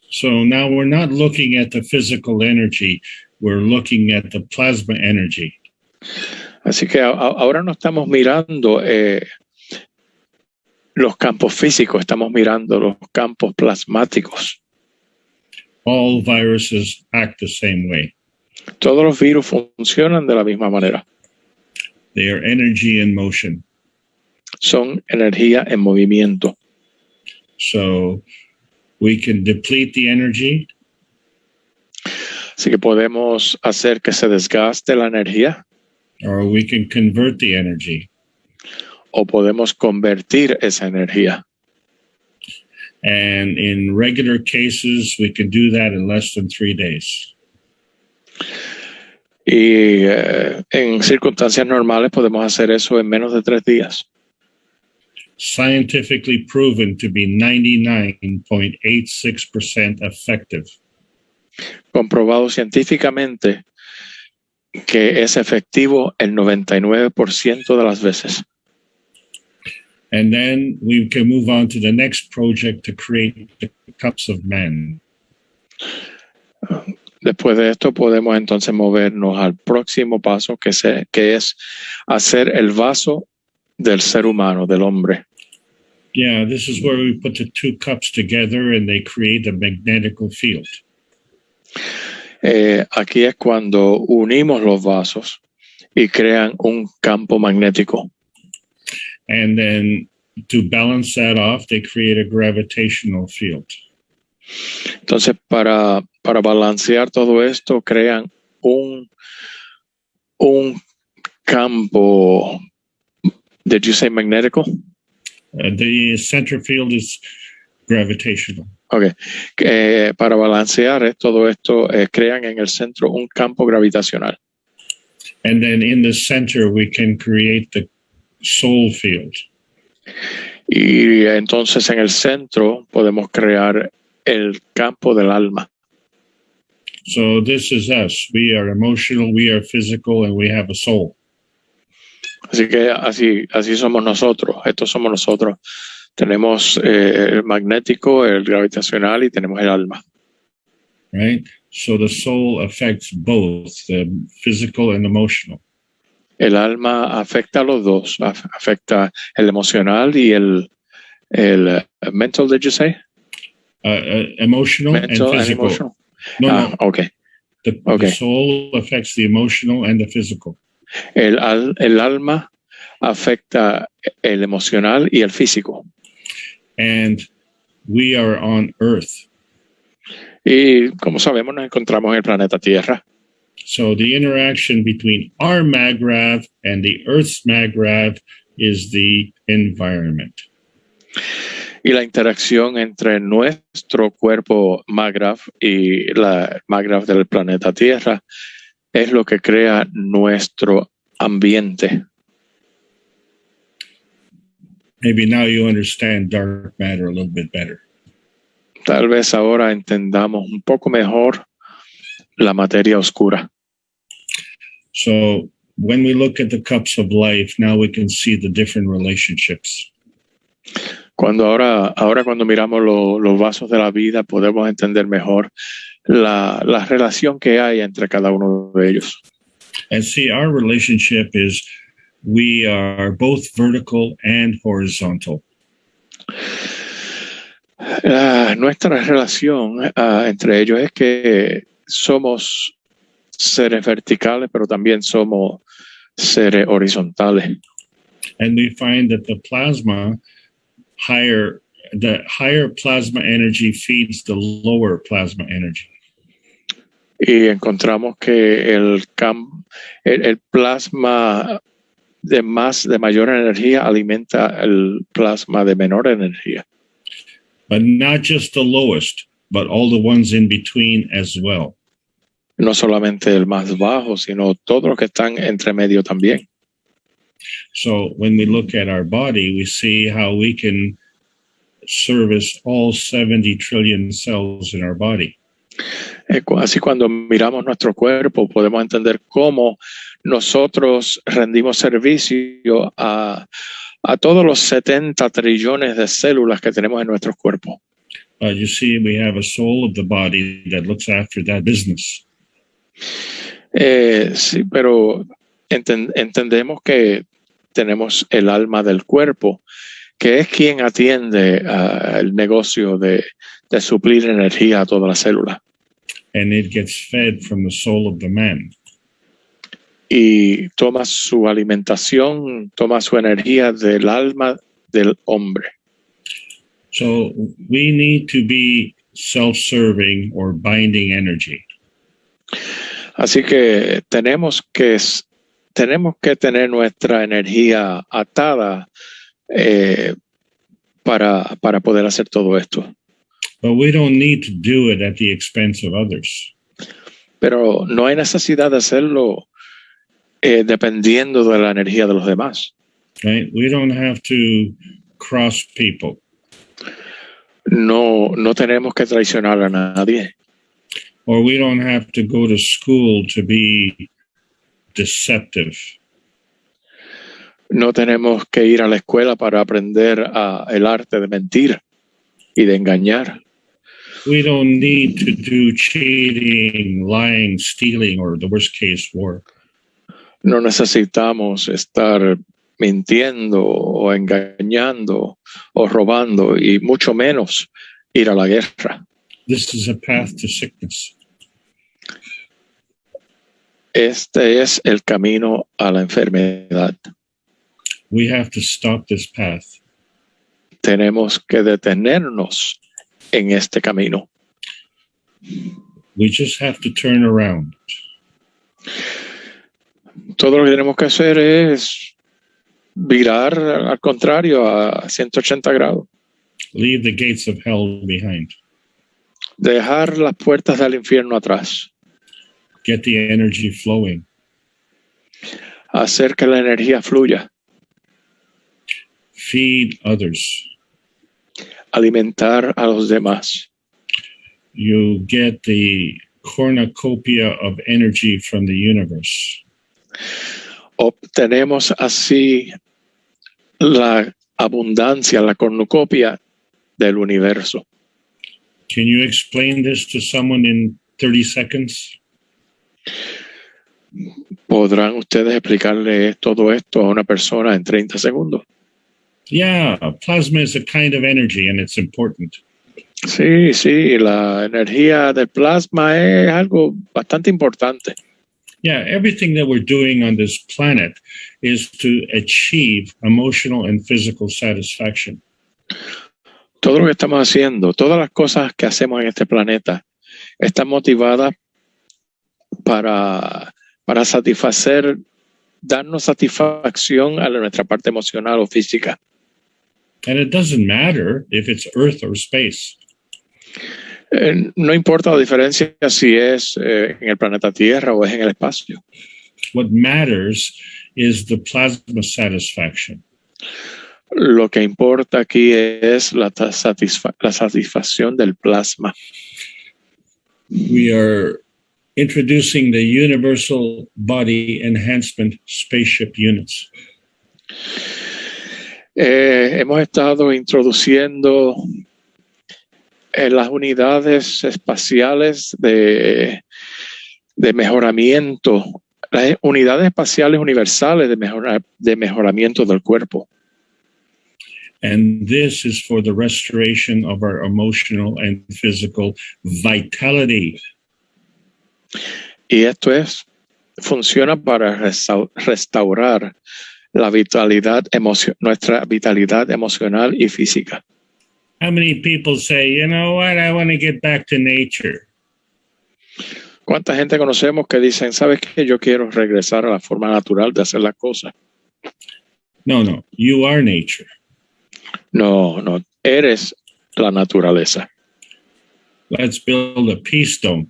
So now we're not looking at the physical energy, we're looking at the plasma energy. Así que ahora no estamos mirando los campos físicos, estamos mirando los campos plasmáticos. All viruses act the same way. Todos los virus funcionan de la misma manera. They are energy in motion. Son energía en movimiento. So we can deplete the energy. Así que podemos hacer que se desgaste la energía. Or we can convert the energy. O podemos convertir esa energía. And in regular cases, we can do that in less than 3 days. Y en circunstancias normales podemos hacer eso en menos de 3 días. Scientifically proven to be 99.86% effective. Comprobado científicamente que es efectivo el 99% de las veces. And then we can move on to the next project to create the cups of men. Después de esto podemos entonces movernos al próximo paso que es hacer el vaso del ser humano, del hombre. Yeah, this is where we put the 2 cups together and they create a magnetical field. Aquí es cuando unimos los vasos y crean un campo magnético. And then to balance that off, they create a gravitational field. Entonces, para balancear todo esto, crean un campo, did you say magnético? The center field is gravitational. Okay. Para balancear todo esto, crean en el centro un campo gravitacional. And then in the center, we can create the soul field. Y entonces en el centro podemos crear el campo del alma. So this is us. We are emotional, we are physical, and we have a soul. Así que así somos nosotros. Estos somos nosotros. Tenemos el magnético, el gravitacional y tenemos el alma. Right? So the soul affects both, the physical and emotional. El alma afecta a los dos. Afecta el emocional y el mental, did you say? Emotional mental and physical. Emotional. No. Okay. The soul affects the emotional and the physical. El alma afecta el emocional y el físico. And we are on Earth. Y como sabemos, nos encontramos en el planeta Tierra. So the interaction between our MAGRAV and the Earth's MAGRAV is the environment. Y la interacción entre nuestro cuerpo MAGRAV y la MAGRAV del planeta Tierra es lo que crea nuestro ambiente. Maybe now you understand dark matter a little bit better. Tal vez ahora entendamos un poco mejor la materia oscura. So when we look at the cups of life, now we can see the different relationships. Cuando miramos los vasos de la vida, podemos entender mejor la relación que hay entre cada uno de ellos. And see, our relationship is we are both vertical and horizontal. Nuestra relación entre ellos es que somos seres verticales, pero también somos seres horizontales. And we find that the higher plasma energy feeds the lower plasma energy. Y encontramos que el plasma de mayor energía alimenta el plasma de menor energía. But not just the lowest, but all the ones in between as well. No solamente el más bajo, sino todos los que están entre medio también. So when we look at our body, we see how we can service all 70 trillion cells in our body. Así cuando miramos nuestro cuerpo, podemos entender cómo nosotros rendimos servicio a todos los 70 trillones de células que tenemos en nuestros cuerpos. You see, we have a soul of the body that looks after that business. Sí, pero entendemos que tenemos el alma del cuerpo, que es quien atiende el negocio de suplir energía a todas las células. And it gets fed from the soul of the man. Y toma su alimentación, toma su energía del alma del hombre. So we need to be self-serving or binding energy. Así que tenemos que tener nuestra energía atada para poder hacer todo esto. But we don't need to do it at the expense of others. Pero no hay necesidad de hacerlo dependiendo de la energía de los demás. Right? We don't have to cross people. No tenemos que traicionar a nadie. Or we don't have to go to school to be deceptive. No tenemos que ir a la escuela para aprender el arte de mentir y de engañar. We don't need to do cheating, lying, stealing, or the worst case, war. No necesitamos estar mintiendo o engañando o robando y mucho menos ir a la guerra. This is a path to sickness. Este es el camino a la enfermedad. We have to stop this path. Tenemos que detenernos en este camino. We just have to turn around. Todo lo que tenemos que hacer es virar al contrario a 180 grados. Leave the gates of hell behind. Dejar las puertas del infierno atrás. Get the energy flowing. Hacer que la energía fluya. Feed others. Alimentar a los demás. You get the cornucopia of energy from the universe. Obtenemos así la abundancia, la cornucopia del universo. Can you explain this to someone in 30 seconds? ¿Podrán ustedes explicarle todo esto a una persona en 30 segundos? Yeah, plasma is a kind of energy and it's important. Sí, la energía del plasma es algo bastante importante. Yeah, everything that we're doing on this planet is to achieve emotional and physical satisfaction. Todo lo que estamos haciendo, todas las cosas que hacemos en este planeta, están motivadas para satisfacer, darnos satisfacción a nuestra parte emocional o física. And it doesn't matter if it's Earth or space. No importa la diferencia si es en el planeta Tierra o es en el espacio. What matters is the plasma satisfaction. Lo que importa aquí es la satisfacción del plasma. We are introducing the Universal Body Enhancement Spaceship Units. Hemos estado introduciendo las unidades espaciales de mejoramiento, las unidades espaciales universales de mejoramiento del cuerpo. And this is for the restoration of our emotional and physical vitality. Y esto funciona para restaurar la vitalidad nuestra vitalidad emocional y física. How many people say, you know what, I want to get back to nature? ¿Cuánta gente conocemos que dicen, sabes qué, yo quiero regresar a la forma natural de hacer las cosas? No, you are nature. No, eres la naturaleza. Let's build a peace dome.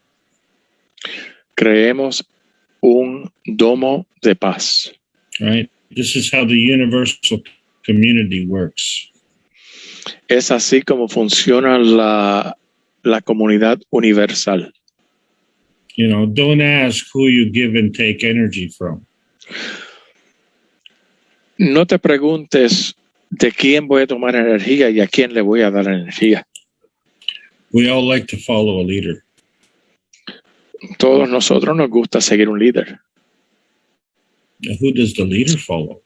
Creemos un domo de paz. Right? This is how the universal community works. Es así como funciona la comunidad universal. You know, don't ask who you give and take energy from. No te preguntes de quién voy a tomar energía y a quién le voy a dar energía. We all like to follow a leader. Todos nosotros nos gusta seguir un líder. Who does the leader follow?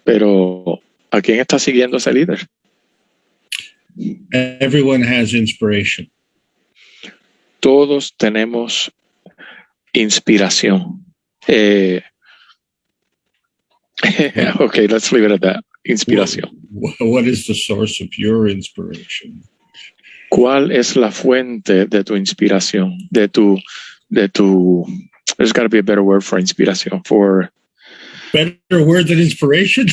Pero ¿a quién está siguiendo ese líder? Everyone has inspiration. Todos tenemos inspiración. Okay, let's leave it at that. Inspiración. What is the source of your inspiration? ¿Cuál es la fuente de tu inspiración? De tu there's got to be a better word for inspiración. Better word than inspiration?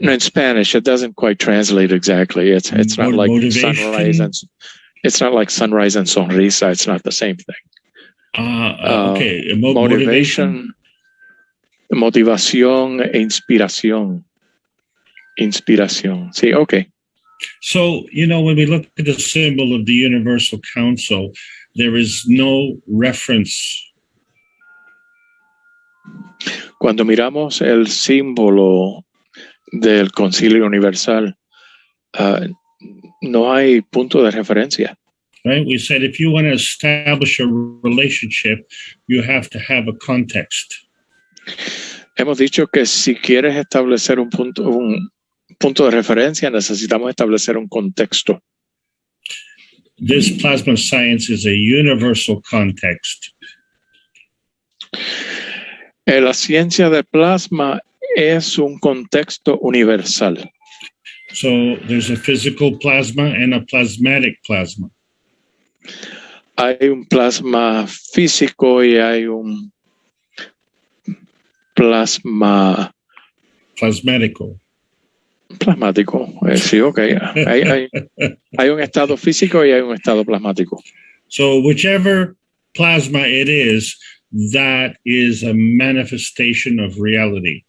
No, in Spanish, it doesn't quite translate exactly. It's not like sunrise and it's not like sunrise and sonrisa. It's not the same thing. Okay. Motivation, motivación e inspiración. Inspiración. Sí, okay. So, you know, when we look at the symbol of the Universal Council, there is no reference. Cuando miramos el símbolo del Concilio Universal, no hay punto de referencia. Right? We said if you want to establish a relationship, you have to have a context. Hemos dicho que si quieres establecer un punto de referencia, necesitamos establecer un contexto. This plasma science is a universal context. La ciencia del plasma es un contexto universal. So there's a physical plasma and a plasmatic plasma. Hay un plasma físico y hay un plasma Plasmático. Sí, ok. Hay un estado físico y hay un estado plasmático. So whichever plasma it is, that is a manifestation of reality.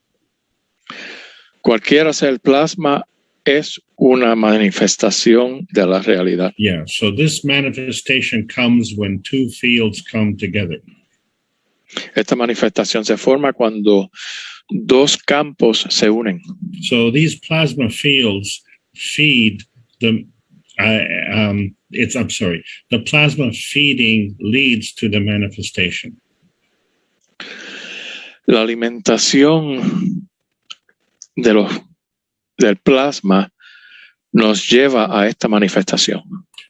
Cualquiera sea el plasma, es una manifestación de la realidad. Yeah, so this manifestation comes when two fields come together. Esta manifestación se forma cuando dos campos se unen. So these plasma fields feed the the plasma feeding leads to the manifestation. La alimentación del plasma nos lleva a esta manifestación.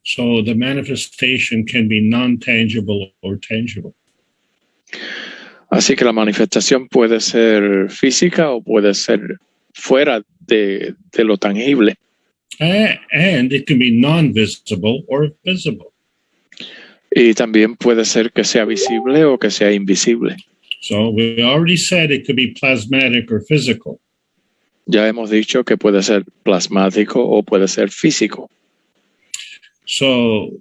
So the manifestation can be non-tangible or tangible. Así que la manifestación puede ser física o puede ser fuera de lo tangible. And it can be non-visible or visible. Y también puede ser que sea visible o que sea invisible. So we already said it could be plasmatic or physical. Ya hemos dicho que puede ser plasmático o puede ser físico. So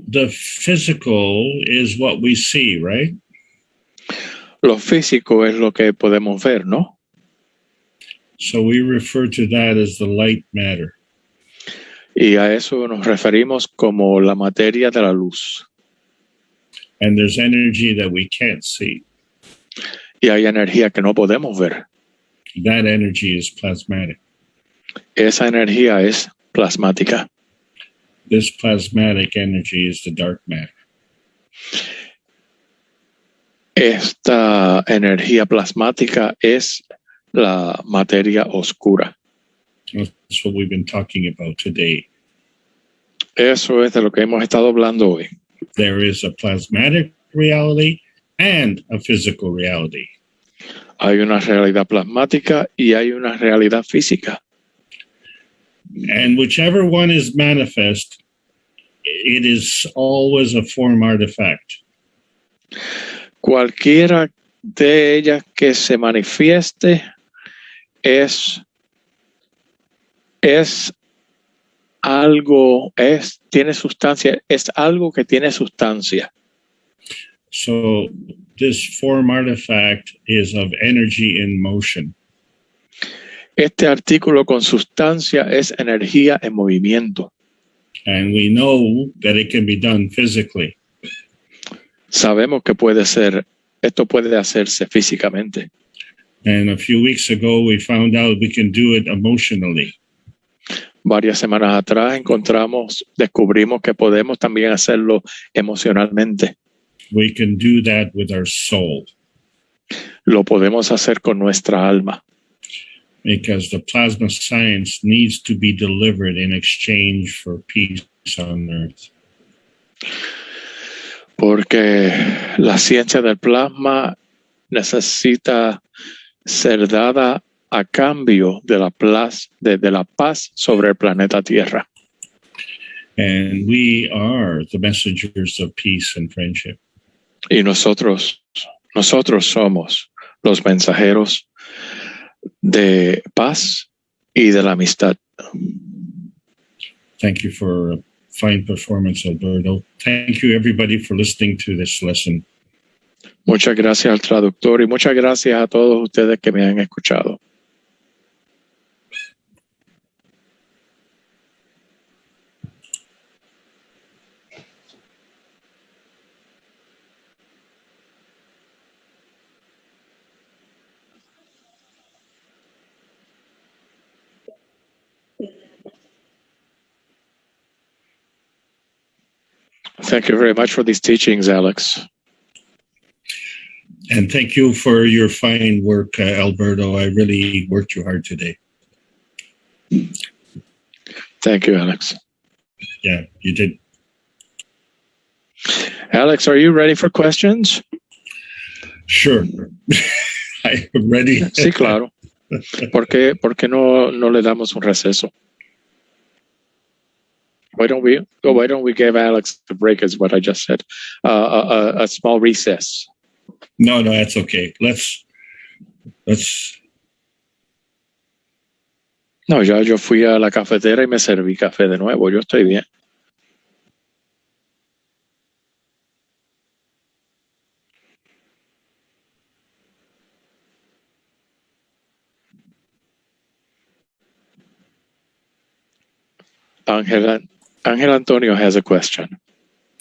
the physical is what we see, right? Lo físico es lo que podemos ver, ¿no? So we refer to that as the light matter. Y a eso nos referimos como la materia de la luz. And there's energy that we can't see. Y hay energía que no podemos ver. That energy is plasmatic. Esa energía es plasmática. This plasmatic energy is the dark matter. Esta energía plasmática es la materia oscura. That's what we've been talking about today. Eso es de lo que hemos estado hablando hoy. There is a plasmatic reality and a physical reality. Hay una realidad plasmática y hay una realidad física. And whichever one is manifest, it is always a form artifact. Cualquiera de ellas que se manifieste es algo, tiene sustancia, es algo que tiene sustancia. So this form artifact is of energy in motion. Este artículo con sustancia es energía en movimiento. And we know that it can be done physically. Sabemos que esto puede hacerse físicamente. And a few weeks ago, we found out we can do it emotionally. Varias semanas atrás descubrimos que podemos también hacerlo emocionalmente. We can do that with our soul. Lo podemos hacer con nuestra alma. Because the plasma science needs to be delivered in exchange for peace on earth. Porque la ciencia del plasma necesita ser dada a cambio de la paz sobre el planeta Tierra. And we are the messengers of peace and friendship. Y nosotros somos los mensajeros de paz y de la amistad. Thank you for a fine performance, Alberto. Thank you, everybody, for listening to this lesson. Muchas gracias al traductor y muchas gracias a todos ustedes que me han escuchado. Thank you very much for these teachings, Alex. And thank you for your fine work, Alberto. I really worked you hard today. Thank you, Alex. Yeah, you did. Alex, are you ready for questions? Sure. I am ready. Sí, claro. ¿Por qué no le damos un receso? Why don't we give Alex a break, is what I just said. A small recess. No, that's okay. Let's. No, ya yo fui a la cafetera y me serví café de nuevo. Yo estoy bien. Ángel Antonio has a question.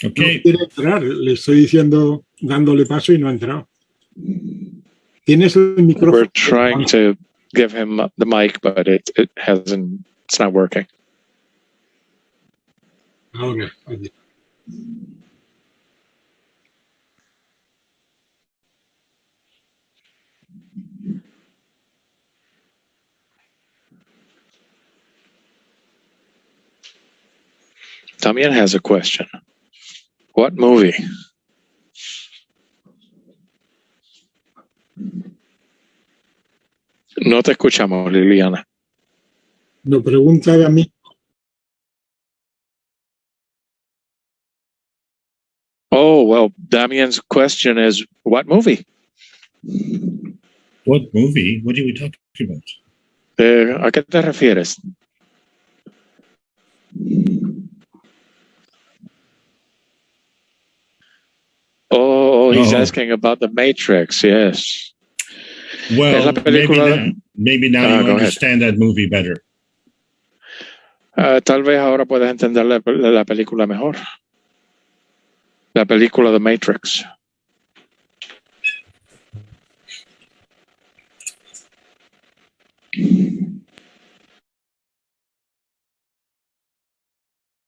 Okay. No quiere entrar, le estoy diciendo, dándole paso y no ha entrado. Tienes el micrófono. We're trying to give him the mic, but it's not working. Ahora, oye. También has a question. What movie? No te escuchamos, Liliana. Lo pregunta a mí. Oh, well, Damian's question is, what movie? What movie? What are we talking about? ¿A qué te refieres? Oh, he's asking about the Matrix, yes. Well, Es la película... maybe now you understand that movie better. Tal vez ahora puedes entender la película mejor. La película The Matrix.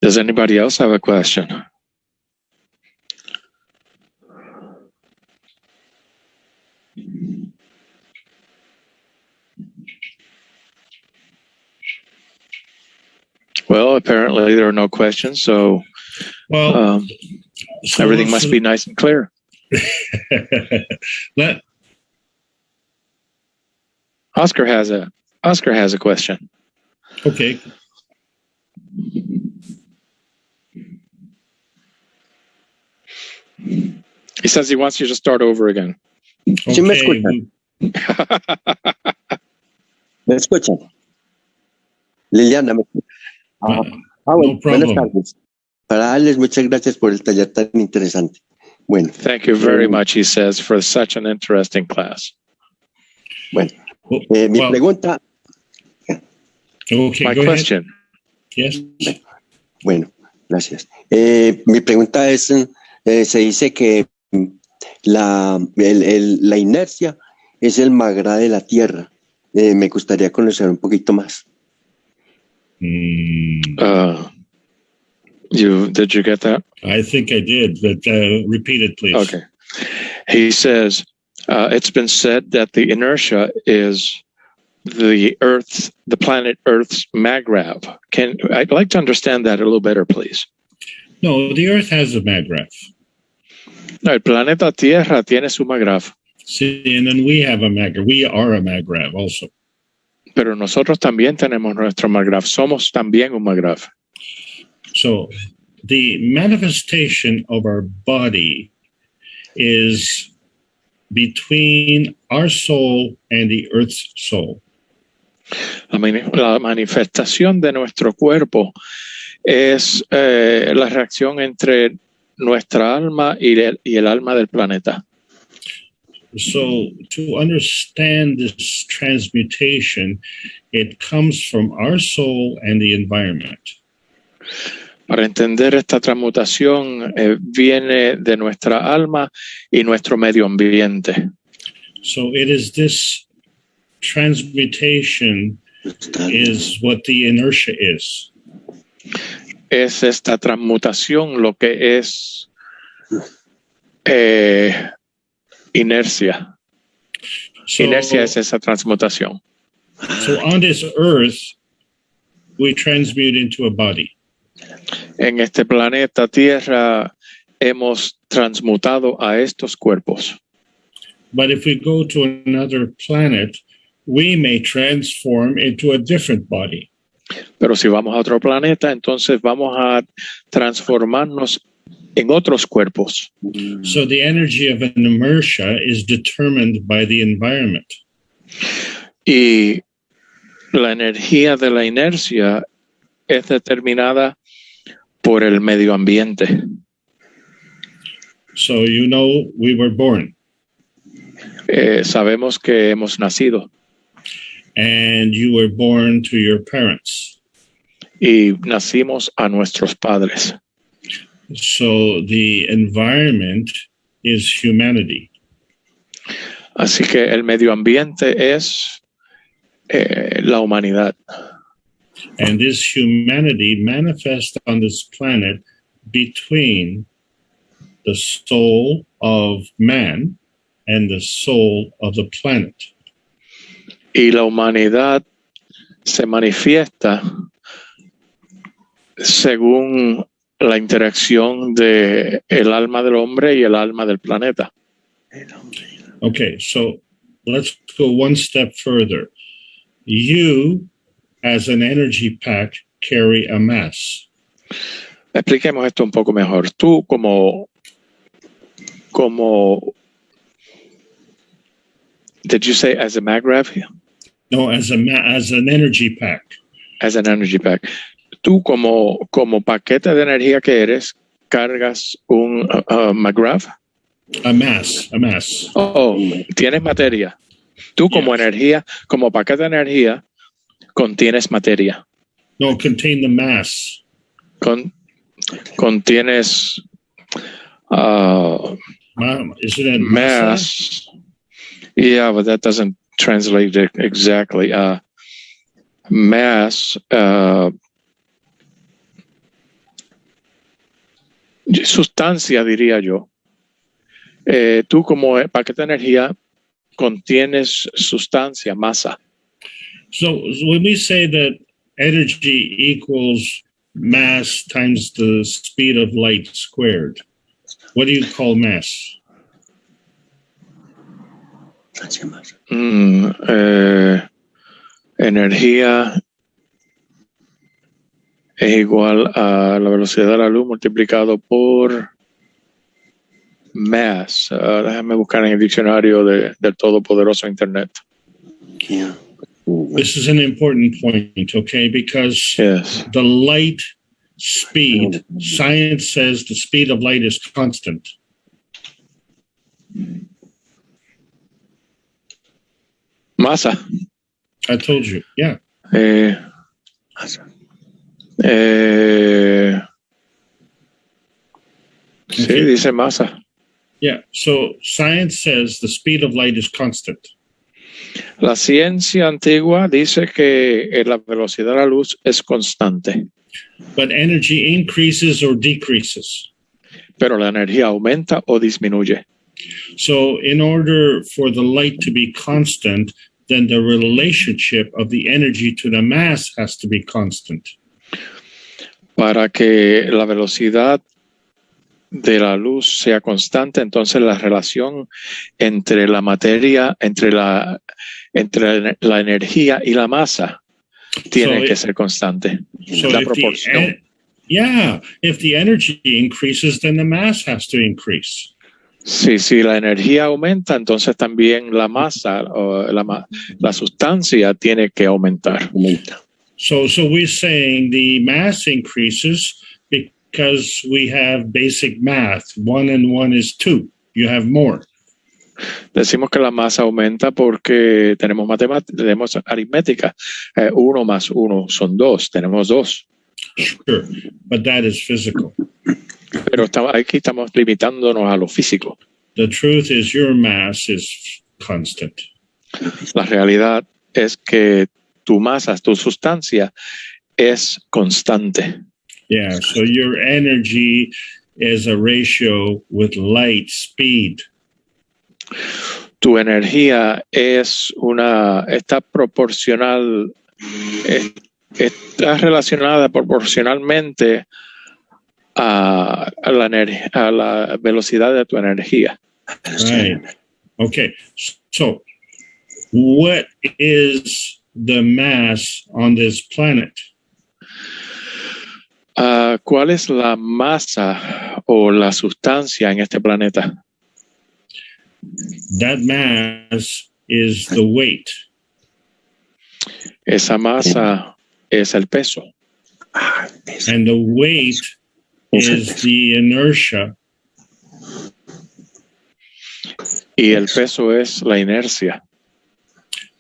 Does anybody else have a question? Well, apparently there are no questions, so everything must be nice and clear. Oscar has a question. Okay. He says he wants you to start over again. ¿Sí me escuchan? ¿Me escuchan? Liliana, ¿me escuchan? Bueno, buenas tardes. Para darles muchas gracias por el taller tan interesante. Bueno. Thank you very much, he says, for such an interesting class. Bueno, mi pregunta... Okay, my question. Yes. Bueno, gracias. Mi pregunta es, se dice que la inercia es el magra de la Tierra. Me gustaría conocer un poquito más. Did you get that? I think I did, but repeat it, please. Okay. He says, it's been said that the inertia is the planet Earth's magrav. I'd like to understand that a little better, please. No, the Earth has a magrav. No, el planeta Tierra tiene su magrav. See, and then we have a magrav. We are a magrav also. Pero nosotros también tenemos nuestro magrav. Somos también un magrav. So the manifestation of our body is between our soul and the Earth's soul. La manifestación de nuestro cuerpo es la reacción entre nuestra alma y el alma del planeta. So to understand this transmutation, it comes from our soul and the environment. Para entender esta transmutación viene de nuestra alma y nuestro medio ambiente. So it is this transmutation is what the inertia is. Es esta transmutación lo que es inercia. Inercia es esa transmutación. So on this earth, we transmute into a body. En este planeta Tierra hemos transmutado a estos cuerpos. But if we go to another planet, we may transform into a different body. Pero si vamos a otro planeta, entonces vamos a transformarnos en otros cuerpos. So the energy of an inertia is determined by the environment. Y la energía de la inercia es determinada por el medio ambiente. So you know we were born. Sabemos que hemos nacido. And you were born to your parents. Y nacimos a nuestros padres. So the environment is humanity. Así que el medio ambiente es la humanidad. And this humanity manifests on this planet between the soul of man and the soul of the planet. Y la humanidad se manifiesta según la interacción de el alma del hombre y el alma del planeta. Okay, so let's go one step further. You, as an energy pack, carry a mass. Expliquemos esto un poco mejor. Tú, como como, did you say as a MagRev? No, as an energy pack. As an energy pack. Tú como paquete de energía que eres, cargas un MagRev. A mass. Oh, tienes materia. Tú como Yes. energía, como paquete de energía, contienes materia. No, contain the mass. Contienes Isn't it massa? mass. Yeah, but that doesn't translate it exactly. Mass. Sustancia, diría yo. Tú como paquete de energía contienes sustancia, masa. So when we say that energy equals mass times the speed of light squared, what do you call mass? Energía es igual a la velocidad de la luz multiplicado por mass. Déjame buscar en el diccionario del todopoderoso Internet. Yeah. This is an important point, okay? Because Yes. the light speed, science says the speed of light is constant. Masa. I told you, yeah. Sí, Okay. dice masa. Yeah, so science says the speed of light is constant. La ciencia antigua dice que la velocidad de la luz es constante, But energy increases or decreases. pero la energía aumenta o disminuye. So in order for the light to be constant, then the relationship of the energy to the mass has to be constant. Para que la velocidad de la luz sea constante, entonces la relación entre la materia, entre la energía y la masa tiene que ser constante. So La if proporción. if the energy increases, then the mass has to increase. Sí, si la energía aumenta, entonces también la masa o la sustancia tiene que aumentar. So we're saying the mass increases because we have basic math. 1 and 1 is 2. You have more. Decimos que la masa aumenta porque tenemos tenemos aritmética. 1 más 1 son 2. Tenemos 2. Sure, but that is physical. Pero aquí estamos limitándonos a lo físico. The truth is your mass is constant. La realidad es que tu masa, tu sustancia es constante. Yeah, so your energy is a ratio with light speed. Tu energía está proporcional, está relacionada proporcionalmente a la velocidad de tu energía. Right. Okay. So what is the mass on this planet? ¿Cuál es la masa o la sustancia en este planeta? That mass is the weight. Esa masa es el peso. And the weight is the inertia. Y el peso es la inercia.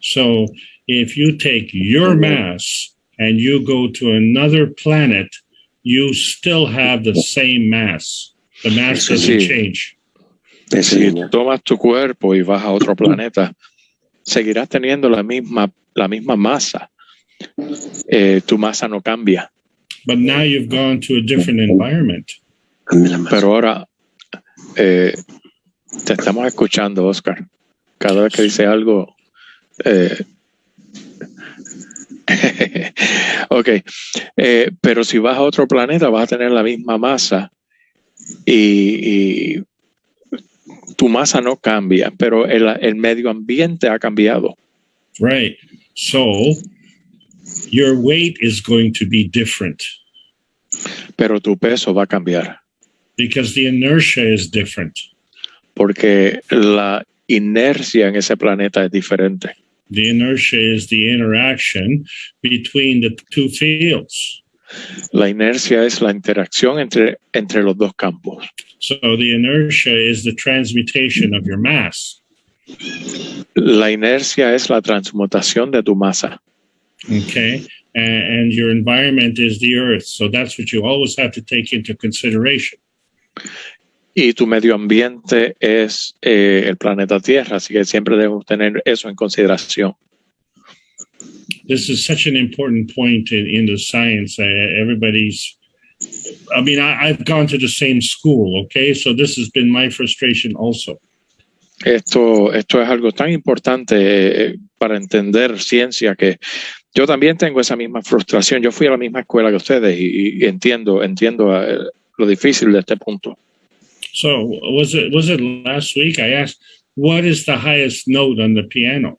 So if you take your mass and you go to another planet, you still have the same mass. The mass doesn't change. Si tomas tu cuerpo y vas a otro planeta, seguirás teniendo la misma masa. Tu masa no cambia. But now you've gone to a different environment. Pero ahora te estamos escuchando, Oscar. Cada vez que dice algo. Ok. Pero si vas a otro planeta, vas a tener la misma masa y tu masa no cambia, pero el medio ambiente ha cambiado. Right. So your weight is going to be different. Pero tu peso va a cambiar. Because the inertia is different. porque la inercia en ese planeta es diferente. The inertia is the interaction between the two fields. La inercia es la interacción entre los dos campos. So the inertia is the transmutation of your mass. La inercia es la transmutación de tu masa. Okay. And your environment is the earth. So that's what you always have to take into consideration. Y tu medio ambiente es el planeta Tierra, así que siempre debemos tener eso en consideración. This is such an important point in the science. I've gone to the same school, okay? So this has been my frustration also. Esto es algo tan importante para entender ciencia que yo también tengo esa misma frustración. Yo fui a la misma escuela que ustedes y entiendo lo difícil de este punto. So was it last week? I asked, what is the highest note on the piano?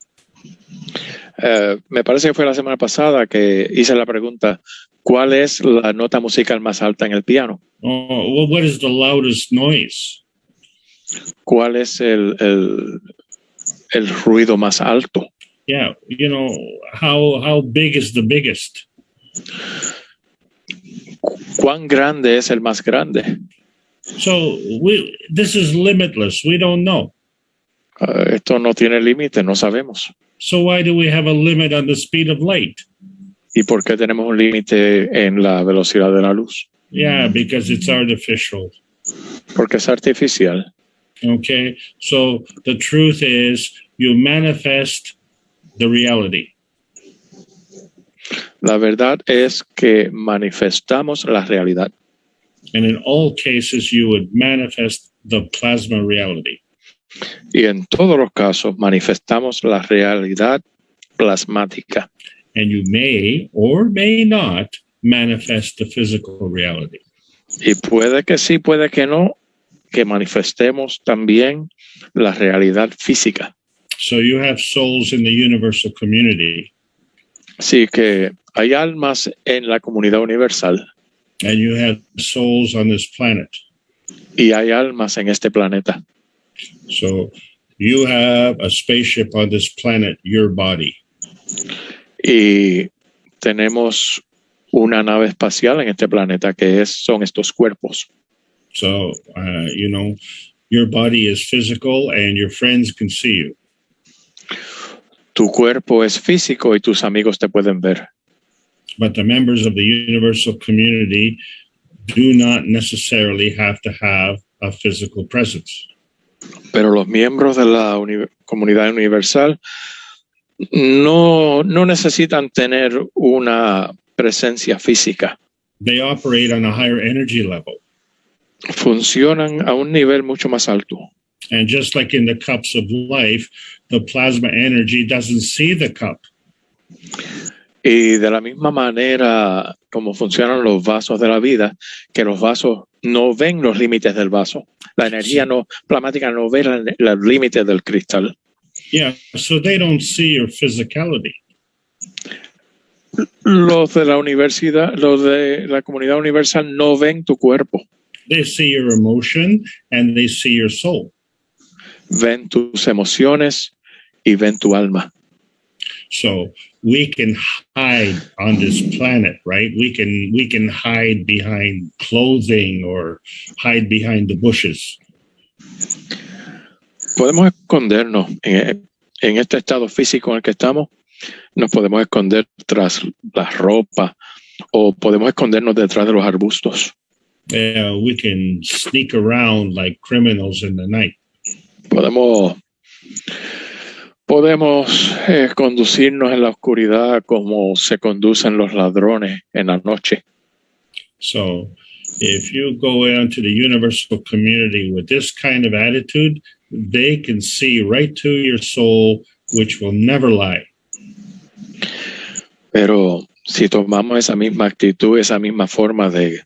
Me parece que fue la semana pasada que hice la pregunta, ¿cuál es la nota musical más alta en el piano? Oh, well, what is the loudest noise? ¿Cuál es el ruido más alto? Yeah, how big is the biggest? ¿Cuán grande es el más grande? So this is limitless. We don't know. Esto no tiene límite, no sabemos. So why do we have a limit on the speed of light? ¿Y por qué tenemos un límite en la velocidad de la luz? Yeah, because it's artificial. Porque es artificial. Okay, so the truth is you manifest the reality. La verdad es que manifestamos la realidad. And in all cases, you would manifest the plasma reality. Y en todos los casos manifestamos la realidad plasmática. And you may or may not manifest the physical reality. Y puede que sí, puede que no, que manifestemos también la realidad física. So you have souls in the universal community. Sí, que hay almas en la comunidad universal. And you have souls on this planet. Y hay almas en este planeta. So you have a spaceship on this planet, your body. Y tenemos una nave espacial en este planeta que son estos cuerpos. So, your body is physical and your friends can see you. Tu cuerpo es físico y tus amigos te pueden ver. But the members of the universal community do not necessarily have to have a physical presence. Pero los miembros de la comunidad universal no necesitan tener una presencia física. They operate on a higher energy level. Funcionan a un nivel mucho más alto. And just like in the cups of life, the plasma energy doesn't see the cup. Y de la misma manera como funcionan los vasos de la vida, que los vasos no ven los límites del vaso. La energía plasmática no ve los límites del cristal. Yeah, so they don't see your physicality. Los de la comunidad universal no ven tu cuerpo. They see your emotion and they see your soul. Ven tus emociones y ven tu alma. So we can hide on this planet, right? We can hide behind clothing or hide behind the bushes. Podemos escondernos en este estado físico en el que estamos. Nos podemos esconder tras la ropa o podemos escondernos detrás de los arbustos. We can sneak around like criminals in the night. Podemos conducirnos en la oscuridad como se conducen los ladrones en la noche. So if you go into the universal community with this kind of attitude, they can see right to your soul, which will never lie. Pero si tomamos esa misma actitud, esa misma forma de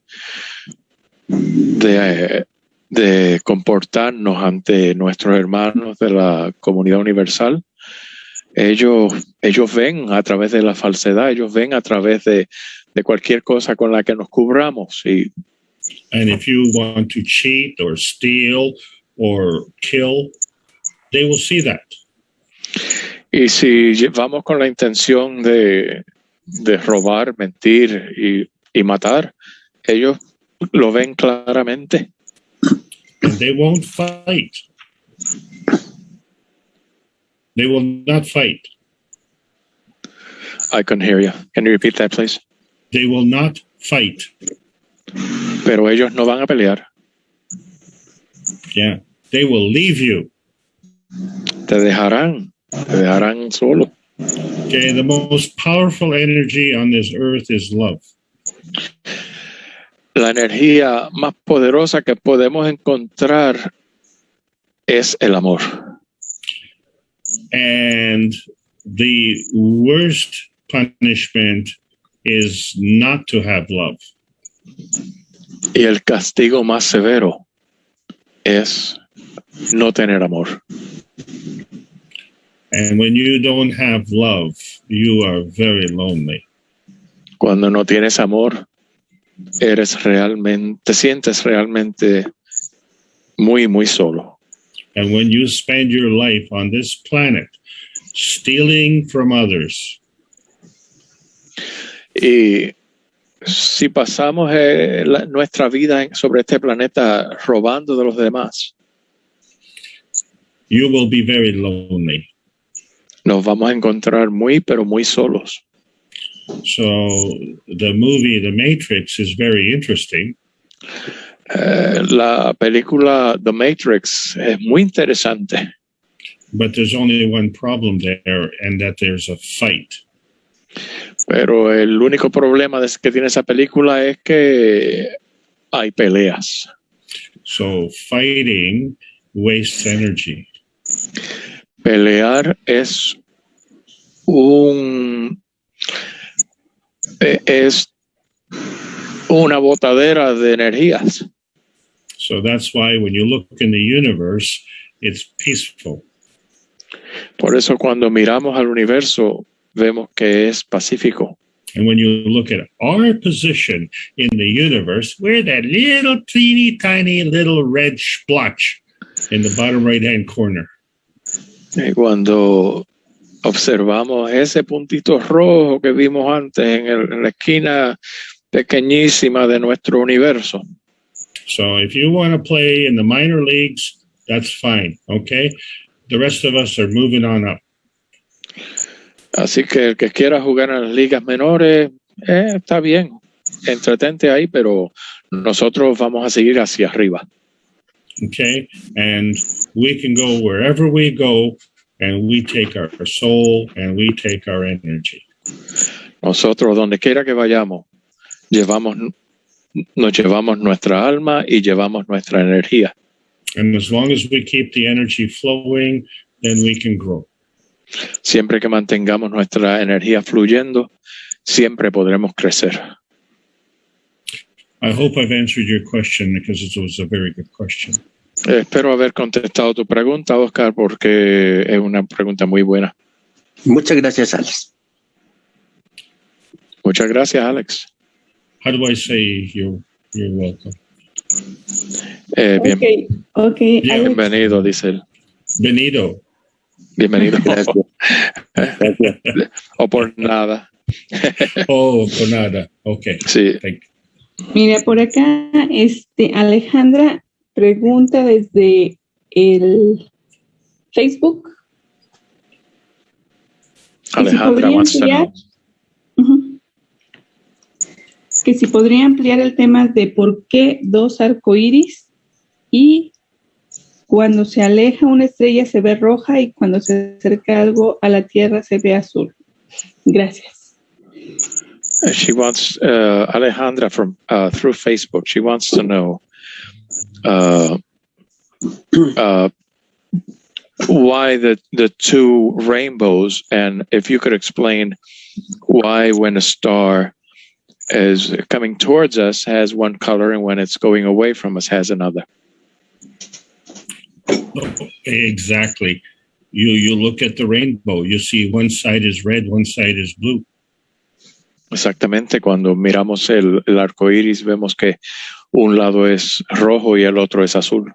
comportarnos ante nuestros hermanos de la comunidad universal, ellos ven a través de la falsedad, ellos ven a través de cualquier cosa con la que nos cubramos. And if you want to cheat or steal or kill, they will see that. Y si vamos con la intención de robar, mentir y matar, ellos lo ven claramente. And they won't fight. They will not fight. I couldn't hear you. Can you repeat that, please? They will not fight. Pero ellos no van a pelear. Yeah. They will leave you. Te dejarán solo. Okay. The most powerful energy on this earth is love. La energía más poderosa que podemos encontrar es el amor. And the worst punishment is not to have love. Y el castigo más severo es no tener amor. And when you don't have love, you are very lonely. Cuando no tienes amor, te sientes realmente muy, muy solo. And when you spend your life on this planet stealing from others, Y si pasamos nuestra vida sobre este planeta robando de los demás, you will be very lonely. nos vamos a encontrar muy, pero muy solos. So the movie The Matrix is very interesting. La película The Matrix es muy interesante, But there's only one problem there, and that there's a fight. pero el único problema que tiene esa película es que hay peleas. So fighting wastes energy. Pelear es una botadera de energías. So that's why when you look in the universe, it's peaceful. Por eso cuando miramos al universo vemos que es pacífico. And when you look at our position in the universe, we're that little teeny tiny little red splotch in the bottom right-hand corner. Y cuando observamos ese puntito rojo que vimos antes en la esquina pequeñísima de nuestro universo. So if you want to play in the minor leagues, that's fine, okay? The rest of us are moving on up. Así que el que quiera jugar en las ligas menores, está bien, entretente ahí, pero nosotros vamos a seguir hacia arriba. Okay, and we can go wherever we go, and we take our soul and we take our energy. Nosotros, donde quiera que vayamos, nos llevamos nuestra alma y llevamos nuestra energía. And as long as we keep the energy flowing, then we can grow. Siempre que mantengamos nuestra energía fluyendo, siempre podremos crecer. I hope I've answered your question because it was a very good question. Espero haber contestado tu pregunta, Oscar, porque es una pregunta muy buena. Muchas gracias, Alex. Muchas gracias, Alex. How do I say you're welcome? Okay, Bienvenido, dice él. Benito. Bienvenido. Gracias. Gracias. O por nada. Oh, por nada. Okay. Sí. Thank you. Mira, por acá, Alejandra pregunta desde el Facebook. Alejandra wants to know. Ujú. Que si podría ampliar el tema de por qué dos arcoíris y cuando se aleja una estrella se ve roja y cuando se acerca algo a la Tierra se ve azul. Gracias. She wants Alejandra from through Facebook. She wants to know why the two rainbows, and if you could explain why when a star is coming towards us has one color and when it's going away from us has another. Exactly. You look at the rainbow, you see one side is red, one side is blue. Exactamente, cuando miramos el arco iris vemos que un lado es rojo y el otro es azul.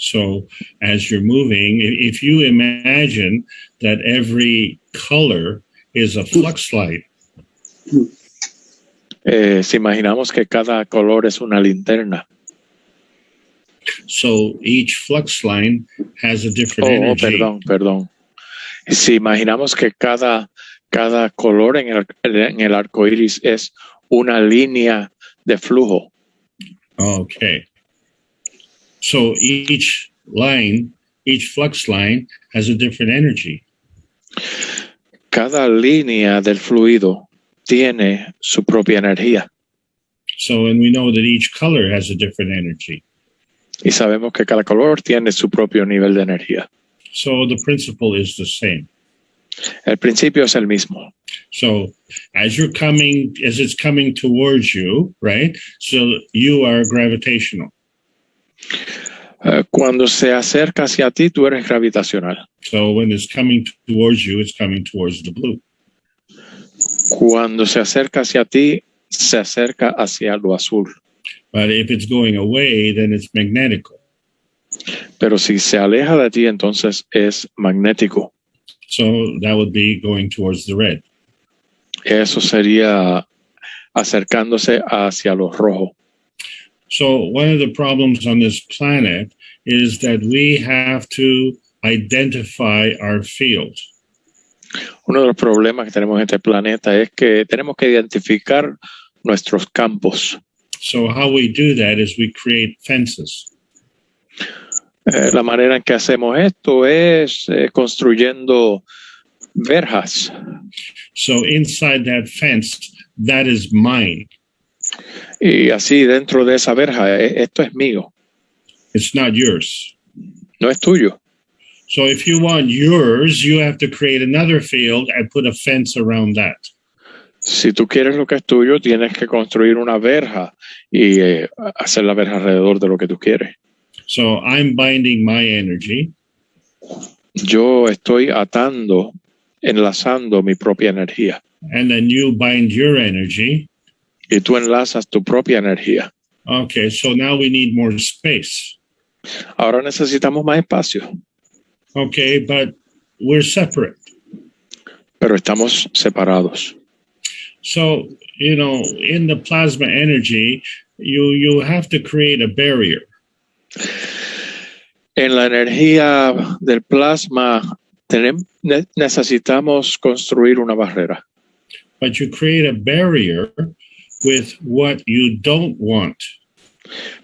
So as you're moving, if you imagine that every color is a flux line, Si imaginamos que cada color es una linterna. so each flux line has a different energy. Perdón. Si imaginamos que cada color en el arco iris es una línea de flujo. Okay. So each flux line has a different energy. Cada línea del fluido tiene su propia energía. So, and we know that each color has a different energy. Y sabemos que cada color tiene su propio nivel de energía. So the principle is the same. El principio es el mismo. So as it's coming towards you, right? So you are gravitational. Cuando se acerca hacia ti, tú eres gravitacional. So when it's coming towards you, it's coming towards the blue. Cuando se acerca hacia ti, se acerca hacia lo azul. But if it's going away, then it's magnetical. Pero si se aleja de ti, entonces es magnético. So that would be going towards the red. Eso sería acercándose hacia lo rojo. So one of the problems on this planet is that we have to identify our field. Uno de los problemas que tenemos en este planeta es que tenemos que identificar nuestros campos. So how we do that is we create fences. La manera en que hacemos esto es construyendo verjas. So inside that fence, that is mine. Y así dentro de esa verja, esto es mío, It's not yours. no es tuyo. So if you want yours, you have to create another field and put a fence around that. Si tú quieres lo que es tuyo, tienes que construir una verja y hacer la verja alrededor de lo que tú quieres. So I'm binding my energy, Yo estoy enlazando mi propia energía. and then you bind your energy. Y tú enlazas tu propia energía. Okay, so now we need more space. Ahora necesitamos más espacio, Okay, but we're separate. pero estamos separados. So, in the plasma energy, you have to create a barrier. En la energía del plasma necesitamos construir una barrera, But you create a barrier with what you don't want.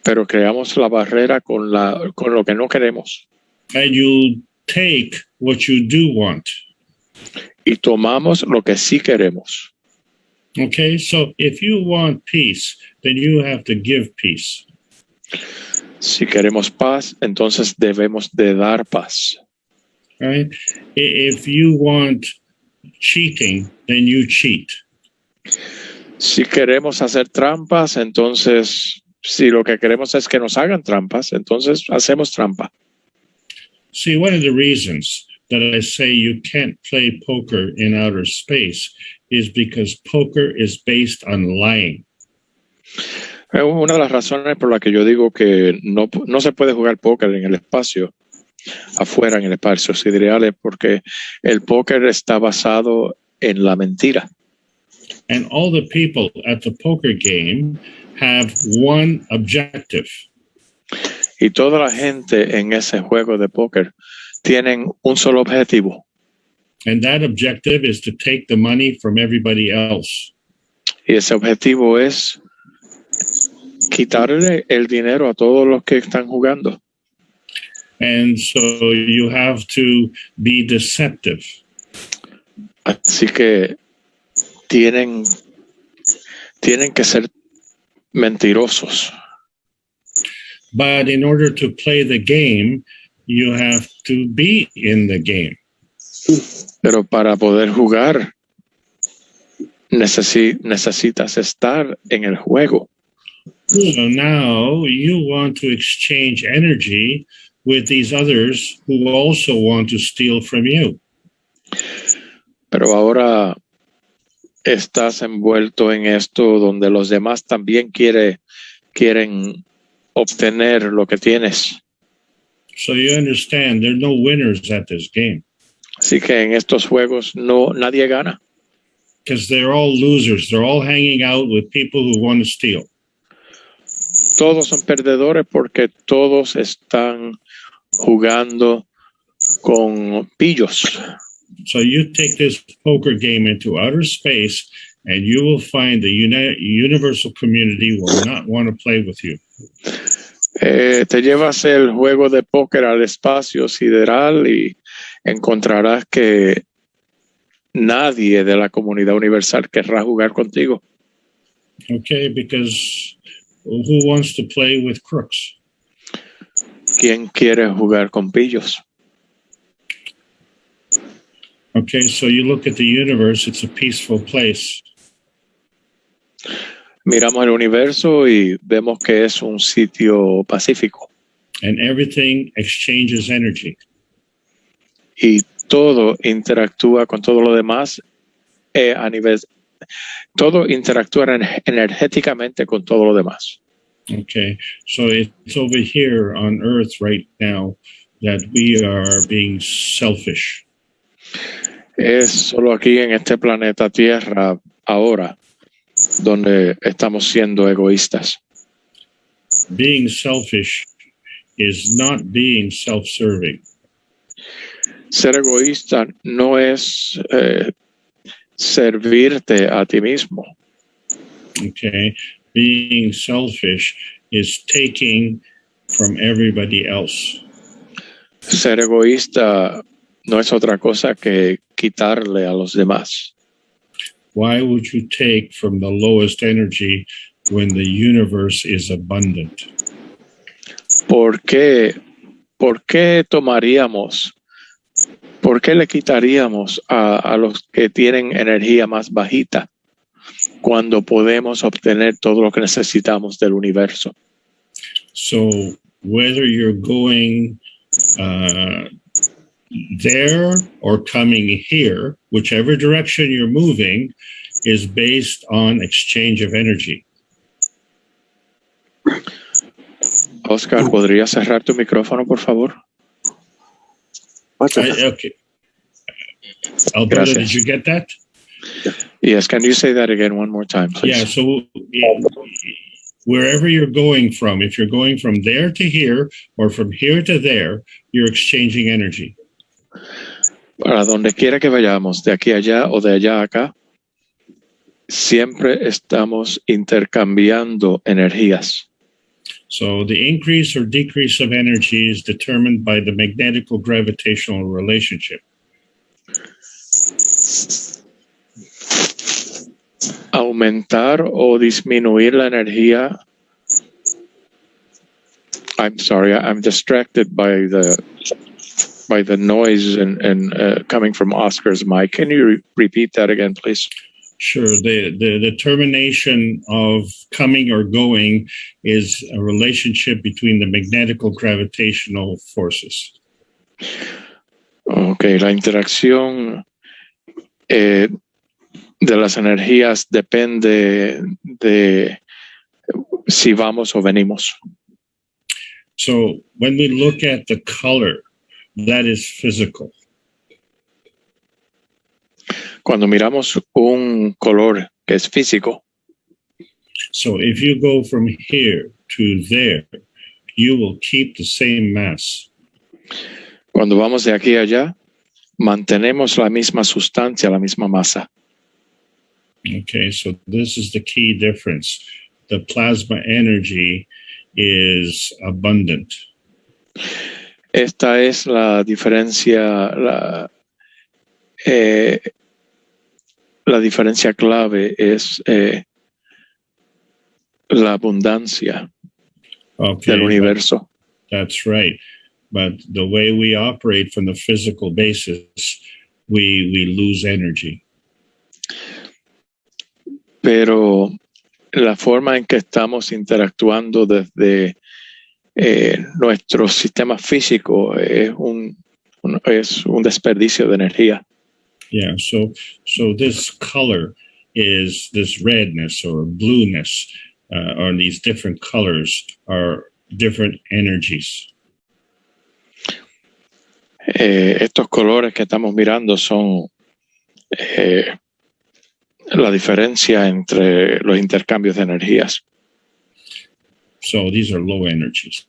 pero creamos la barrera con lo que no queremos And you take what you do want. y tomamos lo que sí queremos. Okay, so if you want peace, then you have to give peace. Si queremos paz, entonces debemos de dar paz. Right? If you want cheating, then you cheat. Si queremos hacer trampas, entonces, si lo que queremos es que nos hagan trampas, entonces hacemos trampa. See, one of the reasons that I say you can't play poker in outer space is because poker is based on lying. Una de las razones por las que yo digo que no se puede jugar póker en el espacio, afuera en el espacio sidereal, es porque el póker está basado en la mentira. And all the people at the poker game have one objective. Y toda la gente en ese juego de póker tienen un solo objetivo. And that objective is to take the money from everybody else. Y ese objetivo es quitarle el dinero a todos los que están jugando. And so you have to be deceptive. Así que tienen que ser mentirosos. But in order to play the game, you have to be in the game. Pero para poder jugar, necesitas estar en el juego. So now you want to exchange energy with these others who also want to steal from you. Pero ahora estás envuelto en esto donde los demás también quieren obtener lo que tienes. So you understand there are no winners at this game Así que en estos juegos nadie gana, because they're all losers. They're all hanging out with people who want to steal. todos son perdedores porque todos están jugando con pillos. So you take this poker game into outer space and you will find the universal community will not want to play with you. Te llevas el juego de póker al espacio sideral y encontrarás que nadie de la comunidad universal querrá jugar contigo. Okay, because who wants to play with crooks? ¿Quién quiere jugar con pillos? Okay, so you look at the universe, it's a peaceful place. Miramos el universo y vemos que es un sitio pacífico. And everything exchanges energy. Y todo interactúa con todo lo demás a nivel. Todo interactúa energéticamente con todo lo demás. Okay, so it's over here on Earth right now that we are being selfish. Es solo aquí en este planeta Tierra ahora donde estamos siendo egoístas. Being selfish is not being self-serving. Ser egoísta no es servirte a ti mismo. Okay, being selfish is taking from everybody else. Ser egoísta no es otra cosa que quitarle a los demás. Why would you take from the lowest energy when the universe is abundant? ¿Por qué tomaríamos, por qué le quitaríamos a los que tienen energía más bajita cuando podemos obtener todo lo que necesitamos del universo? So whether you're going there or coming here, whichever direction you're moving is based on exchange of energy. Oscar, ¿podrías cerrar tu micrófono, por favor? Okay. Alberto, did you get that? Yes, can you say that again one more time, please? Yeah, so wherever you're going from, if you're going from there to here or from here to there, you're exchanging energy. Para donde quiera que vayamos, de aquí a allá o de allá a acá, siempre estamos intercambiando energías. So the increase or decrease of energy is determined by the magnetical gravitational relationship. Aumentar o disminuir la energía. I'm sorry, I'm distracted by the noise and coming from Oscar's mic. Can you repeat that again, please? Sure. The determination of coming or going is a relationship between the magnetical gravitational forces. Okay, la interacción de las energías depende de si vamos o venimos. So when we look at the color, that is physical. Cuando miramos un color que es físico, so if you go from here to there, you will keep the same mass. Cuando vamos de aquí a allá, mantenemos la misma sustancia, la misma masa. Okay, so this is the key difference. The plasma energy is abundant. Esta es la diferencia, la diferencia clave es la abundancia del universo. That's right. But the way we operate from the physical basis, we lose energy. Pero la forma en que estamos interactuando desde nuestro sistema físico es un desperdicio de energía. Yeah, so this color is this redness or blueness, or these different colors are different energies. Estos colores que estamos mirando son la diferencia entre los intercambios de energías. So these are low energies.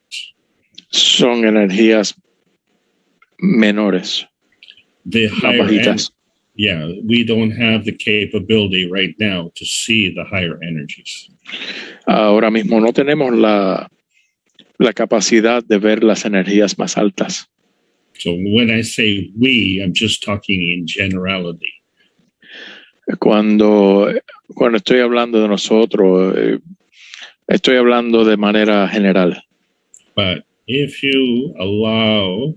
Son energías menores, The más higher bajitas. yeah, we don't have the capability right now to see the higher energies. Ahora mismo no tenemos la capacidad de ver las energías más altas. So when I say we, I'm just talking in generality. Cuando estoy hablando de nosotros, estoy hablando de manera general. But if you allow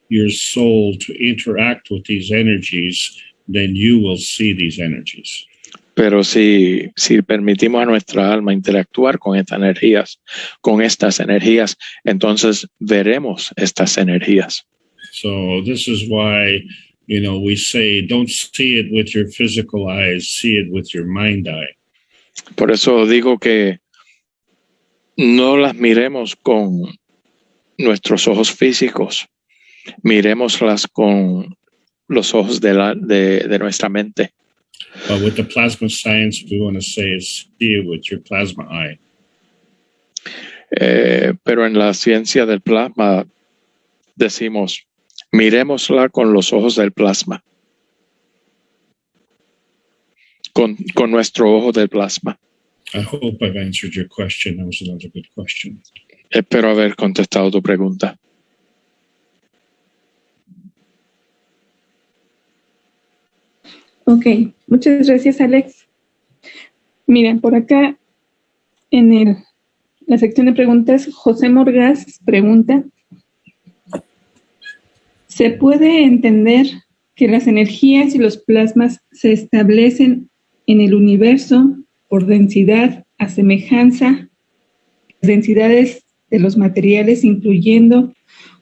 your soul to interact with these energies, then you will see these energies. Pero si permitimos a nuestra alma interactuar con estas energías, entonces veremos estas energías. So this is why, we say, don't see it with your physical eyes, see it with your mind eye. Por eso digo que no las miremos con nuestros ojos físicos, miremoslas con los ojos de nuestra mente. But with the plasma science, we want to say is see it with your plasma eye. Pero en la ciencia del plasma decimos, miremosla con los ojos del plasma, con nuestro ojo del plasma. I hope I've answered your question. That was another good question. Espero haber contestado tu pregunta. Ok, muchas gracias, Alex. Miren, por acá en la sección de preguntas, José Morgas pregunta: ¿se puede entender que las energías y los plasmas se establecen en el universo por densidad a semejanza de densidades de los materiales, incluyendo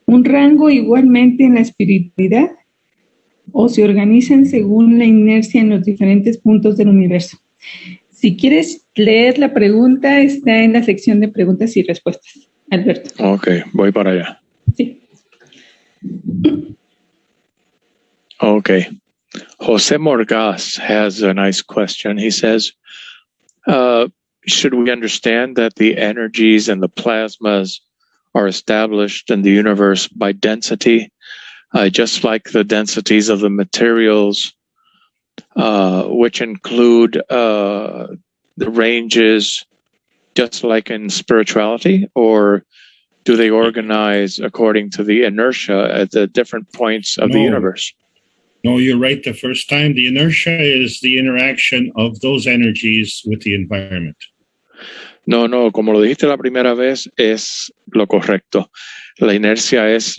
un rango igualmente en la espiritualidad, o se organizan según la inercia en los diferentes puntos del universo? Si quieres leer la pregunta, está en la sección de preguntas y respuestas, Alberto. Ok, voy para allá. Sí. Okay. Jose Morgas has a nice question. He says, should we understand that the energies and the plasmas are established in the universe by density, just like the densities of the materials, which include the ranges, just like in spirituality? Or do they organize according to the inertia at the different points of the universe? No, you're right the first time. The inertia is the interaction of those energies with the environment. No, como lo dijiste la primera vez, es lo correcto. La inercia es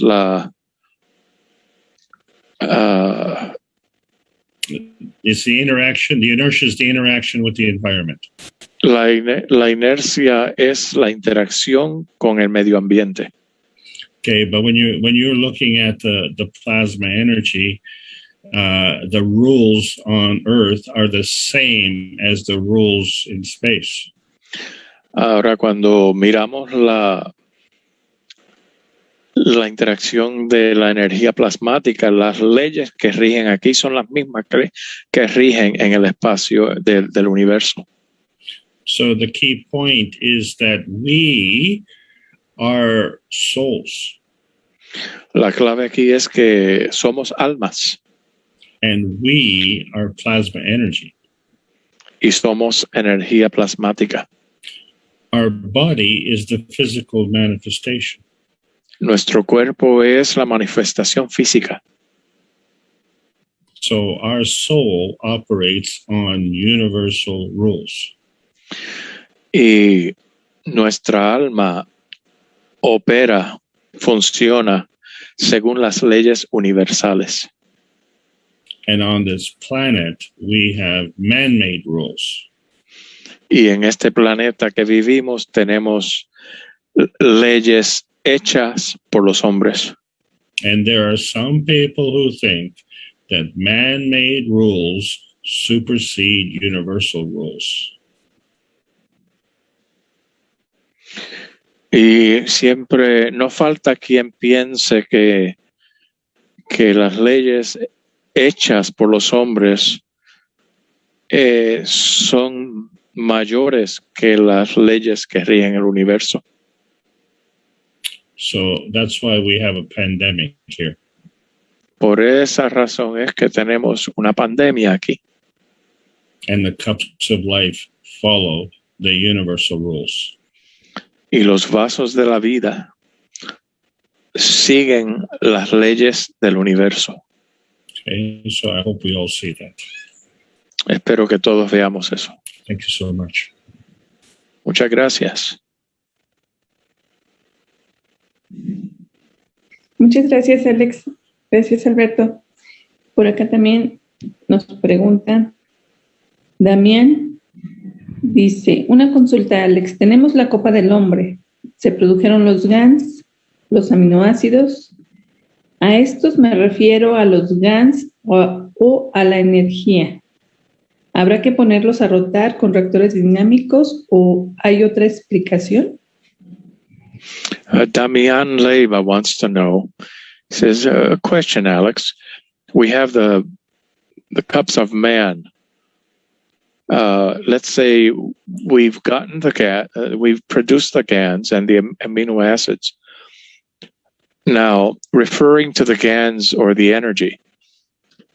It's the interaction. The inertia is the interaction with the environment. La inercia es la interacción con el medio ambiente. Okay, but when you're looking at the plasma energy, the rules on Earth are the same as the rules in space. Ahora, cuando miramos la interacción de la energía plasmática, las leyes que rigen aquí son las mismas que rigen en el espacio del universo. So the key point is that we are souls. La clave aquí es que somos almas. And we are plasma energy. Y somos energía plasmática. Our body is the physical manifestation. Nuestro cuerpo es la manifestación física. So our soul operates on universal rules. Y nuestra alma funciona según las leyes universales. And on this planet, we have man-made rules. Y en este planeta que vivimos tenemos leyes hechas por los hombres. And there are some people who think that man-made rules supersede universal rules. Y siempre no falta quien piense que que las leyes hechas por los hombres son mayores que las leyes que rigen el universo. So that's why we have a pandemic here. Por esa razón es que tenemos una pandemia aquí. And the cups of life follow the universal rules. Y los vasos de la vida siguen las leyes del universo. Okay, so I hope we all see that. Espero que todos veamos eso. Thank you so much. Muchas gracias. Muchas gracias, Alex. Gracias, Alberto. Por acá también nos preguntan. Damián dice, una consulta, Alex. Tenemos la copa del hombre. Se produjeron los GANs, los aminoácidos. A estos me refiero a los GANs o a la energía. ¿Habrá que ponerlos a rotar con reactores dinámicos o hay otra explicación? Damian Leiva wants to know, says, question, Alex. We have the cups of man. Let's say we've gotten we've produced the GANs and the amino acids. Now, referring to the GANs or the energy,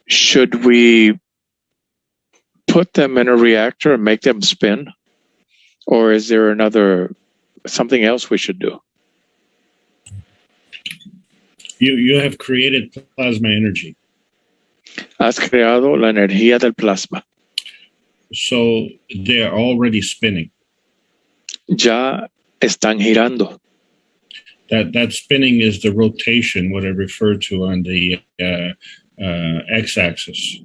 should we put them in a reactor and make them spin? Or is there something else we should do? You have created plasma energy. Has creado la energía del plasma. So they're already spinning. Ya están girando. That spinning is the rotation, what I referred to on the x-axis.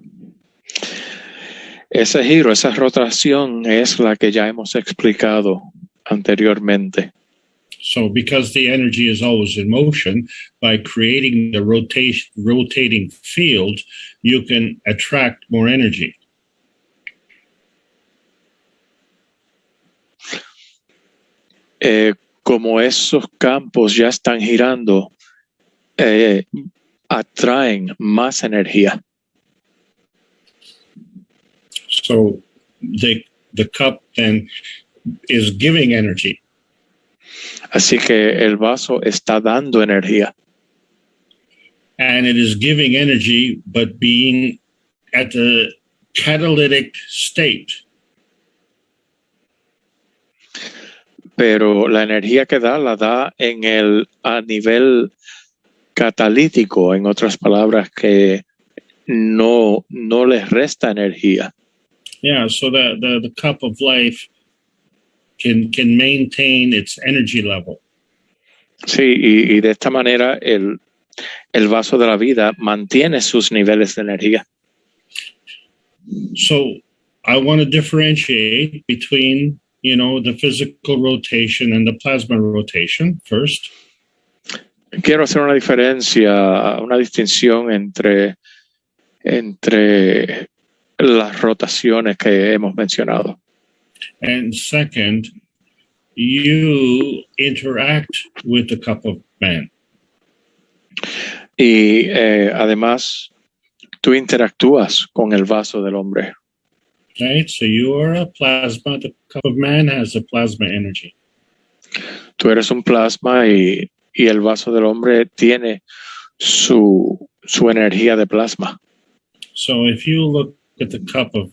Ese giro, esa rotación es la que ya hemos explicado anteriormente. So because the energy is always in motion, by creating the rotating field, you can attract more energy. Como esos campos ya están girando, atraen más energía. So the cup then is giving energy. Así que el vaso está dando energía. And it is giving energy, but being at the catalytic state. Pero la energía que da, la da a nivel catalítico, en otras palabras, que no les resta energía. Yeah, so the cup of life can maintain its energy level. Sí, y de esta manera el vaso de la vida mantiene sus niveles de energía. So I want to differentiate between, the physical rotation and the plasma rotation first. Quiero hacer una distinción entre las rotaciones que hemos mencionado. And second, you interact with the cup of man. Y además, tú interactúas con el vaso del hombre. Right? So you are a plasma. The cup of man has a plasma energy. Tú eres un plasma y el vaso del hombre tiene su energía de plasma. So if you look at the cup of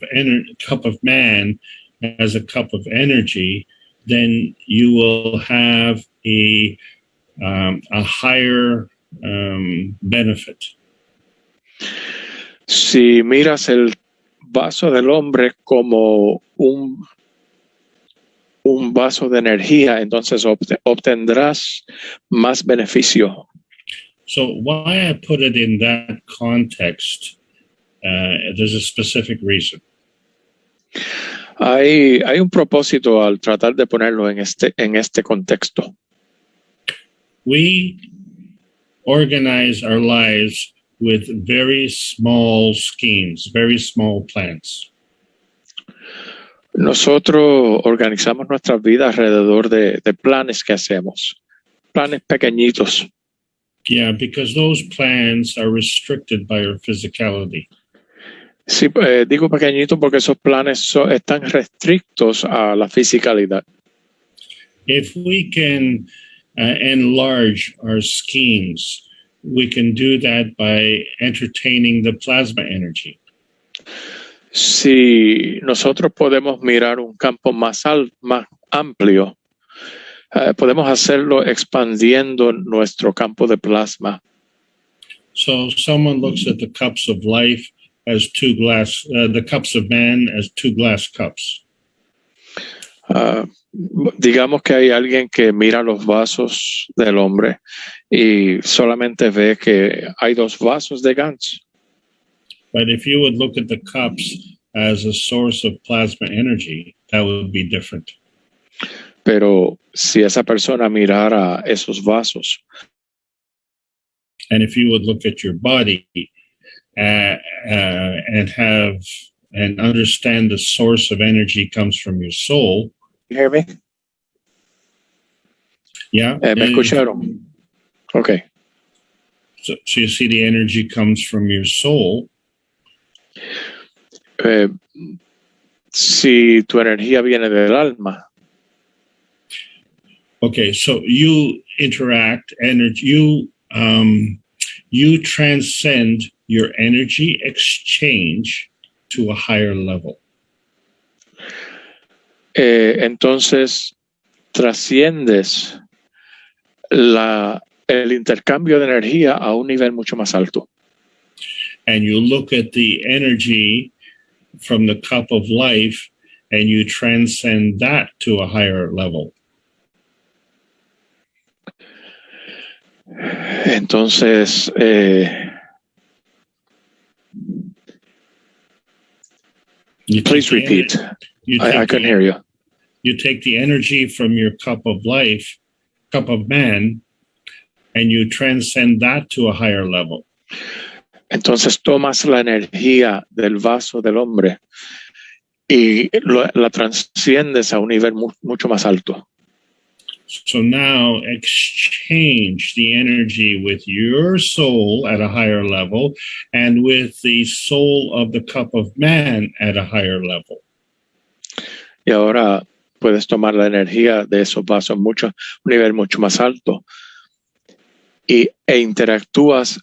man as a cup of energy, then you will have a higher benefit. Si miras el vaso del hombre como un vaso de energía, entonces obtendrás más beneficio. So why I put it in that context, there's a specific reason. Hay un propósito al tratar de ponerlo en este contexto. We organize our lives with very small schemes, very small plans. Nosotros organizamos nuestras vidas alrededor de planes que hacemos, planes pequeñitos. Yeah, because those plans are restricted by our physicality. Sí, digo pequeñito porque esos planes están restrictos a la fisicalidad. If we can enlarge our schemes, we can do that by entertaining the plasma energy. Si nosotros podemos mirar un campo más amplio, podemos hacerlo expandiendo nuestro campo de plasma. So someone looks at the cups of life as the cups of man as two glass cups. Digamos que hay alguien que mira los vasos del hombre y solamente ve que hay dos vasos de Gans. But if you would look at the cups as a source of plasma energy, that would be different. Pero si esa persona mirara esos vasos, and if you would look at your body and understand the source of energy comes from your soul. You hear me? Yeah. ¿Me escucharon? Okay. So you see the energy comes from your soul. Si tu energía viene del alma. Okay, so you interact energy. You transcend your energy exchange to a higher level. Entonces trasciendes el intercambio de energía a un nivel mucho más alto. And you look at the energy from the cup of life and you transcend that to a higher level. Entonces, please repeat. I couldn't hear you. You take the energy from your cup of life, cup of man, and you transcend that to a higher level. Entonces tomas la energía del vaso del hombre y la transciendes a un nivel mucho más alto. So now exchange the energy with your soul at a higher level and with the soul of the cup of man at a higher level. Y ahora puedes tomar la energía de esos vasos un nivel mucho más alto e interactúas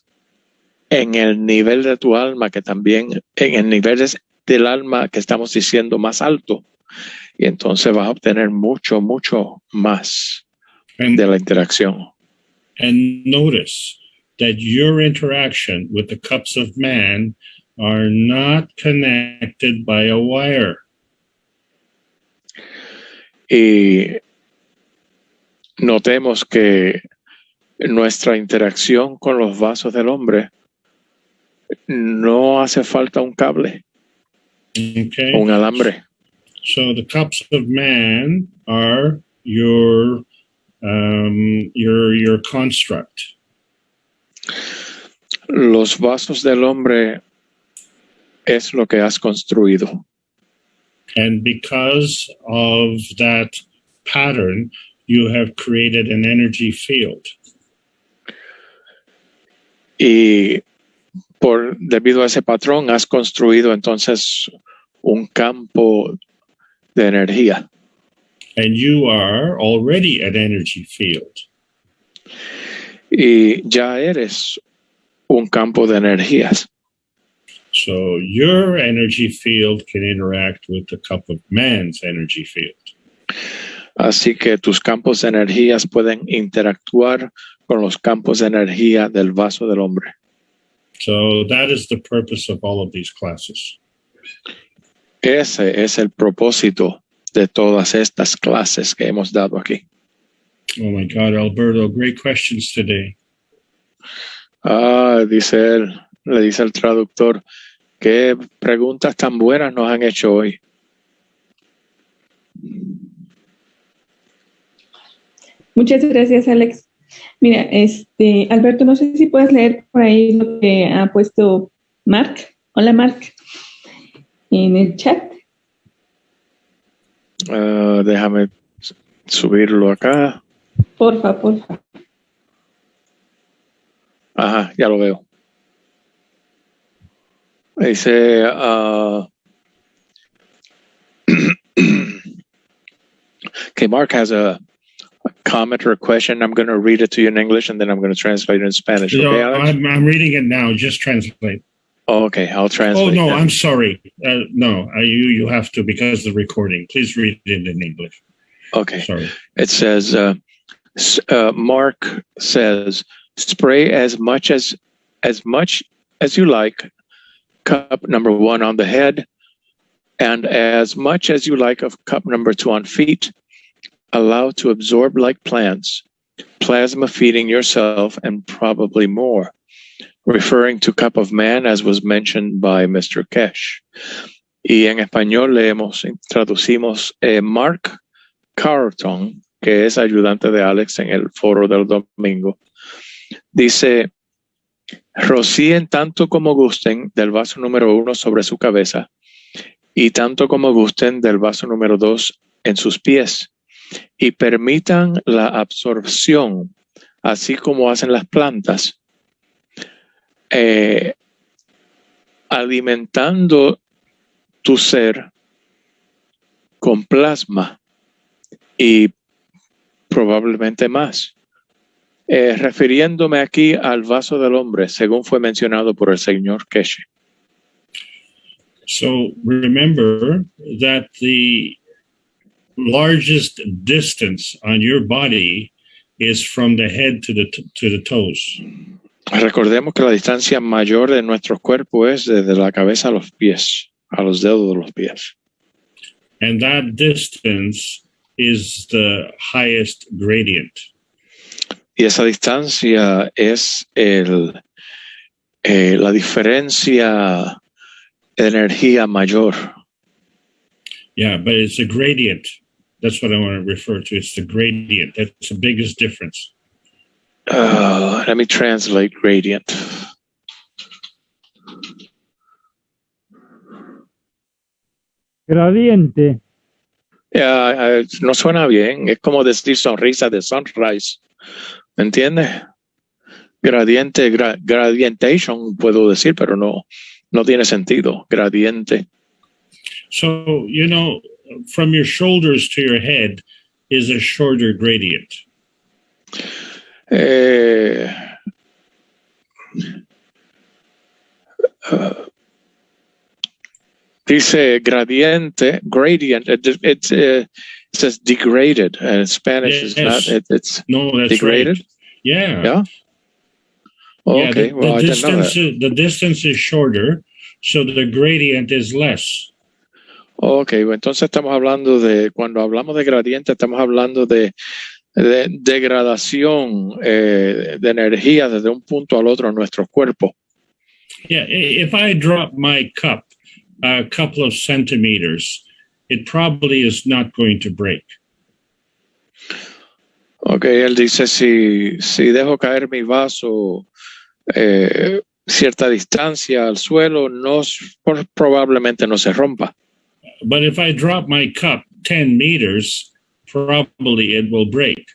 en el nivel de tu alma, que también en el nivel del alma que estamos diciendo más alto. Y entonces vas a obtener mucho más de la interacción. And notice that your interaction with the cups of man are not connected by a wire. Y notemos que nuestra interacción con los vasos del hombre no hace falta un cable, okay, un alambre. So the cups of man are your construct. Los vasos del hombre es lo que has construido. And because of that pattern, you have created an energy field. Y debido a ese patrón has construido entonces un campo de energía. And you are already an energy field. Y ya eres un campo de energías. So your energy field can interact with the cup of man's energy field. Así que tus campos de energías pueden interactuar con los campos de energía del vaso del hombre. So that is the purpose of all of these classes. Ese es el propósito de todas estas clases que hemos dado aquí. Oh my God, Alberto, great questions today. Dice él, le dice el traductor, qué preguntas tan buenas nos han hecho hoy. Muchas gracias, Alex. Mira, Alberto, no sé si puedes leer por ahí lo que ha puesto Mark. Hola, Mark. En el chat. Déjame subirlo acá. Porfa. Ajá, ya lo veo. Dice, okay, Mark has a comment or a question. I'm going to read it to you in English and then I'm going to translate it in Spanish. Okay, No, Alex? I'm reading it now. Just translate. Oh, okay, I'll translate. Oh no, that. I'm sorry. No, you have to because of the recording. Please read it in English. Okay. Sorry. It says, Mark says, spray as much as you like, cup number 1 on the head, and as much as you like of cup number 2 on feet. Allow to absorb like plants, plasma feeding yourself, and probably more. Referring to cup of man, as was mentioned by Mr. Kesh. Y en español traducimos Mark Carlton, que es ayudante de Alex en el foro del domingo. Dice, rocíen tanto como gusten del vaso número 1 sobre su cabeza y tanto como gusten del vaso número 2 en sus pies y permitan la absorción, así como hacen las plantas, alimentando tu ser con plasma y probablemente más. Refiriéndome aquí al vaso del hombre, según fue mencionado por el señor Keshe. So remember that the largest distance on your body is from the head to the toes. Recordemos que la distancia mayor de nuestro cuerpo es desde la cabeza a los pies, a los dedos de los pies. And that distance is the highest gradient. Y esa distancia es la diferencia de energía mayor. Yeah, but it's a gradient. That's what I want to refer to. It's the gradient. That's the biggest difference. Let me translate gradient. Gradiente. No suena bien. Es como decir sonrisa de sunrise. ¿Me entiendes? Gradiente, gradientation puedo decir, pero no tiene sentido. Gradiente. So, from your shoulders to your head is a shorter gradient. Dice gradient. It says degraded. In Spanish, Yes. it's No, that's degraded. Right. Yeah. Yeah. Oh, Yeah, okay. Well, I didn't know that. The distance is shorter, so the gradient is less. Ok, entonces estamos hablando cuando hablamos de gradiente, estamos hablando de degradación de energía desde un punto al otro en nuestro cuerpo. Yeah, if I drop my cup a couple of centimeters, it probably is not going to break. Ok, él dice, si dejo caer mi vaso cierta distancia al suelo, probablemente no se rompa. But if I drop my cup 10 meters, probably it will break.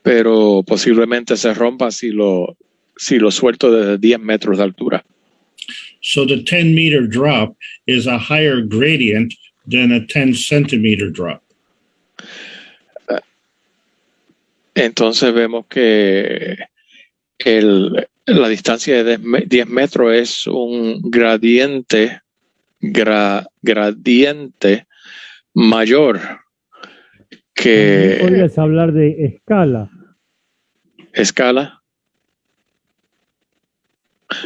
Pero posiblemente se rompa si lo suelto desde 10 metros de altura. So the 10-meter drop is a higher gradient than a 10-centimeter drop. Entonces vemos que la distancia de 10 metros es un gradiente mayor que Podrías hablar de escala. escala.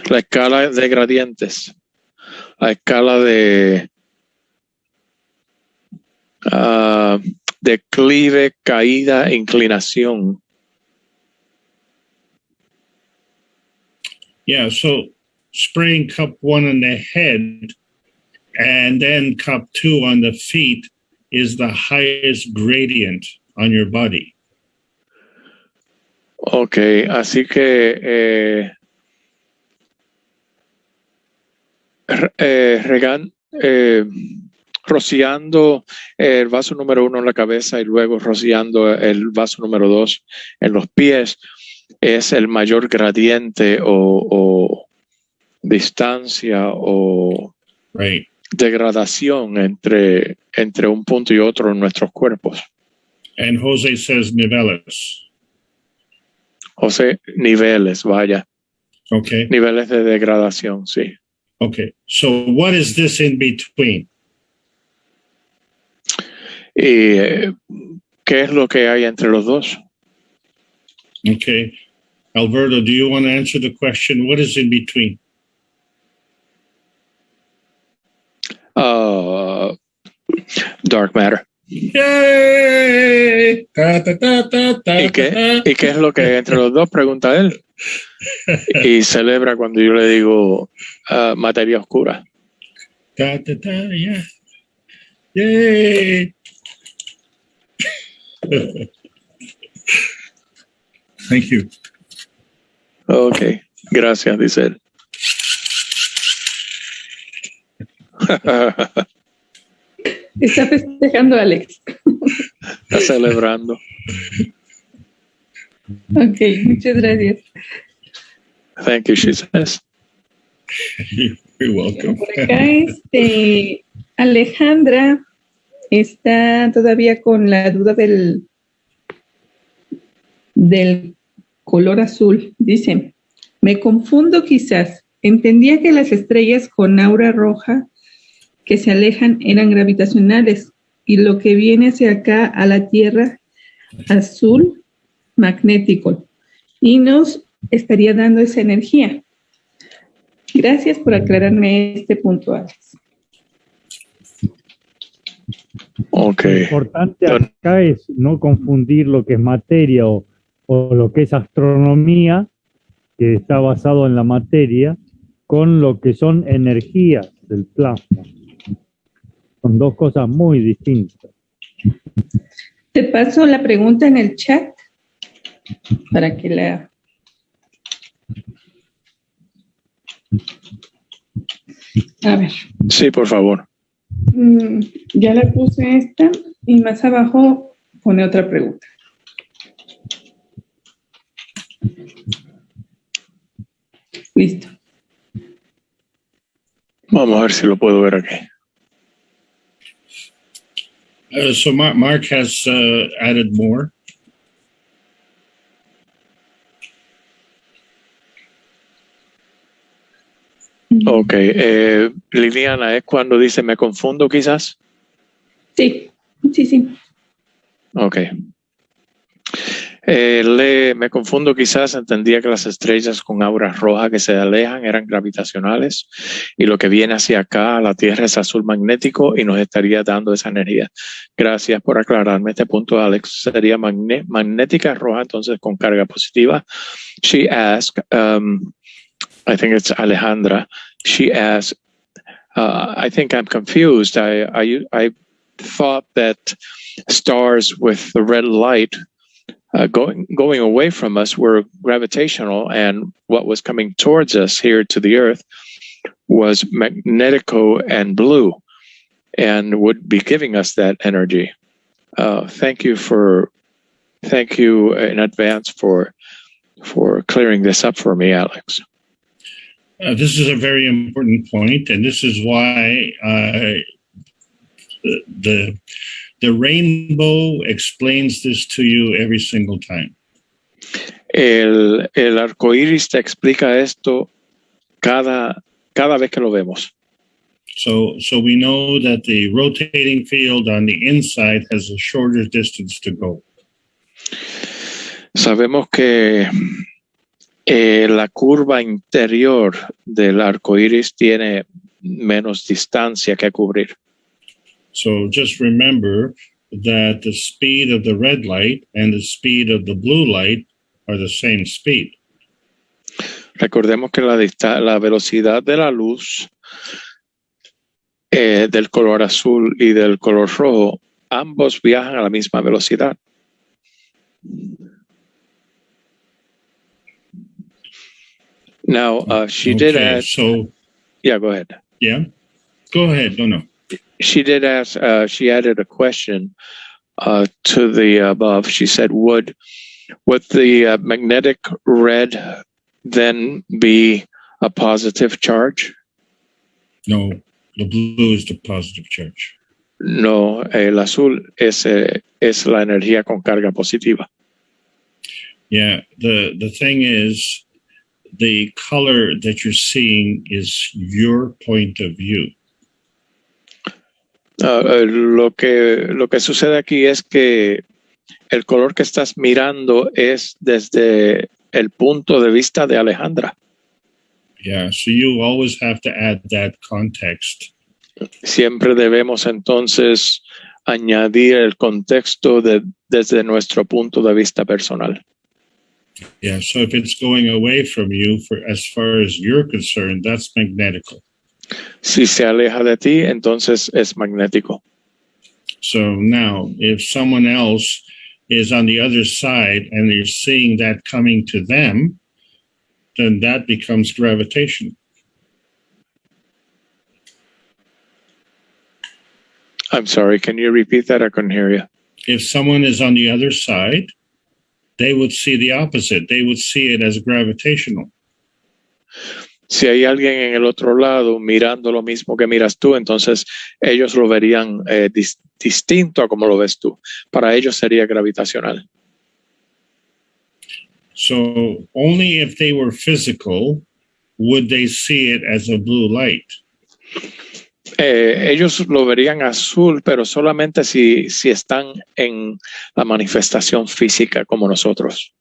La escala de gradientes. La escala de declive, caída, inclinación. Yeah, so spraying cup 1 on the head and then cup 2 on the feet is the highest gradient on your body. Okay, así que rociando el vaso número 1 en la cabeza y luego rociando el vaso número 2 en los pies es el mayor gradiente o distancia o Right. degradación entre un punto y otro en nuestros cuerpos. And Jose says niveles. O sea, niveles, vaya, Okay. niveles de degradación, sí. Okay. So what is this in between? ¿Y qué es lo que hay entre los dos? Okay. Alberto, do you want to answer the question? What is in between? Dark matter. Yay! Ta, ta, ta, ta, ta, ¿Y ta. qué es lo que hay entre los dos? Pregunta él. Y celebra cuando yo le digo materia oscura. Ta, ta, ta, yeah. Yay! Thank you. Ok, gracias, dice él. Está festejando Alex. Está celebrando. Ok, muchas gracias. Thank you, she says. You're welcome. Por acá, Alejandra está todavía con la duda del color azul. Dice, me confundo quizás. Entendía que las estrellas con aura roja que se alejan eran gravitacionales y lo que viene hacia acá a la Tierra azul magnético y nos estaría dando esa energía. Gracias por aclararme este punto, Alex. Ok. Lo importante acá es no confundir lo que es materia o lo que es astronomía, que está basado en la materia, con lo que son energías del plasma. Son dos cosas muy distintas. Te paso la pregunta en el chat para que la... A ver. Sí, por favor. Ya la puse esta y más abajo pone otra pregunta. Listo. Vamos a ver si lo puedo ver aquí. So Mark has added more. Ok. Liliana, ¿es cuando dice me confundo quizás? Sí, sí, sí. Ok. Me confundo quizás, entendía que las estrellas con auras rojas que se alejan eran gravitacionales y lo que viene hacia acá a la Tierra es azul magnético y nos estaría dando esa energía. Gracias por aclararme este punto, Alex. Sería magnética roja, entonces con carga positiva. She asked, I think it's Alejandra, she asked, I think I'm confused. I thought that stars with the red light going away from us were gravitational, and what was coming towards us here to the Earth was magnetico and blue, and would be giving us that energy. Thank you in advance for clearing this up for me, Alex. This is a very important point, and this is why the rainbow explains this to you every single time. El arco iris te explica esto cada vez que lo vemos. So we know that the rotating field on the inside has a shorter distance to go. Sabemos que la curva interior del arco iris tiene menos distancia que cubrir. So just remember that the speed of the red light and the speed of the blue light are the same speed. Recordemos que la velocidad de la luz del color azul y del color rojo, ambos viajan a la misma velocidad. Now, she did add... So, yeah, go ahead. Yeah, go ahead. No. She did ask, she added a question to the above. She said, would Would the magnetic red then be a positive charge? No, the blue is the positive charge. No, el azul es la energía con carga positiva. Yeah, the thing is, the color that you're seeing is your point of view. Lo que sucede aquí es que el color que estás mirando es desde el punto de vista de Alejandra. Yeah, so you always have to add that context. Siempre debemos entonces añadir el contexto desde nuestro punto de vista personal. Yeah, so if it's going away from you, as far as you're concerned, that's magnetical. Si se aleja de ti, entonces es magnético. So now, if someone else is on the other side and you're seeing that coming to them, then that becomes gravitational. I'm sorry, can you repeat that? I couldn't hear you. If someone is on the other side, they would see the opposite. They would see it as gravitational. Si hay alguien en el otro lado mirando lo mismo que miras tú, entonces ellos lo verían distinto a como lo ves tú. Para ellos sería gravitacional. So only if they were physical would they see it as a blue light. Ellos lo verían azul, pero solamente si están en la manifestación física como nosotros.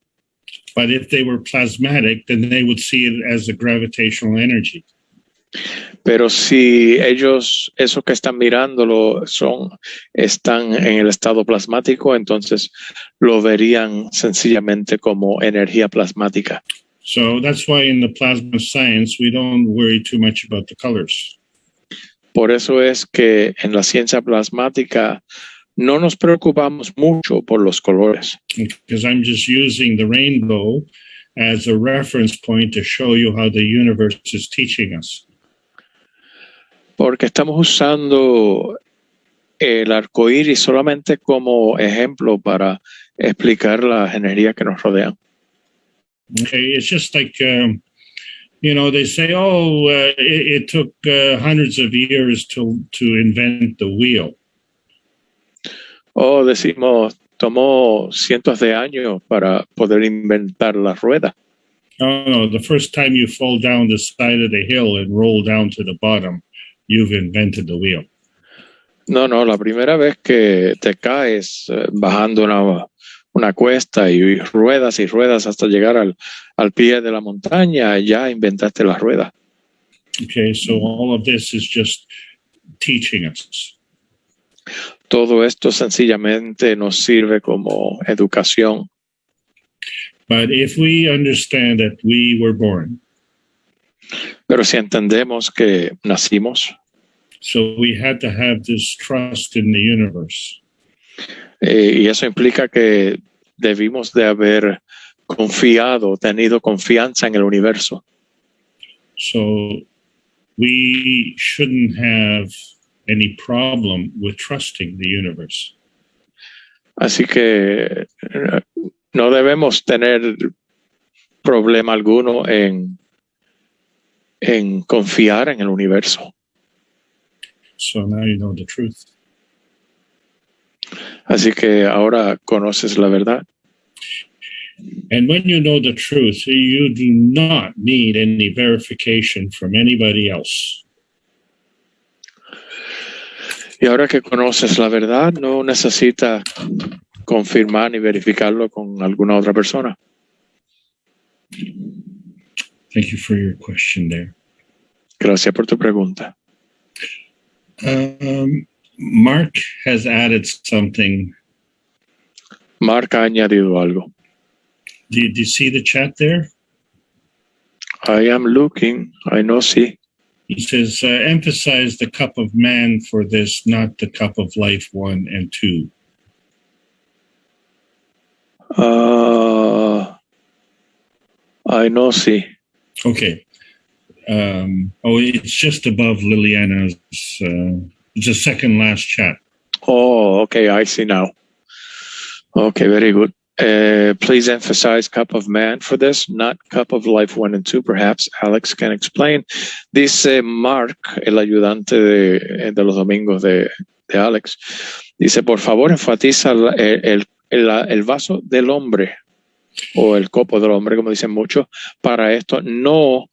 But if they were plasmatic, then they would see it as a gravitational energy. Pero si ellos, eso que están mirándolo, están en el estado plasmático, entonces lo verían sencillamente como energía plasmática. So that's why in the plasma science, we don't worry too much about the colors. Por eso es que en la ciencia plasmática no nos preocupamos mucho por los colores. Because I'm just using the rainbow as a reference point to show you how the universe is teaching us. Porque estamos usando el arco iris solamente como ejemplo para explicar las energías que nos rodean. Okay, it's just like, they say, it took hundreds of years to invent the wheel. Decimos, tomó cientos de años para poder inventar la rueda. No, the first time you fall down the side of the hill and roll down to the bottom, you've invented the wheel. No, la primera vez que te caes bajando una cuesta y ruedas hasta llegar al pie de la montaña, ya inventaste la rueda. Okay, so all of this is just teaching us. Todo esto sencillamente nos sirve como educación. But if we understand that we were born, pero si entendemos que nacimos, so we had to have this trust in the universe. Y eso implica que debimos de haber tenido confianza en el universo. So we shouldn't have any problem with trusting the universe. Así que no debemos tener problema alguno en confiar en el universo. So now you know the truth. Así que ahora conoces la verdad. And when you know the truth, you do not need any verification from anybody else. Y ahora que conoces la verdad, no necesitas confirmar ni verificarlo con alguna otra persona. Thank you for your question there. Gracias por tu pregunta. Mark has added something. Mark ha añadido algo. Did you see the chat there? I am looking. I know, see. He says, emphasize the cup of man for this, not the cup of life 1 and 2. I know, see. Okay. It's just above Liliana's. It's the second last chat. Oh, okay. I see now. Okay, very good. Please emphasize Cup of Man for this, not Cup of Life 1 and 2. Perhaps Alex can explain. Dice Mark, el ayudante de los domingos de Alex. Dice, por favor, enfatiza el vaso del hombre, o el copo del hombre, como dicen muchos, para esto, no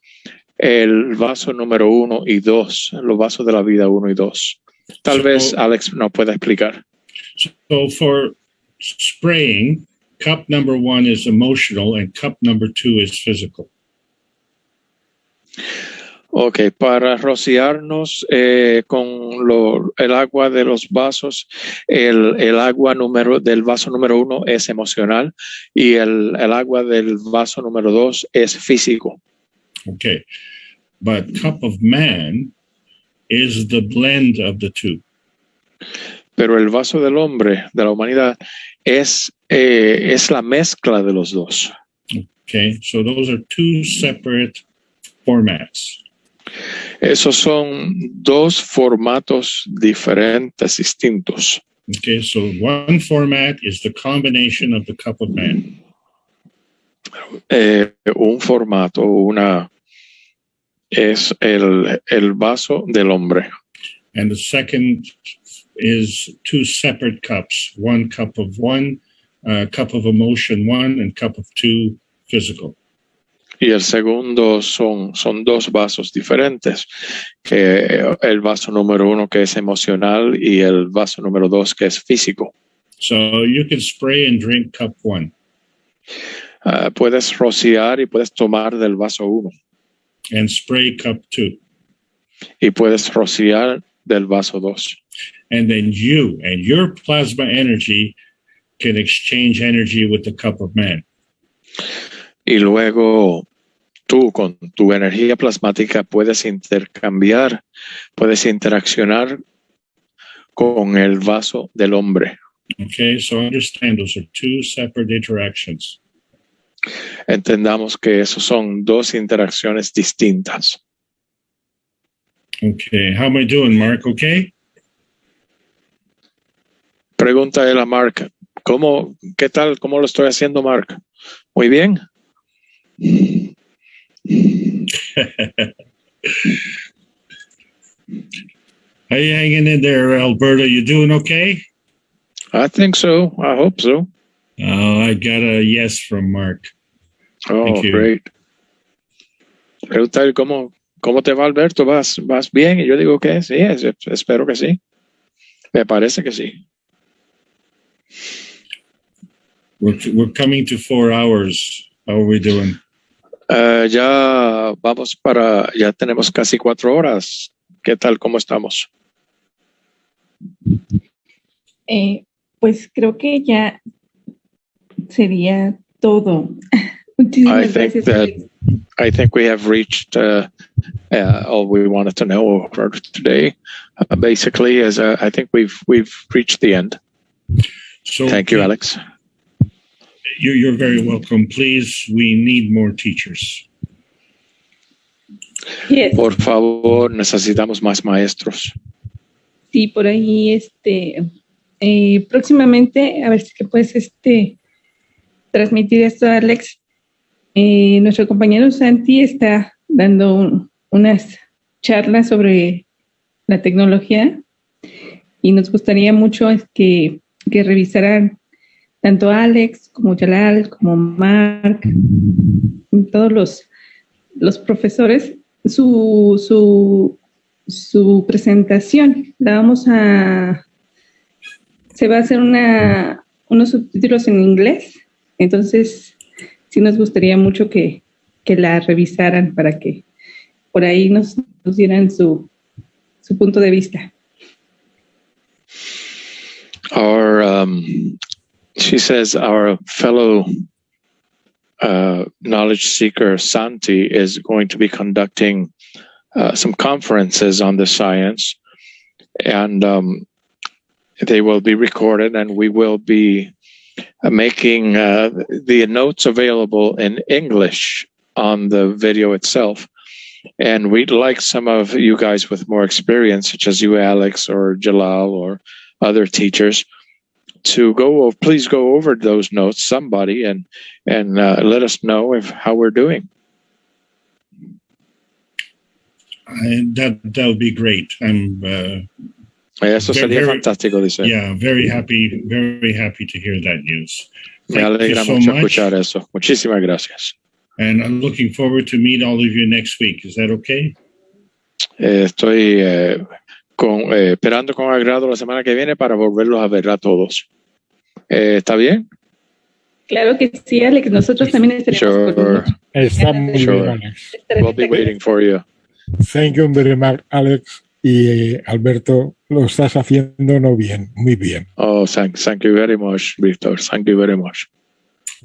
el vaso número 1 y 2, los vasos de la vida 1 y 2. Tal vez Alex nos pueda explicar. So for spraying, cup number 1 is emotional and cup number 2 is physical. Ok, para rociarnos con el agua de los vasos, el agua del vaso número 1 es emocional y el agua del vaso número 2 es físico. Okay, but Cup of Man is the blend of the two. Pero el vaso del hombre, de la humanidad, es la mezcla de los dos. Okay, so those are two separate formats. Esos son dos formatos diferentes, distintos. Okay, so one format is the combination of the Cup of Man. Un formato, es el vaso del hombre. And the second is two separate cups, one cup of cup of emotion 1 and cup of 2 physical. Y el segundo son dos vasos diferentes, el vaso número 1 que es emocional y el vaso número 2 que es físico. So you can spray and drink cup 1. Puedes rociar y puedes tomar del vaso 1. And spray cup 2. Y puedes rociar del vaso 2. And then you and your plasma energy can exchange energy with the Cup of Man. Y luego tú con tu energía plasmática puedes intercambiar, puedes interaccionar con el vaso del hombre. Okay, so understand those are two separate interactions. Entendamos que esos son dos interacciones distintas. Okay, how am I doing, Mark? Okay? Pregunta él a Mark, ¿qué tal? ¿Cómo lo estoy haciendo, Mark? Muy bien. How you hanging in there, Alberta? You doing okay? I think so. I hope so. I got a yes from Mark. Oh, Thank you. great. Pregunta él, ¿cómo te va, Alberto? ¿Vas bien? Y yo digo que sí, espero que sí. Me parece que sí. We're coming to 4 hours. How are we doing? Ya tenemos casi 4 horas. ¿Qué tal? ¿Cómo estamos? Pues creo que ya sería todo. Muchísimas gracias, Alex. I think we have reached all we wanted to know for today. Basically, I think we've reached the end. So Thank you, Alex. You're very welcome. Please, we need more teachers. Yes. Por favor, necesitamos más maestros. Sí, por ahí, próximamente, a ver si puedes, transmitir esto, Alex. Nuestro compañero Santi está dando unas charlas sobre la tecnología y nos gustaría mucho que revisaran tanto Alex como Jalal como Mark, todos los profesores, su presentación. Se va a hacer unos subtítulos en inglés, entonces sí nos gustaría mucho que la revisaran para que por ahí nos dieran su punto de vista. She says our fellow knowledge seeker Santi is going to be conducting some conferences on the science, and they will be recorded, and we will be making the notes available in English on the video itself. And we'd like some of you guys with more experience, such as you, Alex, or Jalal, or other teachers, please go over those notes, somebody, and let us know how we're doing. That would be great. I'm Eso sería fantástico, dice. Yeah, very happy to hear that news. Me alegra mucho escuchar eso. Muchísimas gracias. And I'm looking forward to meet all of you next week. Is that okay? Estoy esperando con agrado la semana que viene para volverlos a ver a todos. ¿Está bien? Claro que sí, Alex. Nosotros también estaremos con mucho. Está muy bien, Alex. We'll be waiting for you. Thank you very much, Alex. Y Alberto, lo estás haciendo muy bien. Oh, thank you very much, Victor. Thank you very much.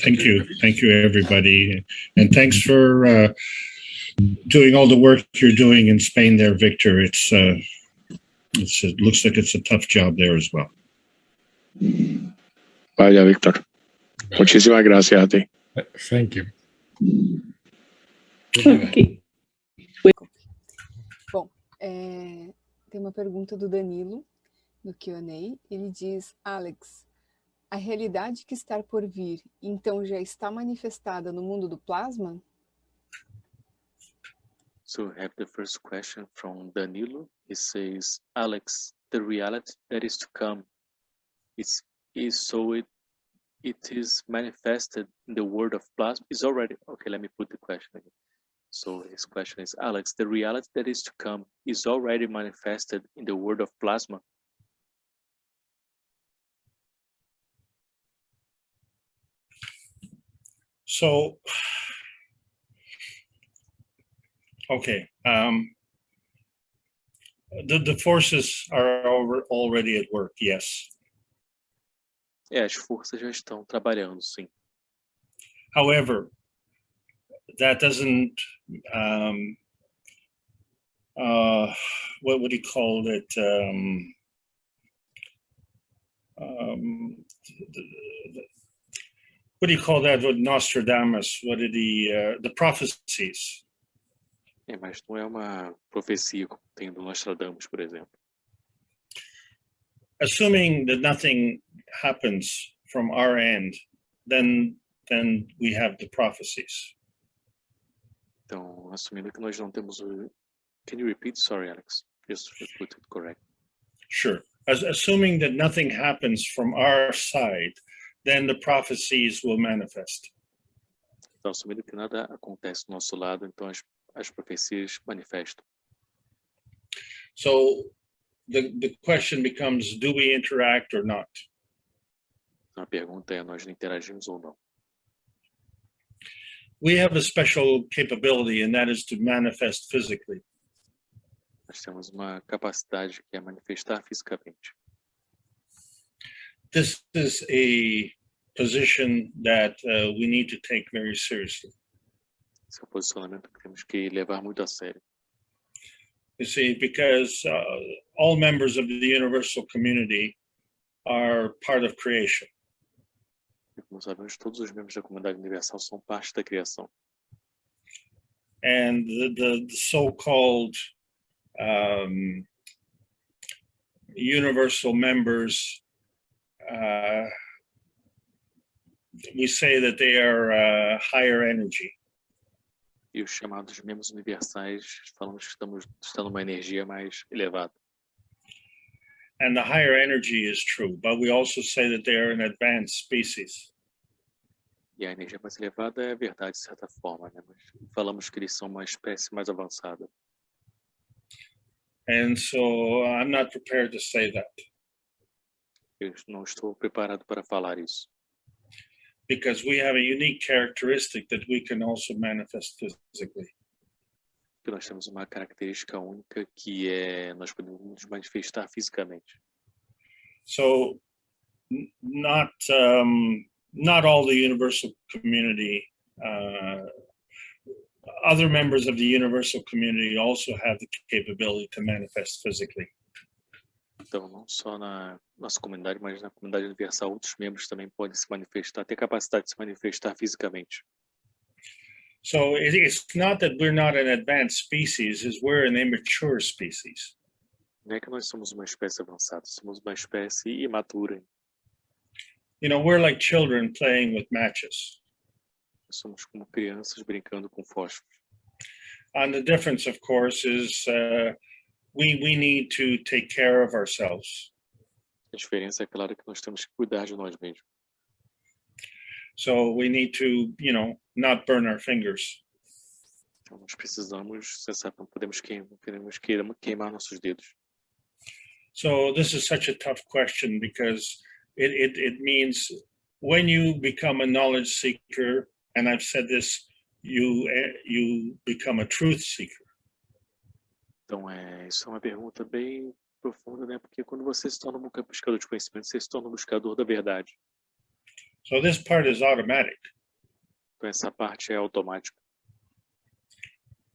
Thank you, everybody, and thanks for doing all the work you're doing in Spain, there, Victor. It looks like it's a tough job there as well. Vaya, Victor. Muchísimas gracias a ti. Thank you. Okay. Bom, tem uma pergunta do Danilo no Q&A. Ele diz: Alex, a realidade que está por vir, então já está manifestada no mundo do plasma? So I have the first question from Danilo. He says, Alex, the reality that is to come it is manifested in the world of plasma is already, okay, let me put the question again. So his question is, Alex, the reality that is to come is already manifested in the world of plasma? So, okay, the forces are already at work, yes. As forças já estão trabalhando, sim. However, that doesn't, what would you call it? What do you call that with Nostradamus? What did the prophecies? Mas não é uma profecia como tem do Nostradamus, por exemplo. Assuming that nothing happens from our end, then we have the prophecies. Então, assumindo que nós não temos o... Can you repeat? Sorry, Alex. Just to put it correct. Sure. Assuming that nothing happens from our side, then the prophecies will manifest. Então, assumindo que nada acontece do nosso lado, então as profecias manifestam. So the question becomes, do we interact or not? A pergunta é, nós interagimos ou não? We have a special capability, and that is to manifest physically. Nós temos uma capacidade que é manifestar fisicamente. This is a position that we need to take very seriously. Esse é um posicionamento que temos que levar muito a sério. You see, because all members of the universal community are part of creation. Como sabemos, todos os membros da comunidade universal são parte da criação. And the so-called universal members, we say that they are higher energy. E os chamados membros universais, falamos que estão numa energia mais elevada. And the higher energy is true, but we also say that they are an advanced species. E a energia mais elevada é verdade, de certa forma, né? Mas falamos que eles são uma espécie mais avançada. And so I'm not prepared to say that. Eu não estou preparado para falar isso. Because we have a unique characteristic that we can also manifest physically. Porque nós temos uma característica única que é nós podemos nos manifestar fisicamente. So not all the universal community, other members of the universal community also have the capability to manifest physically. Então, não só na nossa comunidade, mas na comunidade universal, outros membros também podem se manifestar, ter capacidade de se manifestar fisicamente. So it's not that we're not an advanced species, it's we're an immature species. Não é que nós somos uma espécie avançada, somos uma espécie imatura. You know, we're like children playing with matches. Somos como crianças brincando com fósforos. And the difference, of course, is we need to take care of ourselves. A diferença é, claro, que nós temos que cuidar de nós mesmos. So we need to, you know, not burn our fingers. Então, nós precisamos cessar, não podemos queimar nossos dedos. So this is such a tough question because it means when you become a knowledge seeker, and I've said this, you become a truth seeker. Então, isso é uma pergunta bem profunda, né? Porque quando você se torna um buscador de conhecimento, você se torna um buscador da verdade. So this part is automatic. Então, essa parte é automática.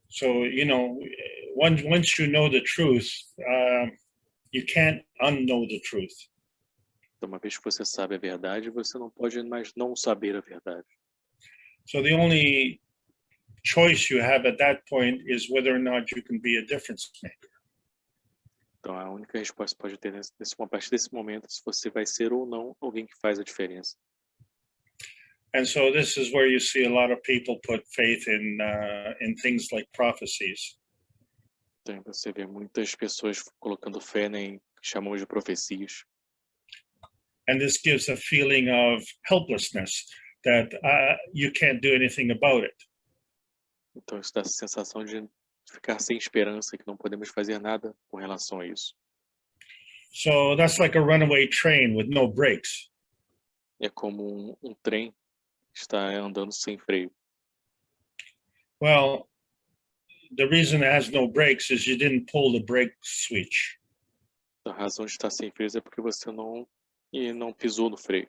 So, you know, once you know the truth, you can't unknow the truth. Então, uma vez que você sabe a verdade, você não pode mais não saber a verdade. So the only choice you have at that point is whether or not you can be a difference maker. Então, a única resposta que pode ter a partir desse momento é se você vai ser ou não alguém que faz a diferença. And so this is where you see a lot of people put faith in things like prophecies. Então, você vê muitas pessoas colocando fé em que chamamos de profecias. And this gives a feeling of helplessness that you can't do anything about it. Então, isso dá a sensação de ficar sem esperança, que não podemos fazer nada com relação a isso. So that's like a runaway train with no brakes. É como um trem que está andando sem freio. Well, the reason it has no brakes is you didn't pull the brake switch. A razão de estar sem freios é porque você não pisou no freio.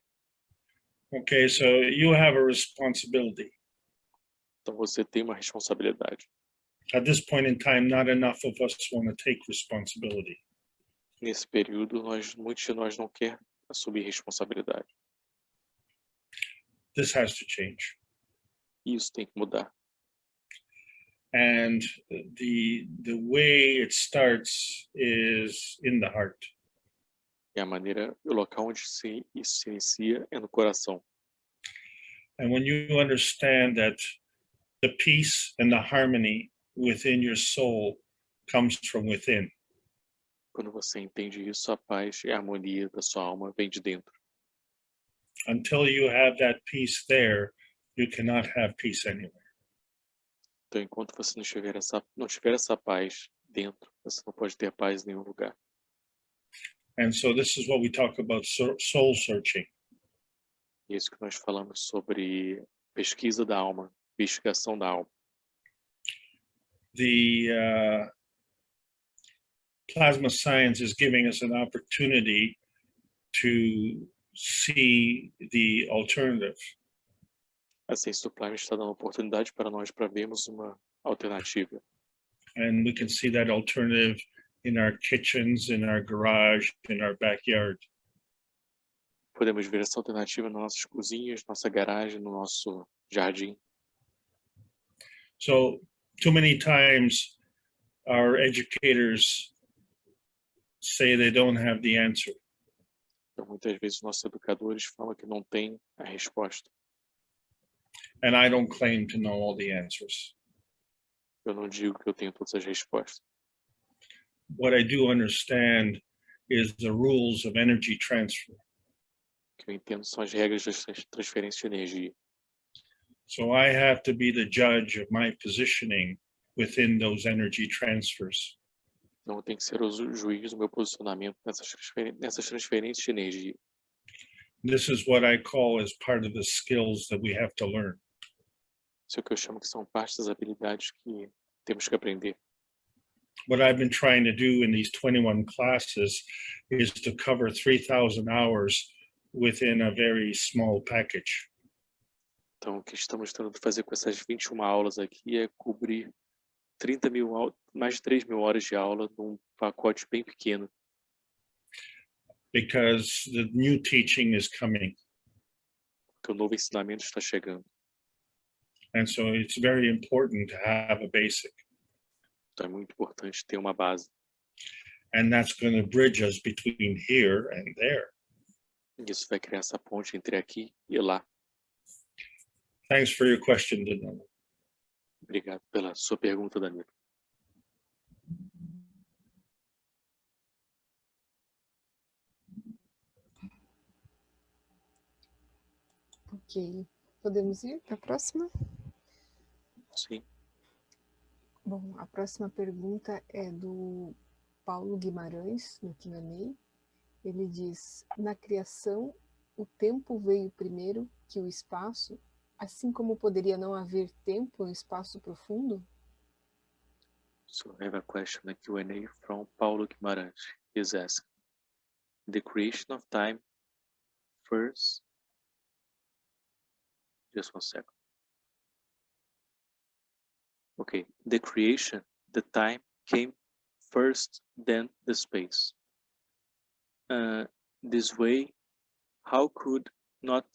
Okay, so you have a responsibility. Então você tem uma responsabilidade. At this point in time, not enough of us want to take responsibility. Nesse período, muitos de nós não quer assumir responsabilidade. This has to change. E isso tem que mudar. And the way it starts is in the heart. E a maneira, o local onde isso se inicia é no coração. And when you understand that the peace and the harmony within your soul comes from within. Quando você entende isso, a paz e a harmonia da sua alma vem de dentro. Until you have that peace there, you cannot have peace anywhere. Então, enquanto você não tiver essa paz dentro, você não pode ter paz em nenhum lugar. And so this is what we talk about soul searching. E isso que nós falamos sobre pesquisa da alma, investigação da alma. The plasma science is giving us an opportunity to see the alternative. A ciência do plasma está dando oportunidade para nós para vermos uma alternativa. And we can see that alternative in our kitchens, in our garage, in our backyard. Podemos ver essa alternativa nas nossas cozinhas, nossa garagem, no nosso jardim. So too many times our educators say they don't have the answer. Então, muitas vezes, nossos educadores falam que não tem a resposta. And I don't claim to know all the answers. Eu não digo que eu tenho todas as respostas. What I do understand is the rules of energy transfer. O que eu entendo são as regras das transferências de energia. So I have to be the judge of my positioning within those energy transfers. Então, eu tenho que ser o juiz do meu posicionamento nessas transferências de energia. This is what I call as part of the skills that we have to learn. Isso é o que eu chamo que são partes das habilidades que temos que aprender. What I've been trying to do in these 21 classes is to cover 3,000 hours within a very small package. Então, o que estamos tentando fazer com essas 21 aulas aqui é cobrir mais de 3 mil horas de aula num pacote bem pequeno. Because the new teaching is coming. Porque o novo ensinamento está chegando. And so it's very important to have a basic. Então, é muito importante ter uma base. And that's going to bridge us between here and there. Isso vai criar essa ponte entre aqui e lá. Thanks for your question, Danilo. Obrigado pela sua pergunta, Danilo. Ok. Podemos ir para a próxima? Sim. Bom, a próxima pergunta é do Paulo Guimarães, no Q&A. Ele diz: na criação, o tempo veio primeiro que o espaço, assim como poderia não haver tempo no espaço profundo? So I have a question, a Q&A from Paulo Guimarães. He's asking, the creation of time first, just one second. Okay, the creation, the time came first, then the space. This way, how could not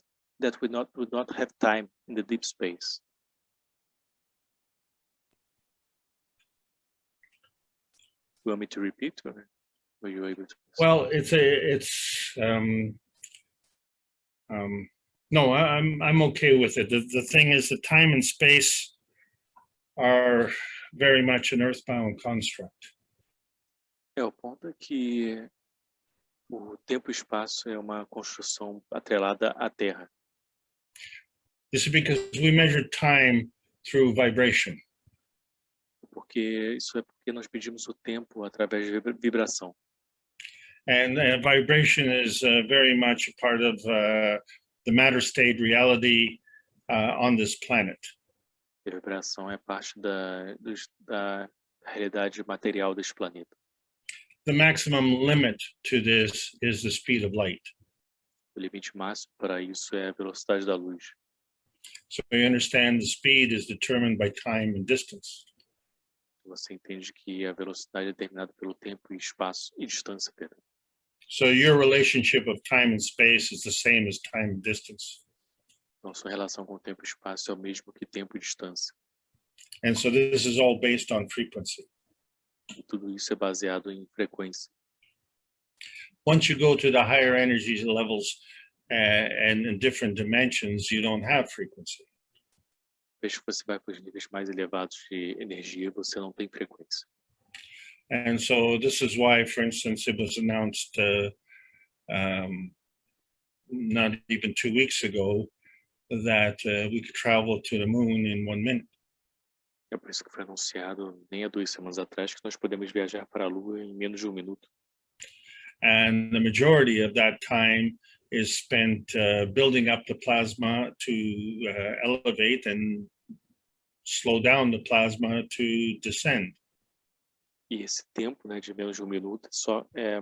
that we would not have time in the deep space? You want me to repeat, or were you able to? Well, no, I'm okay with it. The thing is that time and space are very much an earthbound construct. O ponto é que o tempo e espaço é uma construção atrelada à Terra. This is because we measure time through vibration. Porque nós medimos o tempo através de vibração. And vibration is very much a part of the matter state reality on this planet. E a vibração é parte da realidade material deste planeta. The maximum limit to this is the speed of light. O limite máximo para isso é a velocidade da luz. So you understand the speed is determined by time and distance. Você entende que a velocidade é determinada pelo tempo e espaço e distância, Pedro. So your relationship of time and space is the same as time and distance. Então, sua relação com tempo e espaço é o mesmo que tempo e distância. And so this is all based on frequency. E tudo isso é baseado em frequência. Once you go to the higher energy levels and in different dimensions, you don't have frequency. Desde que você vai para os níveis mais elevados de energia, você não tem frequência. And so this is why, for instance, it was announced not even 2 weeks ago that we could travel to the moon in 1 minute. É por isso que foi anunciado, nem há 2 semanas atrás, que nós podemos viajar para a Lua em menos de 1 minuto. And the majority of that time is spent building up the plasma to elevate and slow down the plasma to descend. E esse tempo, né, de menos de 1 minuto só é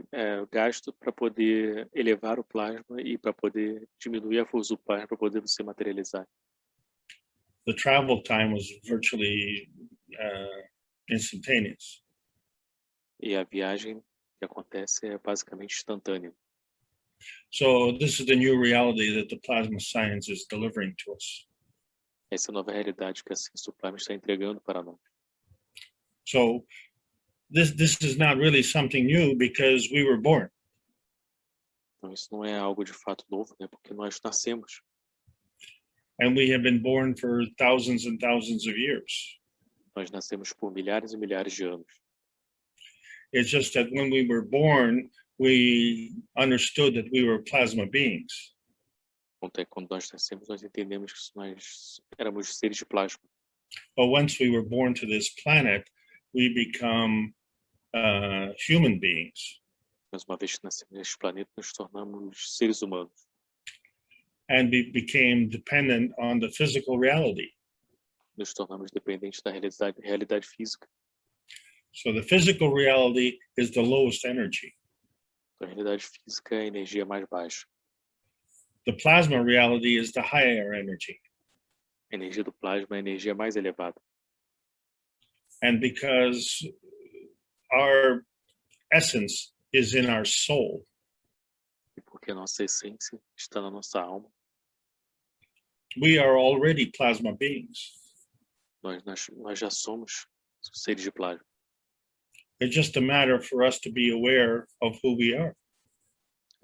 gasto para poder elevar o plasma e para poder diminuir a força do plasma para poder você materializar. The travel time was virtually instantaneous. E a viagem que acontece é basicamente instantânea. So this is the new reality that the plasma science is delivering to us. Essa é a nova realidade que a ciência do plasma está entregando para nós. So this is not really something new because we were born. Então isso não é algo de fato novo, né? Porque nós nascemos. And we have been born for thousands and thousands of years. Nós nascemos por milhares e milhares de anos. It's just that when we were born, we understood that we were plasma beings. Quando nós nascemos, nós entendemos que nós éramos seres de plasma. But once we were born to this planet, we become human beings. Mas uma vez que nascemos neste planeta, nos tornamos seres humanos. And we became dependent on the physical reality. Nos tornamos dependentes da realidade física. So the physical reality is the lowest energy. A realidade física é a energia mais baixa. The plasma reality is the higher energy. A energia do plasma é a energia mais elevada. And because our essence is in our soul, E porque a nossa essência está na nossa alma, we are already plasma beings. nós já somos seres de plasma. It's just a matter for us to be aware of who we are.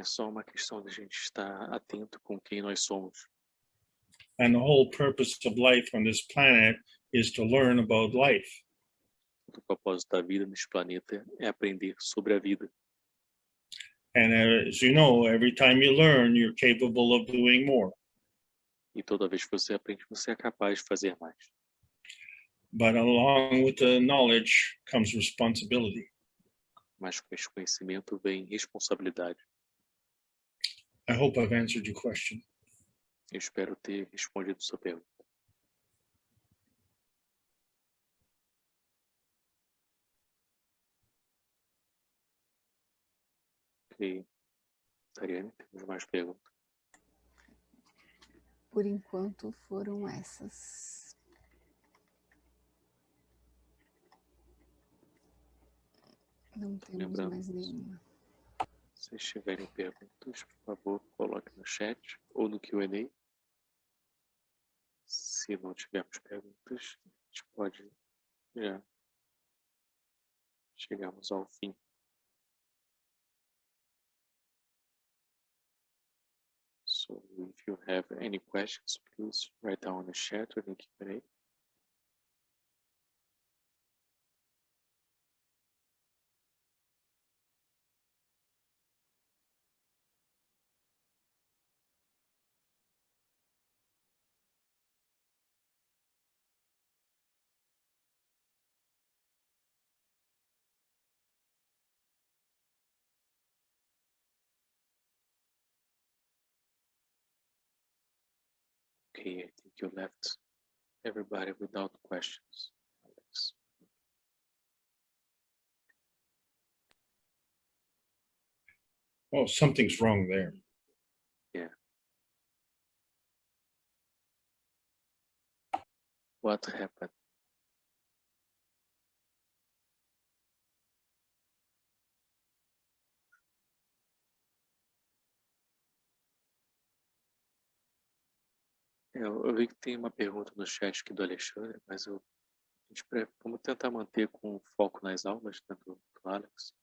É só uma questão de a gente estar atento com quem nós somos. And the whole purpose of life on this planet is to learn about life. O propósito da vida neste planeta é aprender sobre a vida. And as you know, every time you learn, you're capable of doing more. E toda vez que você aprende, você é capaz de fazer mais. But along with the knowledge comes responsibility. Mas com esse conhecimento vem responsabilidade. I hope I've answered your question. Eu espero ter respondido sua pergunta. Ok. Tariane, temos mais perguntas? Por enquanto foram essas. Não temos Lembrando, mais nenhuma. se vocês tiverem perguntas, por favor, coloque no chat ou no Q&A. Se não tivermos perguntas, a gente pode já chegarmos ao fim. So if you have any questions, please write down in the chat or in Q&A. Okay, I think you left everybody without questions, Alex. Oh, something's wrong there. Yeah. What happened? Eu vi que tem uma pergunta no chat aqui do Alexandre, mas vamos tentar manter com foco nas aulas, né, do Alex.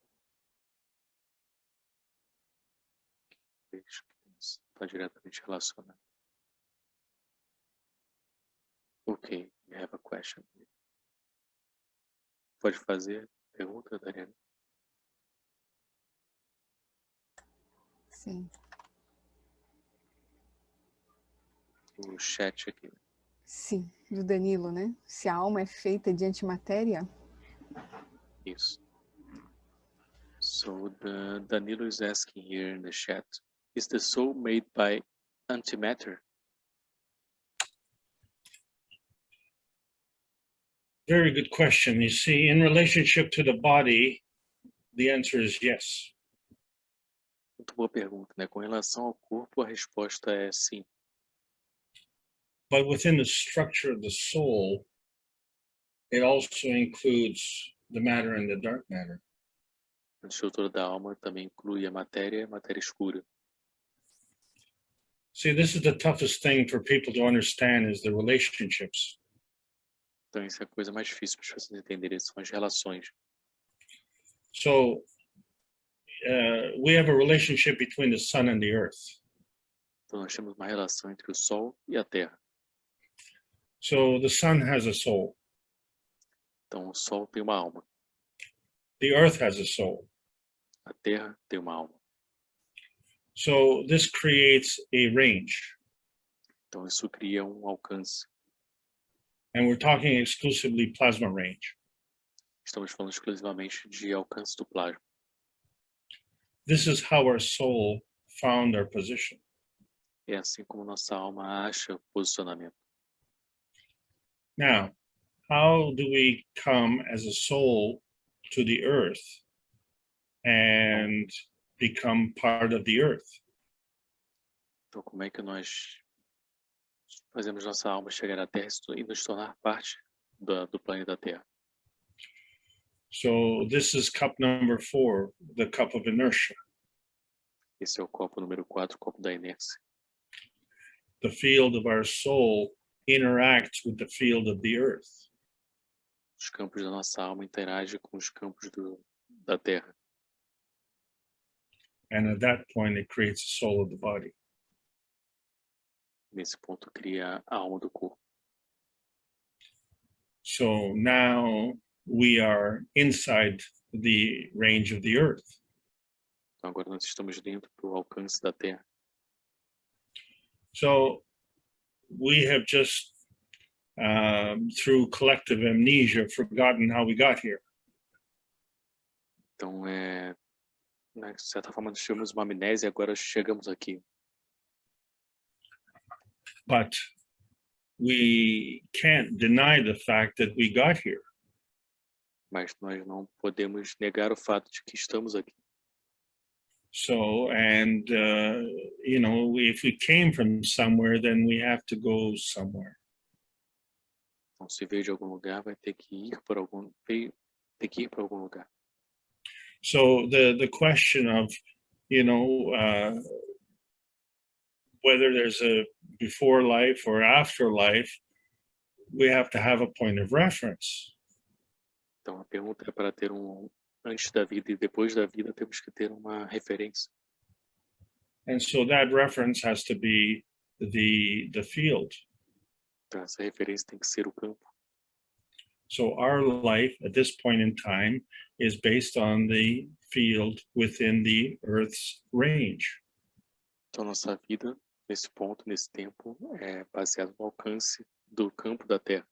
Vejo que está diretamente relacionado. Ok, we have a question. Pode fazer pergunta, Dariane? Sim. O chat aqui. Sim, do Danilo, né? Se a alma é feita de antimatéria? Isso. So Danilo is asking here in the chat, is the soul made by antimatter? Very good question. You see, in relationship to the body, the answer is yes. Muito boa pergunta, né? Com relação ao corpo, a resposta é sim. But within the structure of the soul, it also includes the matter and the dark matter. A estrutura da alma também inclui a matéria e a matéria escura. See, this is the toughest thing for people to understand is the relationships. Então, isso é a coisa mais difícil para as pessoas entenderem, são as relações. So we have a relationship between the sun and the earth. Então, nós temos uma relação entre o Sol e a Terra. So the sun has a soul. Então, o Sol tem uma alma. The earth has a soul. A Terra tem uma alma. So this creates a range. Então, isso cria um alcance. And we're talking exclusively plasma range. Estamos falando exclusivamente de alcance do plasma. This is how our soul found our position. É assim como nossa alma acha o posicionamento. Now, how do we come as a soul to the earth and become part of the earth? Então, como é que nós fazemos nossa alma chegar à Terra e nos tornar parte do planeta Terra? So this is cup number 4, the cup of inertia. Esse é o copo número 4, o copo da inércia. The field of our soul interacts with the field of the earth. Os campos da nossa alma interagem com os campos da Terra. And at that point, it creates the soul of the body. Nesse ponto cria a alma do corpo. So now we are inside the range of the earth. Então agora nós estamos dentro do alcance da Terra. So we have just, through collective amnesia, forgotten how we got here. Então, né, de certa forma, nós tivemos uma amnésia e agora chegamos aqui. But we can't deny the fact that we got here. Mas nós não podemos negar o fato de que estamos aqui. So, and, you know, if we came from somewhere, then we have to go somewhere. Então, se veio de algum lugar, vai ter que ir para algum, ter que ir para algum lugar. So the question of, you know, whether there's a before life or after life, we have to have a point of reference. Então, a pergunta é para ter antes da vida e depois da vida, temos que ter uma referência. And so that reference has to be the field. Então, essa referência tem que ser o campo. So our life at this point in time is based on the field within the Earth's range. Então, nossa vida, nesse ponto, nesse tempo, é baseada no alcance do campo da Terra.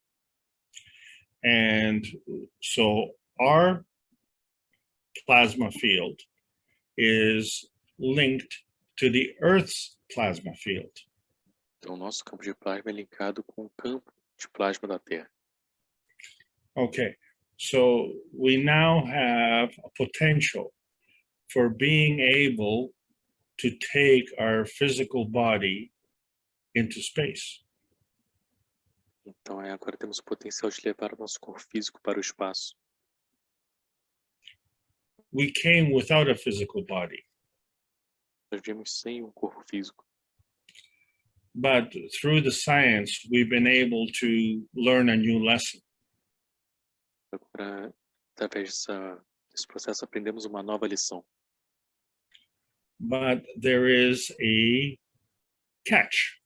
And so our plasma field is linked to the Earth's plasma field. Então, o nosso campo de plasma é linkado com o campo de plasma da Terra. Okay, so we now have a potential for being able to take our physical body into space. Então, agora temos o potencial de levar o nosso corpo físico para o espaço. We came without a physical body, Nós viemos sem um corpo físico. but through the science, we've been able to learn a new lesson. Agora, através desse processo, aprendemos uma nova lição. But there is a catch,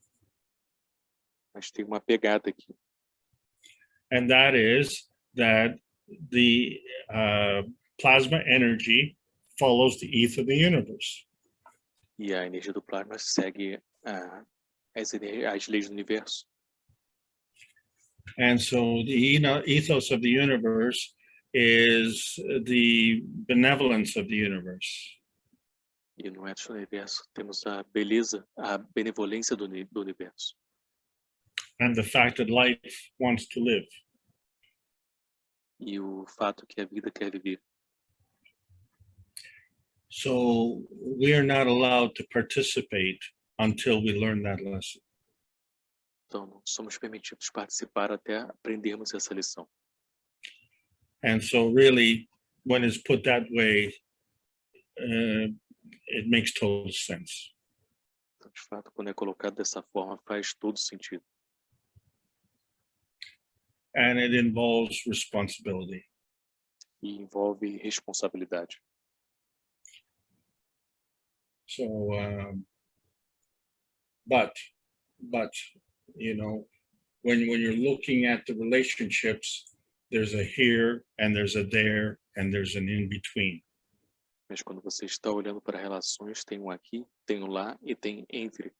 Mas tem uma pegada aqui. and that is that the plasma energy follows the ether of the universe. E a energia do plasma segue as leis do universo. And so the ethos of the universe is the benevolence of the universe. E no ethos do universo temos a beleza, a benevolência do universo. And the fact that life wants to live. E o fato que a vida quer viver. So we are not allowed to participate until we learn that lesson. Então, não somos permitidos participar até aprendermos essa lição. And so really, when it's put that way, it makes total sense. Então, de fato, quando é colocado dessa forma, faz todo sentido. And it involves responsibility. E envolve responsabilidade. So, but, you know, when you're looking at the relationships, there's a here and there's a there and there's an in between. Mas quando você está olhando para relações, tem um aqui, tem um lá e tem entre.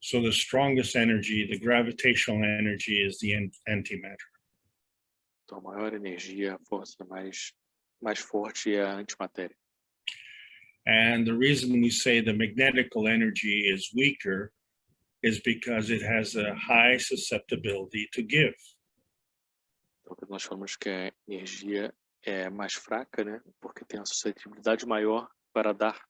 So the strongest energy, the gravitational energy, is the antimatter. Então, a maior energia, a força mais forte é a antimatéria. And the reason we say the magnetical energy is weaker is because it has a high susceptibility to give. Então, nós falamos que a energia é mais fraca, né? Porque tem a suscetibilidade maior para dar.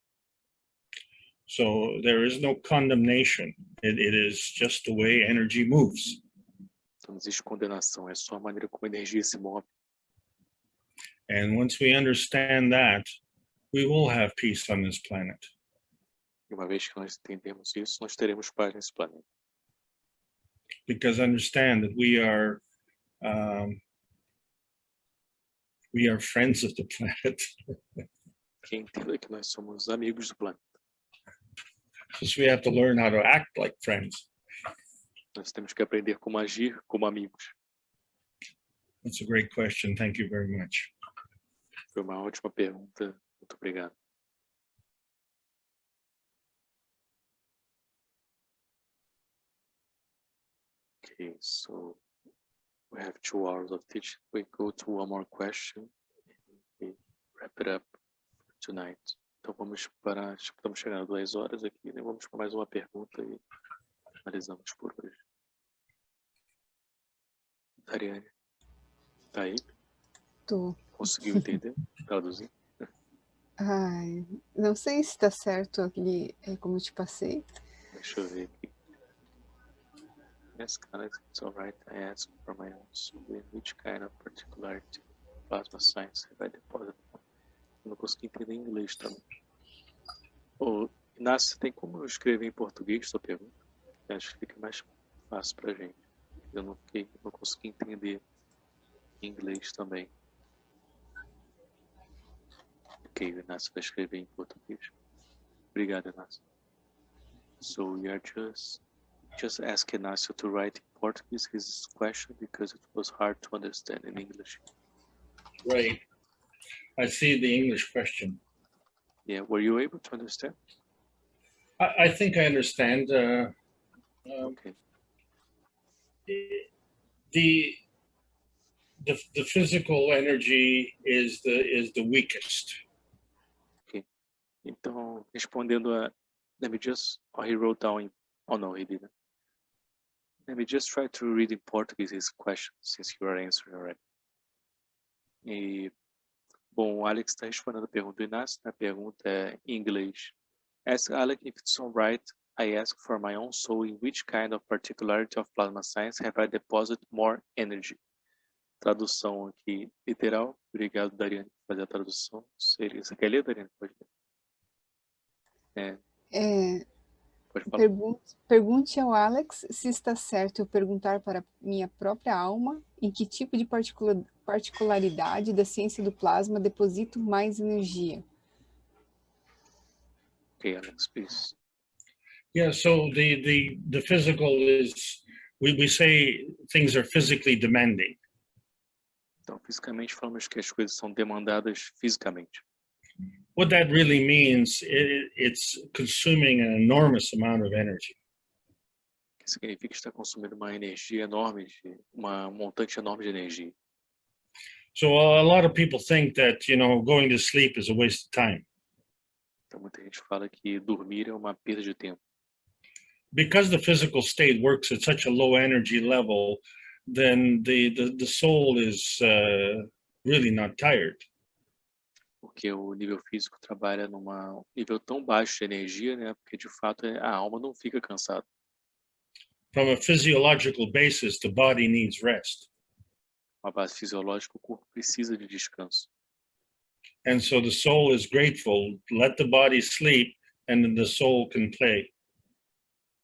So there is no condemnation. It is just the way energy moves. Então, não existe condenação, é só a maneira como a energia se move. And once we understand that, we will have peace on this planet. E uma vez que nós entendemos isso, nós teremos paz nesse planeta. Because understand that we are friends of the planet. que entenda que nós somos amigos do planeta. Because we have to learn how to act like friends. Nós temos que aprender como agir como amigos. That's a great question. Thank you very much. Foi uma ótima pergunta. Muito obrigado. Okay, so we have 2 hours of teaching. We go to one more question. We wrap it up for tonight. Então vamos para, estamos chegando a 2 horas aqui, né? Vamos para mais uma pergunta e finalizamos por hoje. Ariane, tá aí? Tô. Conseguiu entender? Traduzir? Ai, não sei se está certo aqui, como eu te passei. Deixa eu ver aqui. Yes, Alex, it's all right. I asked for my own. So which kind of particularity plasma science have I deposited? Eu não consegui entender em inglês também. Ô, Inácio, tem como eu escrever em português sua pergunta? Eu acho que fica mais fácil pra gente. Eu não consegui entender em inglês também. Ok, o Inácio vai escrever em português. Obrigado, Inácio. So we are just ask Inácio to write in Portuguese his question because it was hard to understand in English. Right. I see the English question. Yeah, were you able to understand? I think I understand. Okay. The physical energy is the weakest. Okay. Então, respondendo a, let me just, he wrote down in, oh no, he didn't. Let me just try to read in Portuguese his question, since you are answering already. E, bom, o Alex está respondendo a pergunta do Inácio, a pergunta é em inglês. Ask Alex if it's all right. I ask for my own soul in which kind of particularity of plasma science have I deposited more energy? Tradução aqui literal. Obrigado, Dariane, por fazer a tradução. Você quer ler, Dariane? Pode ler. Pode falar. Pergunte ao Alex se está certo eu perguntar para minha própria alma em que tipo de particularidade da ciência do plasma deposito mais energia. Okay, Alex, please. Yeah, so the physical is, we say things are physically demanding. Então, fisicamente falamos que as coisas são demandadas fisicamente. What that really means, it's consuming an enormous amount of energy. Que significa que está consumindo uma energia enorme, uma montante enorme de energia. So a lot of people think that, going to sleep is a waste of time. Então, muita gente fala que dormir é uma perda de tempo. Because the physical state works at such a low energy level, then the soul is really not tired. Porque o nível físico trabalha num nível tão baixo de energia, né? Porque de fato a alma não fica cansada. From a physiological basis, the body needs rest. Uma base fisiológica, o corpo precisa de descanso. And so the soul is grateful. Let the body sleep, and then the soul can play.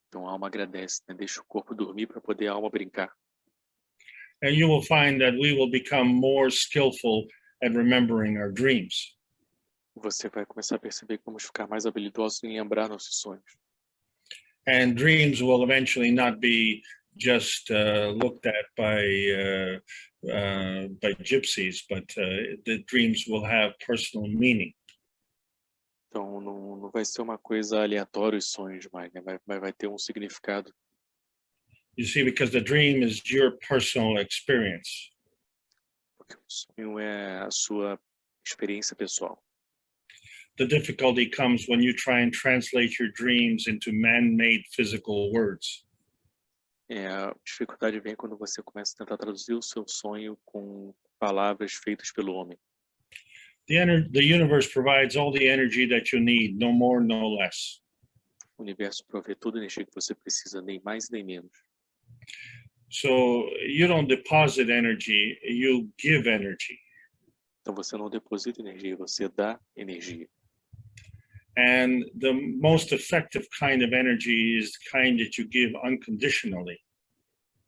Então a alma agradece, né? Deixa o corpo dormir para poder a alma brincar. And you will find that we will become more skillful at remembering our dreams. Você vai começar a perceber que vamos ficar mais habilidosos em lembrar nossos sonhos. And dreams will eventually not be just looked at by gypsies, but the dreams will have personal meaning. Então não vai ser uma coisa aleatória os sonhos mais, né? Vai ter um significado. You see, because the dream is your personal experience. Porque o sonho é a sua experiência pessoal. The difficulty comes when you try and translate your dreams into man-made physical words. A dificuldade vem quando você começa a tentar traduzir o seu sonho com palavras feitas pelo homem. The universe provides all the energy that you need, no more, no less. O universo provê toda a energia que você precisa, nem mais nem menos. So you don't deposit energy, you give energy. Então você não deposita energia, você dá energia. And the most effective kind of energy is the kind that you give unconditionally.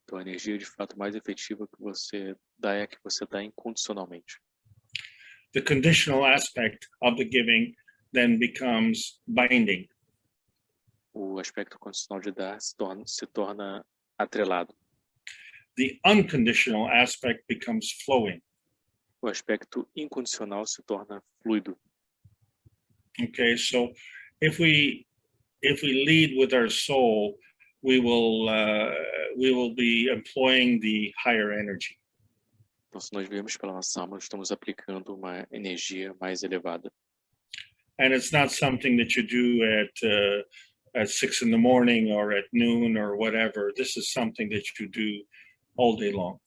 Então a energia de fato mais efetiva que você dá é a que você dá incondicionalmente. the conditional aspect of the giving then becomes binding. O aspecto condicional de dar se torna atrelado. The unconditional aspect becomes flowing. O aspecto incondicional se torna fluido. Okay, so if we lead with our soul, we will be employing the higher energy. Então, se nós vivemos pela nossa alma, estamos aplicando uma energia mais elevada. And it's not something that you do at 6 in the morning or at noon or whatever. This is something that you do all day long.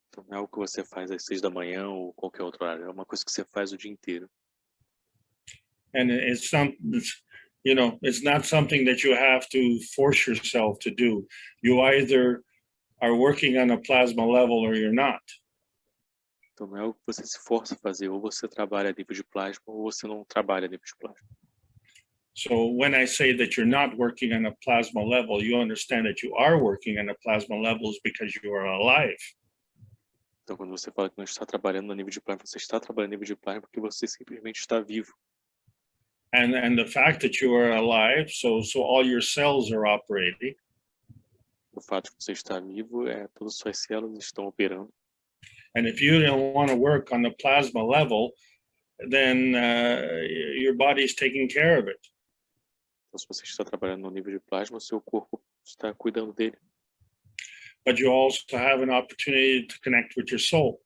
Então, não é algo que você faz às 6 da manhã ou qualquer outro horário. É uma coisa que você faz o dia inteiro. And it's not something that you have to force yourself to do. You either are working on a plasma level or you're not. Então, não é algo que você se força a fazer. Ou você trabalha a nível de plasma ou você não trabalha a nível de plasma. So when I say that you're not working on a plasma level, you understand that you are working on a plasma level is because you are alive. Então, quando você fala que não está trabalhando no nível de plasma, você está trabalhando no nível de plasma porque você simplesmente está vivo. And the fact that you are alive, so all your cells are operating. O fato de você estar vivo é todas as suas células estão operando. And if you don't want to work on the plasma level, then your body is taking care of it. Então, se você está trabalhando no nível de plasma, o seu corpo está cuidando dele. But you also have an opportunity to connect with your soul.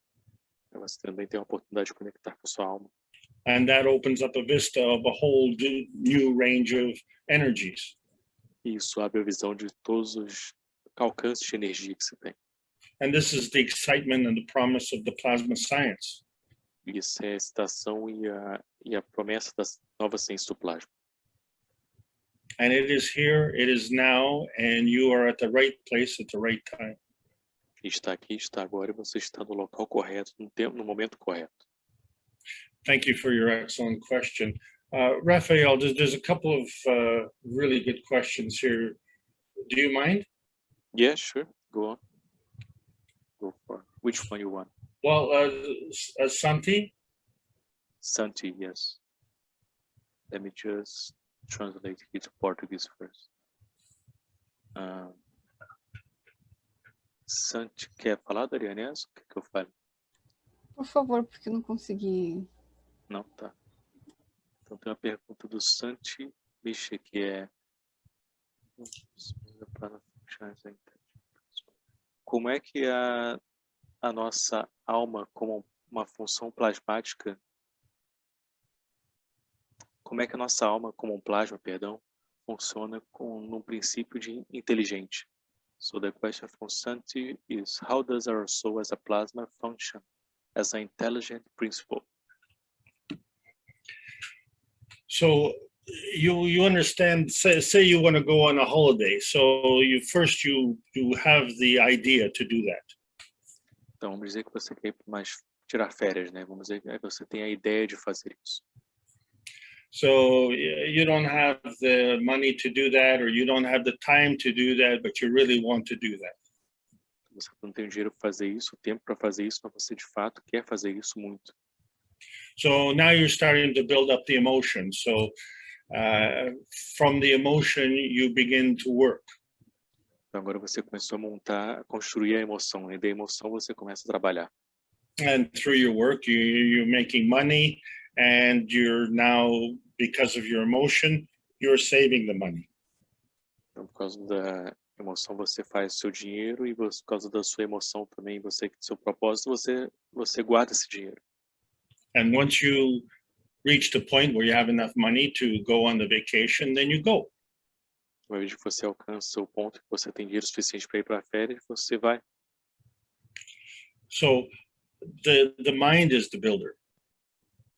Você também tem a oportunidade de conectar com a sua alma. And that opens up a vista of a whole new range of energies. E isso abre a visão de todos os alcances de energia que você tem. And this is the excitement and the promise of the plasma science. Isso é a excitação e a promessa da nova ciência do plasma. And it is here, it is now, and you are at the right place at the right time. Está aqui, está agora, e você está no local correto, no momento correto. Thank you for your excellent question. Raphael, there's a couple of really good questions here. Do you mind? Yeah, sure. Go on. Go for it. Which one you want? Well, Santi? Santi, yes. Let me just translate it to Portuguese first. Santi, quer falar, Darianés? O que eu falo? Por favor, porque eu não consegui. Não, tá. Então tem uma pergunta do Santi Biche, que é como é que a nossa alma como uma função plasmática, como é que a nossa alma como um plasma, funciona num princípio de inteligente? So the question from Santi is, how does our soul as a plasma function as an intelligent principle? So you understand, say you want to go on a holiday. So you have the idea to do that. Então, vamos dizer que você quer tirar férias, né? Vamos dizer que você tem a ideia de fazer isso. So you don't have the money to do that, or you don't have the time to do that, but you really want to do that. Você não tem dinheiro para fazer isso, tempo para fazer isso, mas você de fato quer fazer isso muito. So now you're starting to build up the emotion. So from the emotion, you begin to work. Então agora você começou a construir a emoção, né? Da emoção você começa a trabalhar. And through your work, you're making money, and you're now, because of your emotion, you're saving the money. Então, por causa da emoção, você faz seu dinheiro, e por causa da sua emoção também, seu propósito, você guarda esse dinheiro. And once you reach the point where you have enough money to go on the vacation, then you go. Uma vez que você alcança o ponto que você tem dinheiro suficiente para ir para a férias, você vai. So the mind is the builder.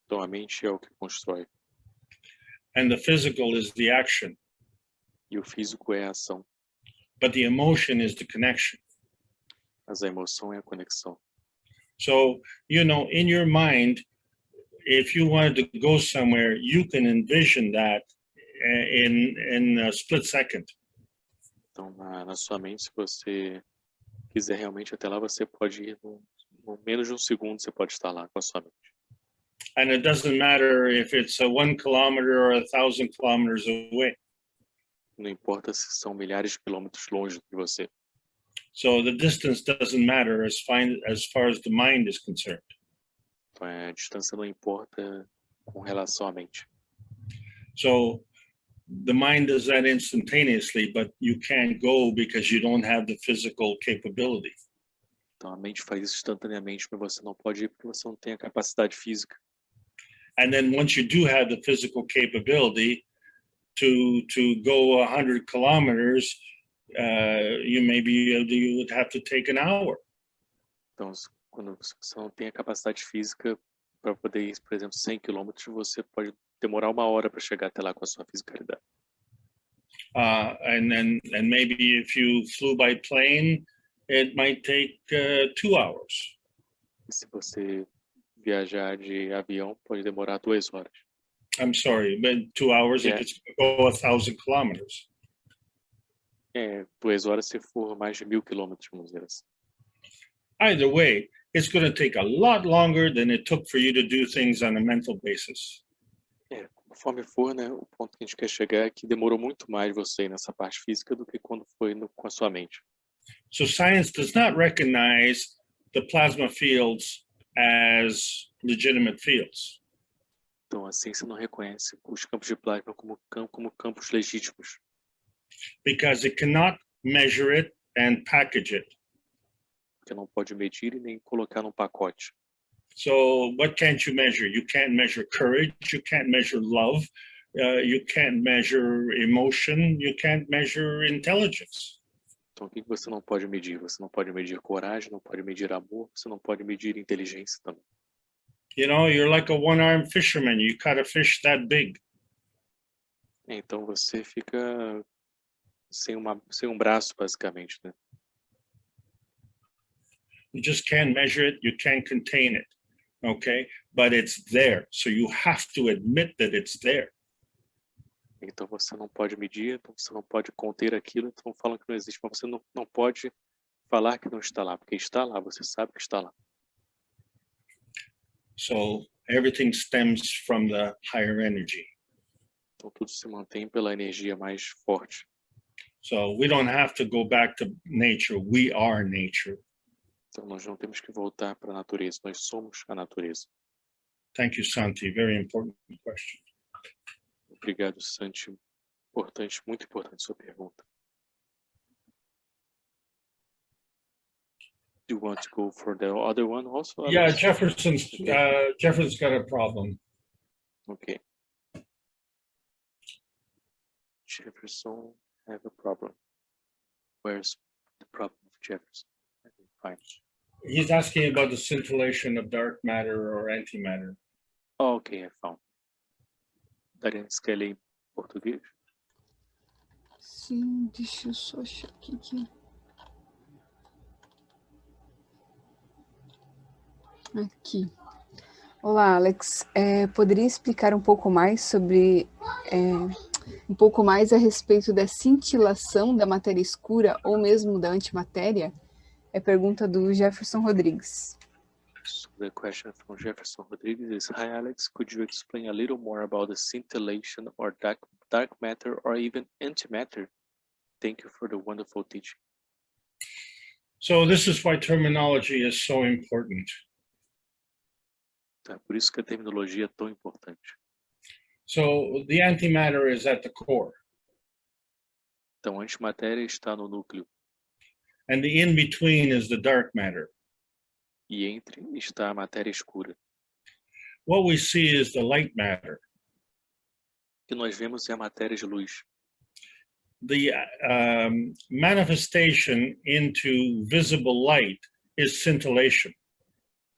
Então a mente é o que constrói. And the physical is the action. E o físico é a ação. But the emotion is the connection. Mas a emoção é a conexão. So, in your mind, if you wanted to go somewhere, you can envision that in a split second. Então, na sua mente, se você quiser realmente até lá, você pode ir no menos de um segundo, você pode estar lá com a sua mente. And it doesn't matter if it's 1 kilometer or 1,000 kilometers away. Não importa se são milhares de quilômetros longe de você. So the distance doesn't matter as far as the mind is concerned. Então, a distância não importa com relação à mente. So the mind does that instantaneously, but you can't go because you don't have the physical capability. Então, a mente faz isso instantaneamente, mas você não pode ir porque você não tem a capacidade física. And then once you do have the physical capability to go 100 kilometers, you would have to take an hour. Então, quando você não tem a capacidade física para poder ir, por exemplo, 100 quilômetros, você pode demorar 1 hora para chegar até lá com a sua fisicalidade. And maybe if you flew by plane, it might take 2 hours. E se você viajar de avião, pode demorar 2 horas. I'm sorry, but 2 hours if it's going to go 1,000 kilometers. 2 horas se for mais de 1.000 quilômetros, vamos dizer assim. Either way, it's going to take a lot longer than it took for you to do things on a mental basis. Conforme for, né, o ponto que a gente quer chegar é que demorou muito mais você ir nessa parte física do que quando foi com a sua mente. So science does not recognize the plasma fields as legitimate fields. Então, a ciência não reconhece os campos de plasma como campos legítimos. Because it cannot measure it and package it. Porque não pode medir e nem colocar num pacote. So what can't you measure? You can't measure courage, you can't measure love, you can't measure emotion, you can't measure intelligence. Então, o que você não pode medir? Você não pode medir coragem, não pode medir amor, você não pode medir inteligência também. You know, you're like a one-armed fisherman. You caught a fish that big. Então, você fica sem um braço, basicamente, né? You just can't measure it, you can't contain it, okay? But it's there, so you have to admit that it's there. Então você não pode medir, então você não pode conter aquilo, então falam que não existe, mas você não pode falar que não está lá, porque está lá, você sabe que está lá. So everything stems from the higher energy. Então tudo se mantém pela energia mais forte. So we don't have to go back to nature, we are nature. Então nós não temos que voltar para a natureza, nós somos a natureza. Thank you, Santi. Very important question. Obrigado, Santi. Importante, muito importante sua pergunta. Do you want to go for the other one also? Yeah, Alex? Jefferson's got a problem. Okay. Jefferson have a problem. Where's the problem of Jefferson? Fine. He's asking about the scintillation of dark matter or antimatter. Oh, okay, I found. Daria quer ler em português? Sim, deixa eu só achar aqui. Aqui. Olá, Alex. Poderia explicar um pouco mais a respeito da cintilação da matéria escura ou mesmo da antimatéria? É pergunta do Jefferson Rodrigues. So the question from Jefferson Rodrigues is, hi Alex, could you explain a little more about the scintillation or dark matter or even antimatter? Thank you for the wonderful teaching. So this is why terminology is so important. Tá, por isso que a terminologia é tão importante. So the antimatter is at the core. Então, a antimatéria está no núcleo. And the in-between is the dark matter. E entre está a matéria escura. What we see is the light matter. O que nós vemos é a matéria de luz. The manifestation into visible light is scintillation.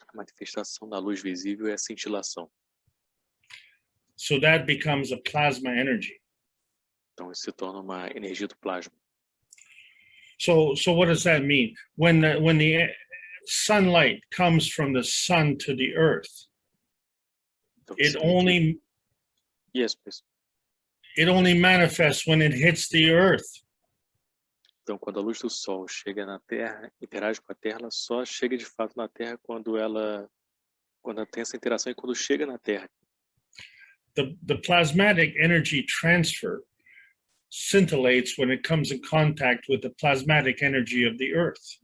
A manifestação da luz visível é a cintilação. So that becomes a plasma energy. Então, isso se torna uma energia do plasma. So what does that mean? When the sunlight comes from the sun to the earth, Então, it only manifests when it hits the earth. Então, quando a luz do sol chega na Terra, interage com a Terra, ela só chega de fato na Terra quando ela quando tem essa interação e quando chega na Terra. The plasmatic energy transfer scintillates when it comes in contact with the plasmatic energy of the Earth.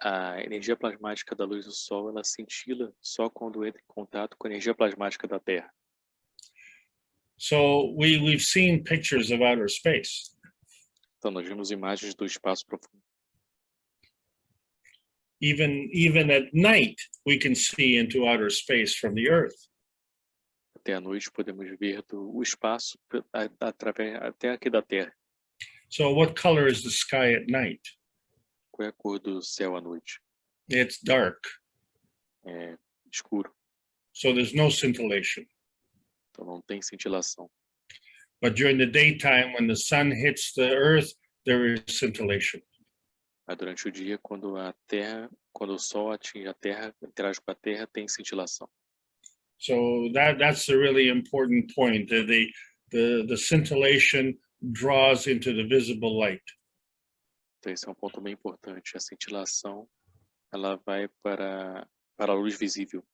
A energia plasmática da luz do Sol, ela cintila só quando entra em contato com a energia plasmática da Terra. So we've seen pictures of outer space. Então, nós vimos imagens do espaço profundo. Even at night, we can see into outer space from the Earth. Até à noite podemos ver o espaço através até aqui da Terra. So what color is the sky at night? Qual é a cor do céu à noite? It's dark. É escuro. So there's no scintillation. Então não tem cintilação. But during the daytime, when the sun hits the Earth, there is scintillation. Mas durante o dia, quando o Sol atinge a Terra, interage com a Terra, tem cintilação. So that's a really important point. The scintillation draws into the visible light. Então esse é um ponto bem importante. A cintilação, ela vai para a luz visível.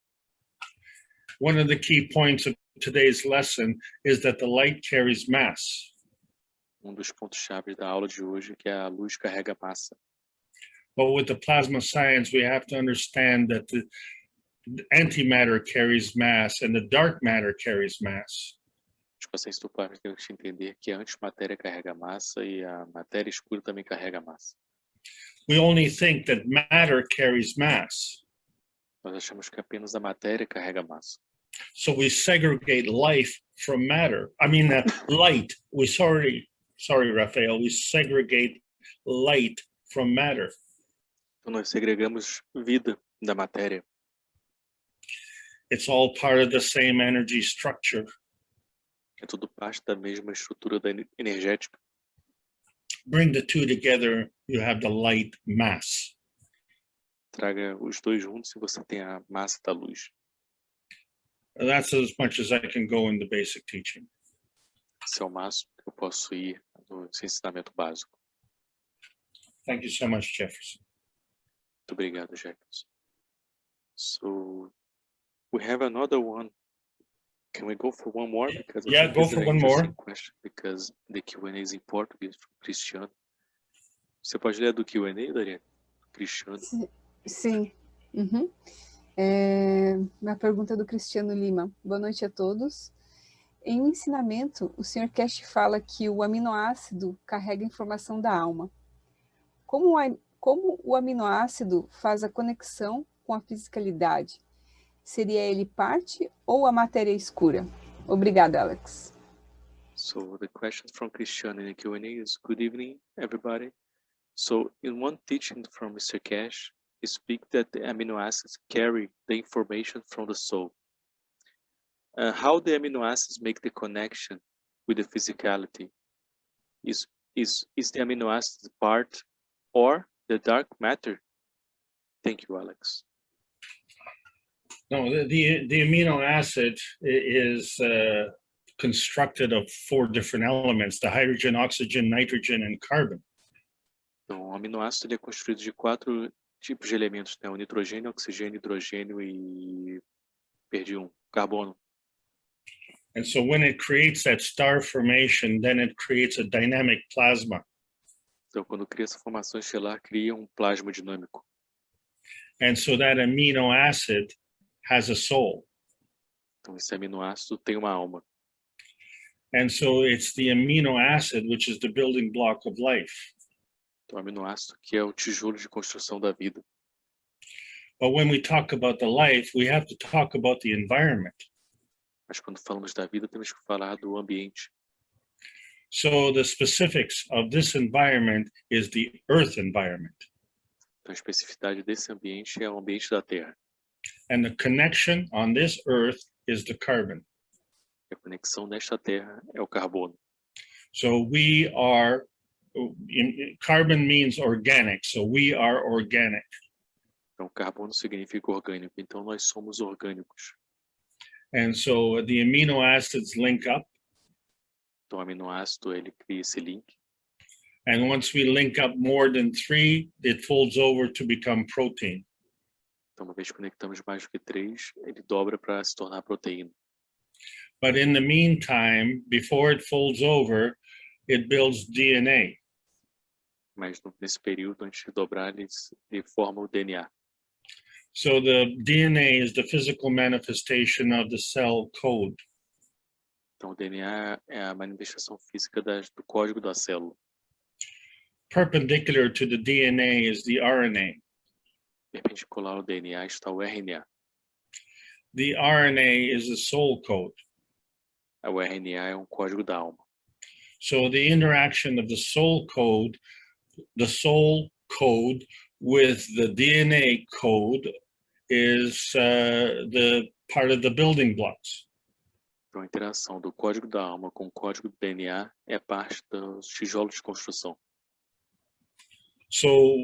One of the key points of today's lesson is that the light carries mass. Um dos pontos-chave da aula de hoje é que a luz carrega massa. But with the plasma science, we have to understand that the antimatter carries mass and the dark matter carries mass. Tipo, a ciência do plasma tem que entender que a antimatéria carrega massa e a matéria escura também carrega massa. We only think that matter carries mass. Nós achamos que apenas a matéria carrega massa. So we segregate life from matter. I mean, light. Sorry, Raphael. We segregate light from matter. Então nós segregamos vida da matéria. It's all part of the same energy structure. É tudo parte da mesma estrutura energética. Bring the two together, you have the light mass. Traga os dois juntos e você tem a massa da luz. That's as much as I can go in the basic teaching. Esse é o máximo que eu posso ir no ensinamento básico. Thank you so much, Jefferson. Muito obrigado, Jefferson. So, we have another one. Can we go for one more? Because I think go it's for an one more. interesting question, because the Q&A is in Portuguese from Cristiano. Você pode ler do Q&A, Dariane? Cristiano. Sim. Uhum. Uma pergunta do Cristiano Lima. Boa noite a todos. Em um ensinamento, o Sr. Cash fala que o aminoácido carrega a informação da alma. Como o aminoácido faz a conexão com a fisicalidade? Seria ele parte ou a matéria escura? Obrigada, Alex. So the question from Cristiano in the Q&A is, good evening, everybody. So in one teaching from Mr. Cash, he speaks that the amino acids carry the information from the soul. How the amino acids make the connection with the physicality? Is the amino acids part or the dark matter? Thank you, Alex. No, the amino acid is constructed of 4 different elements: the hydrogen, oxygen, nitrogen, and carbon. Então, o aminoácido ele é construído de 4 tipos de elementos, né? O nitrogênio, oxigênio, hidrogênio e perdi carbono. And so when it creates that star formation, then it creates a dynamic plasma. Então, quando cria essa formação estelar, cria plasma dinâmico. And so that amino acid has a soul. Então, esse aminoácido tem uma alma. And so it's the amino acid which is the building block of life. Então, o aminoácido que é o tijolo de construção da vida. But when we talk about the life, we have to talk about the environment. Mas quando falamos da vida, temos que falar do ambiente. So the specifics of this environment is the earth environment. Então, a especificidade desse ambiente é o ambiente da Terra. And the connection on this earth is the carbon. E a conexão nesta Terra é o carbono. So we are, carbon means organic, so we are organic. Então, carbono significa orgânico, então nós somos orgânicos. And so the amino acids link up. Então, o aminoácido, ele cria esse link. And once we link up more than 3, it folds over to become protein. Então, uma vez que conectamos mais do que 3, ele dobra para se tornar proteína. But in the meantime, before it folds over, it builds DNA. Mas nesse período, antes de dobrar, ele forma o DNA. So the DNA is the physical manifestation of the cell code. Então, o DNA é a manifestação física do código da célula. Perpendicular to the DNA is the RNA. Perpendicular ao DNA está o RNA. The RNA is the soul code. O RNA é um código da alma. So the interaction of the soul code with the DNA code is the part of the building blocks. Então, a interação do código da alma com o código do DNA é parte dos tijolos de construção. So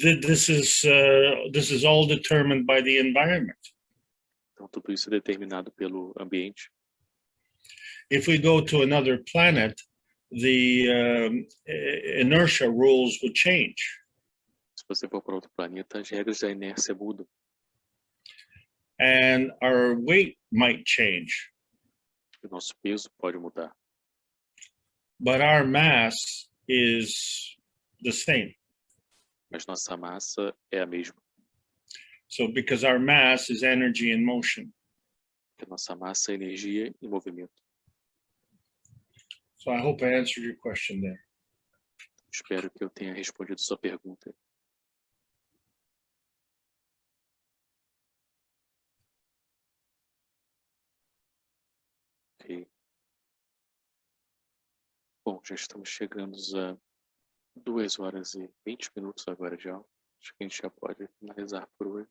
this is all determined by the environment. Então, tudo isso é determinado pelo ambiente. If we go to another planet, the inertia rules would change. Se você for para outro planeta, as regras da inércia mudam. And our weight might change. O nosso peso pode mudar. But our mass is the same. Mas nossa massa é a mesma. So because our mass is energy in motion. Porque nossa massa é energia em movimento. So I hope I answered your question there. Espero que eu tenha respondido sua pergunta. Ok. Bom, já estamos chegando a 2 horas e 20 minutos agora de aula. Acho que a gente já pode finalizar por hoje.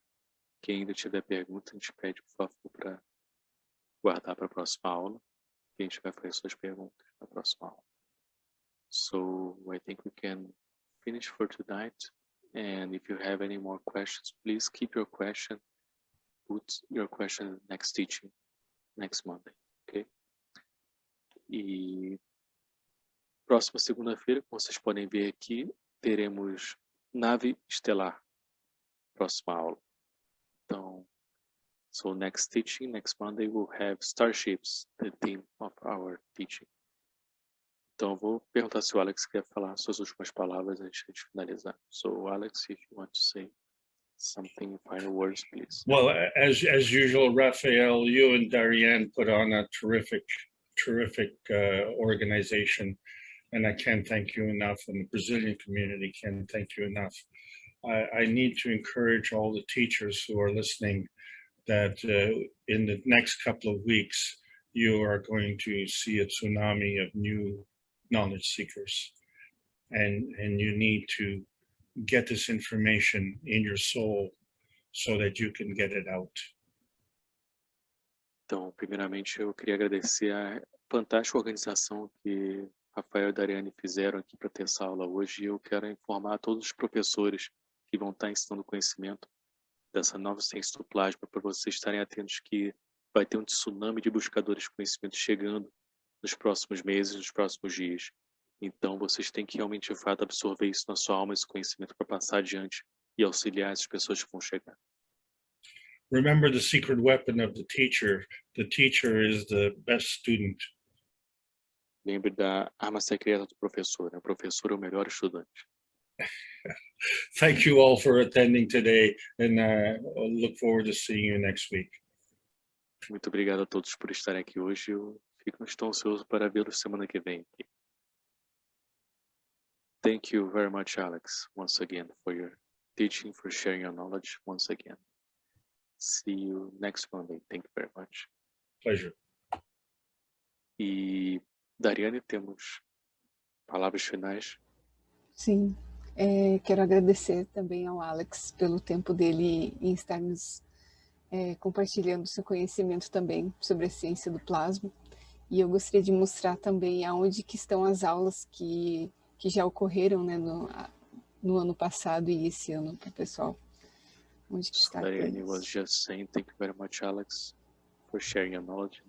Quem ainda tiver pergunta, a gente pede, por favor, para guardar para a próxima aula. E a gente vai fazer suas perguntas na próxima aula. So, I think we can finish for tonight. And if you have any more questions, please keep your question. Put your question in the next teaching, next Monday, ok? E próxima segunda-feira, como vocês podem ver aqui, teremos nave estelar, próxima aula. Então, so next teaching, next Monday, we'll have starships, the theme of our teaching. Então, eu vou perguntar se o Alex quer falar suas últimas palavras antes de finalizar. So, Alex, if you want to say something, final words, please. Well, as usual, Raphael, you and Darianne put on a terrific organization, and I can't thank you enough, and the Brazilian community can't thank you enough. I need to encourage all the teachers who are listening that in the next couple of weeks, you are going to see a tsunami of new knowledge seekers, and you need to get this information in your soul so that you can get it out. Então, primeiramente, eu queria agradecer a fantástica organização que Rafael e Dariane fizeram aqui para ter essa aula hoje. E eu quero informar a todos os professores que vão estar ensinando conhecimento dessa nova ciência do plasma, para vocês estarem atentos que vai ter um tsunami de buscadores de conhecimento chegando nos próximos meses, nos próximos dias. Então, vocês têm que realmente, de fato, absorver isso na sua alma, esse conhecimento, para passar adiante e auxiliar essas pessoas que vão chegar. Remember the secret weapon of the teacher. The teacher is the best student. Lembre da arma secreta do professor. O professor é o melhor estudante. Thank you all for attending today, and I'll look forward to seeing you next week. Muito obrigado a todos por estarem aqui hoje. Eu estou ansioso para vê-los semana que vem. Thank you very much, Alex, once again, for your teaching, for sharing your knowledge once again. See you next Monday. Thank you very much. Pleasure. E, Dariane, temos palavras finais? Sim, quero agradecer também ao Alex pelo tempo dele em estar nos compartilhando seu conhecimento também sobre a ciência do plasma. E eu gostaria de mostrar também aonde que estão as aulas que já ocorreram, né, no ano passado e esse ano para o pessoal. Onde que está Dariane was just saying, thank you very much, Alex, for sharing your knowledge.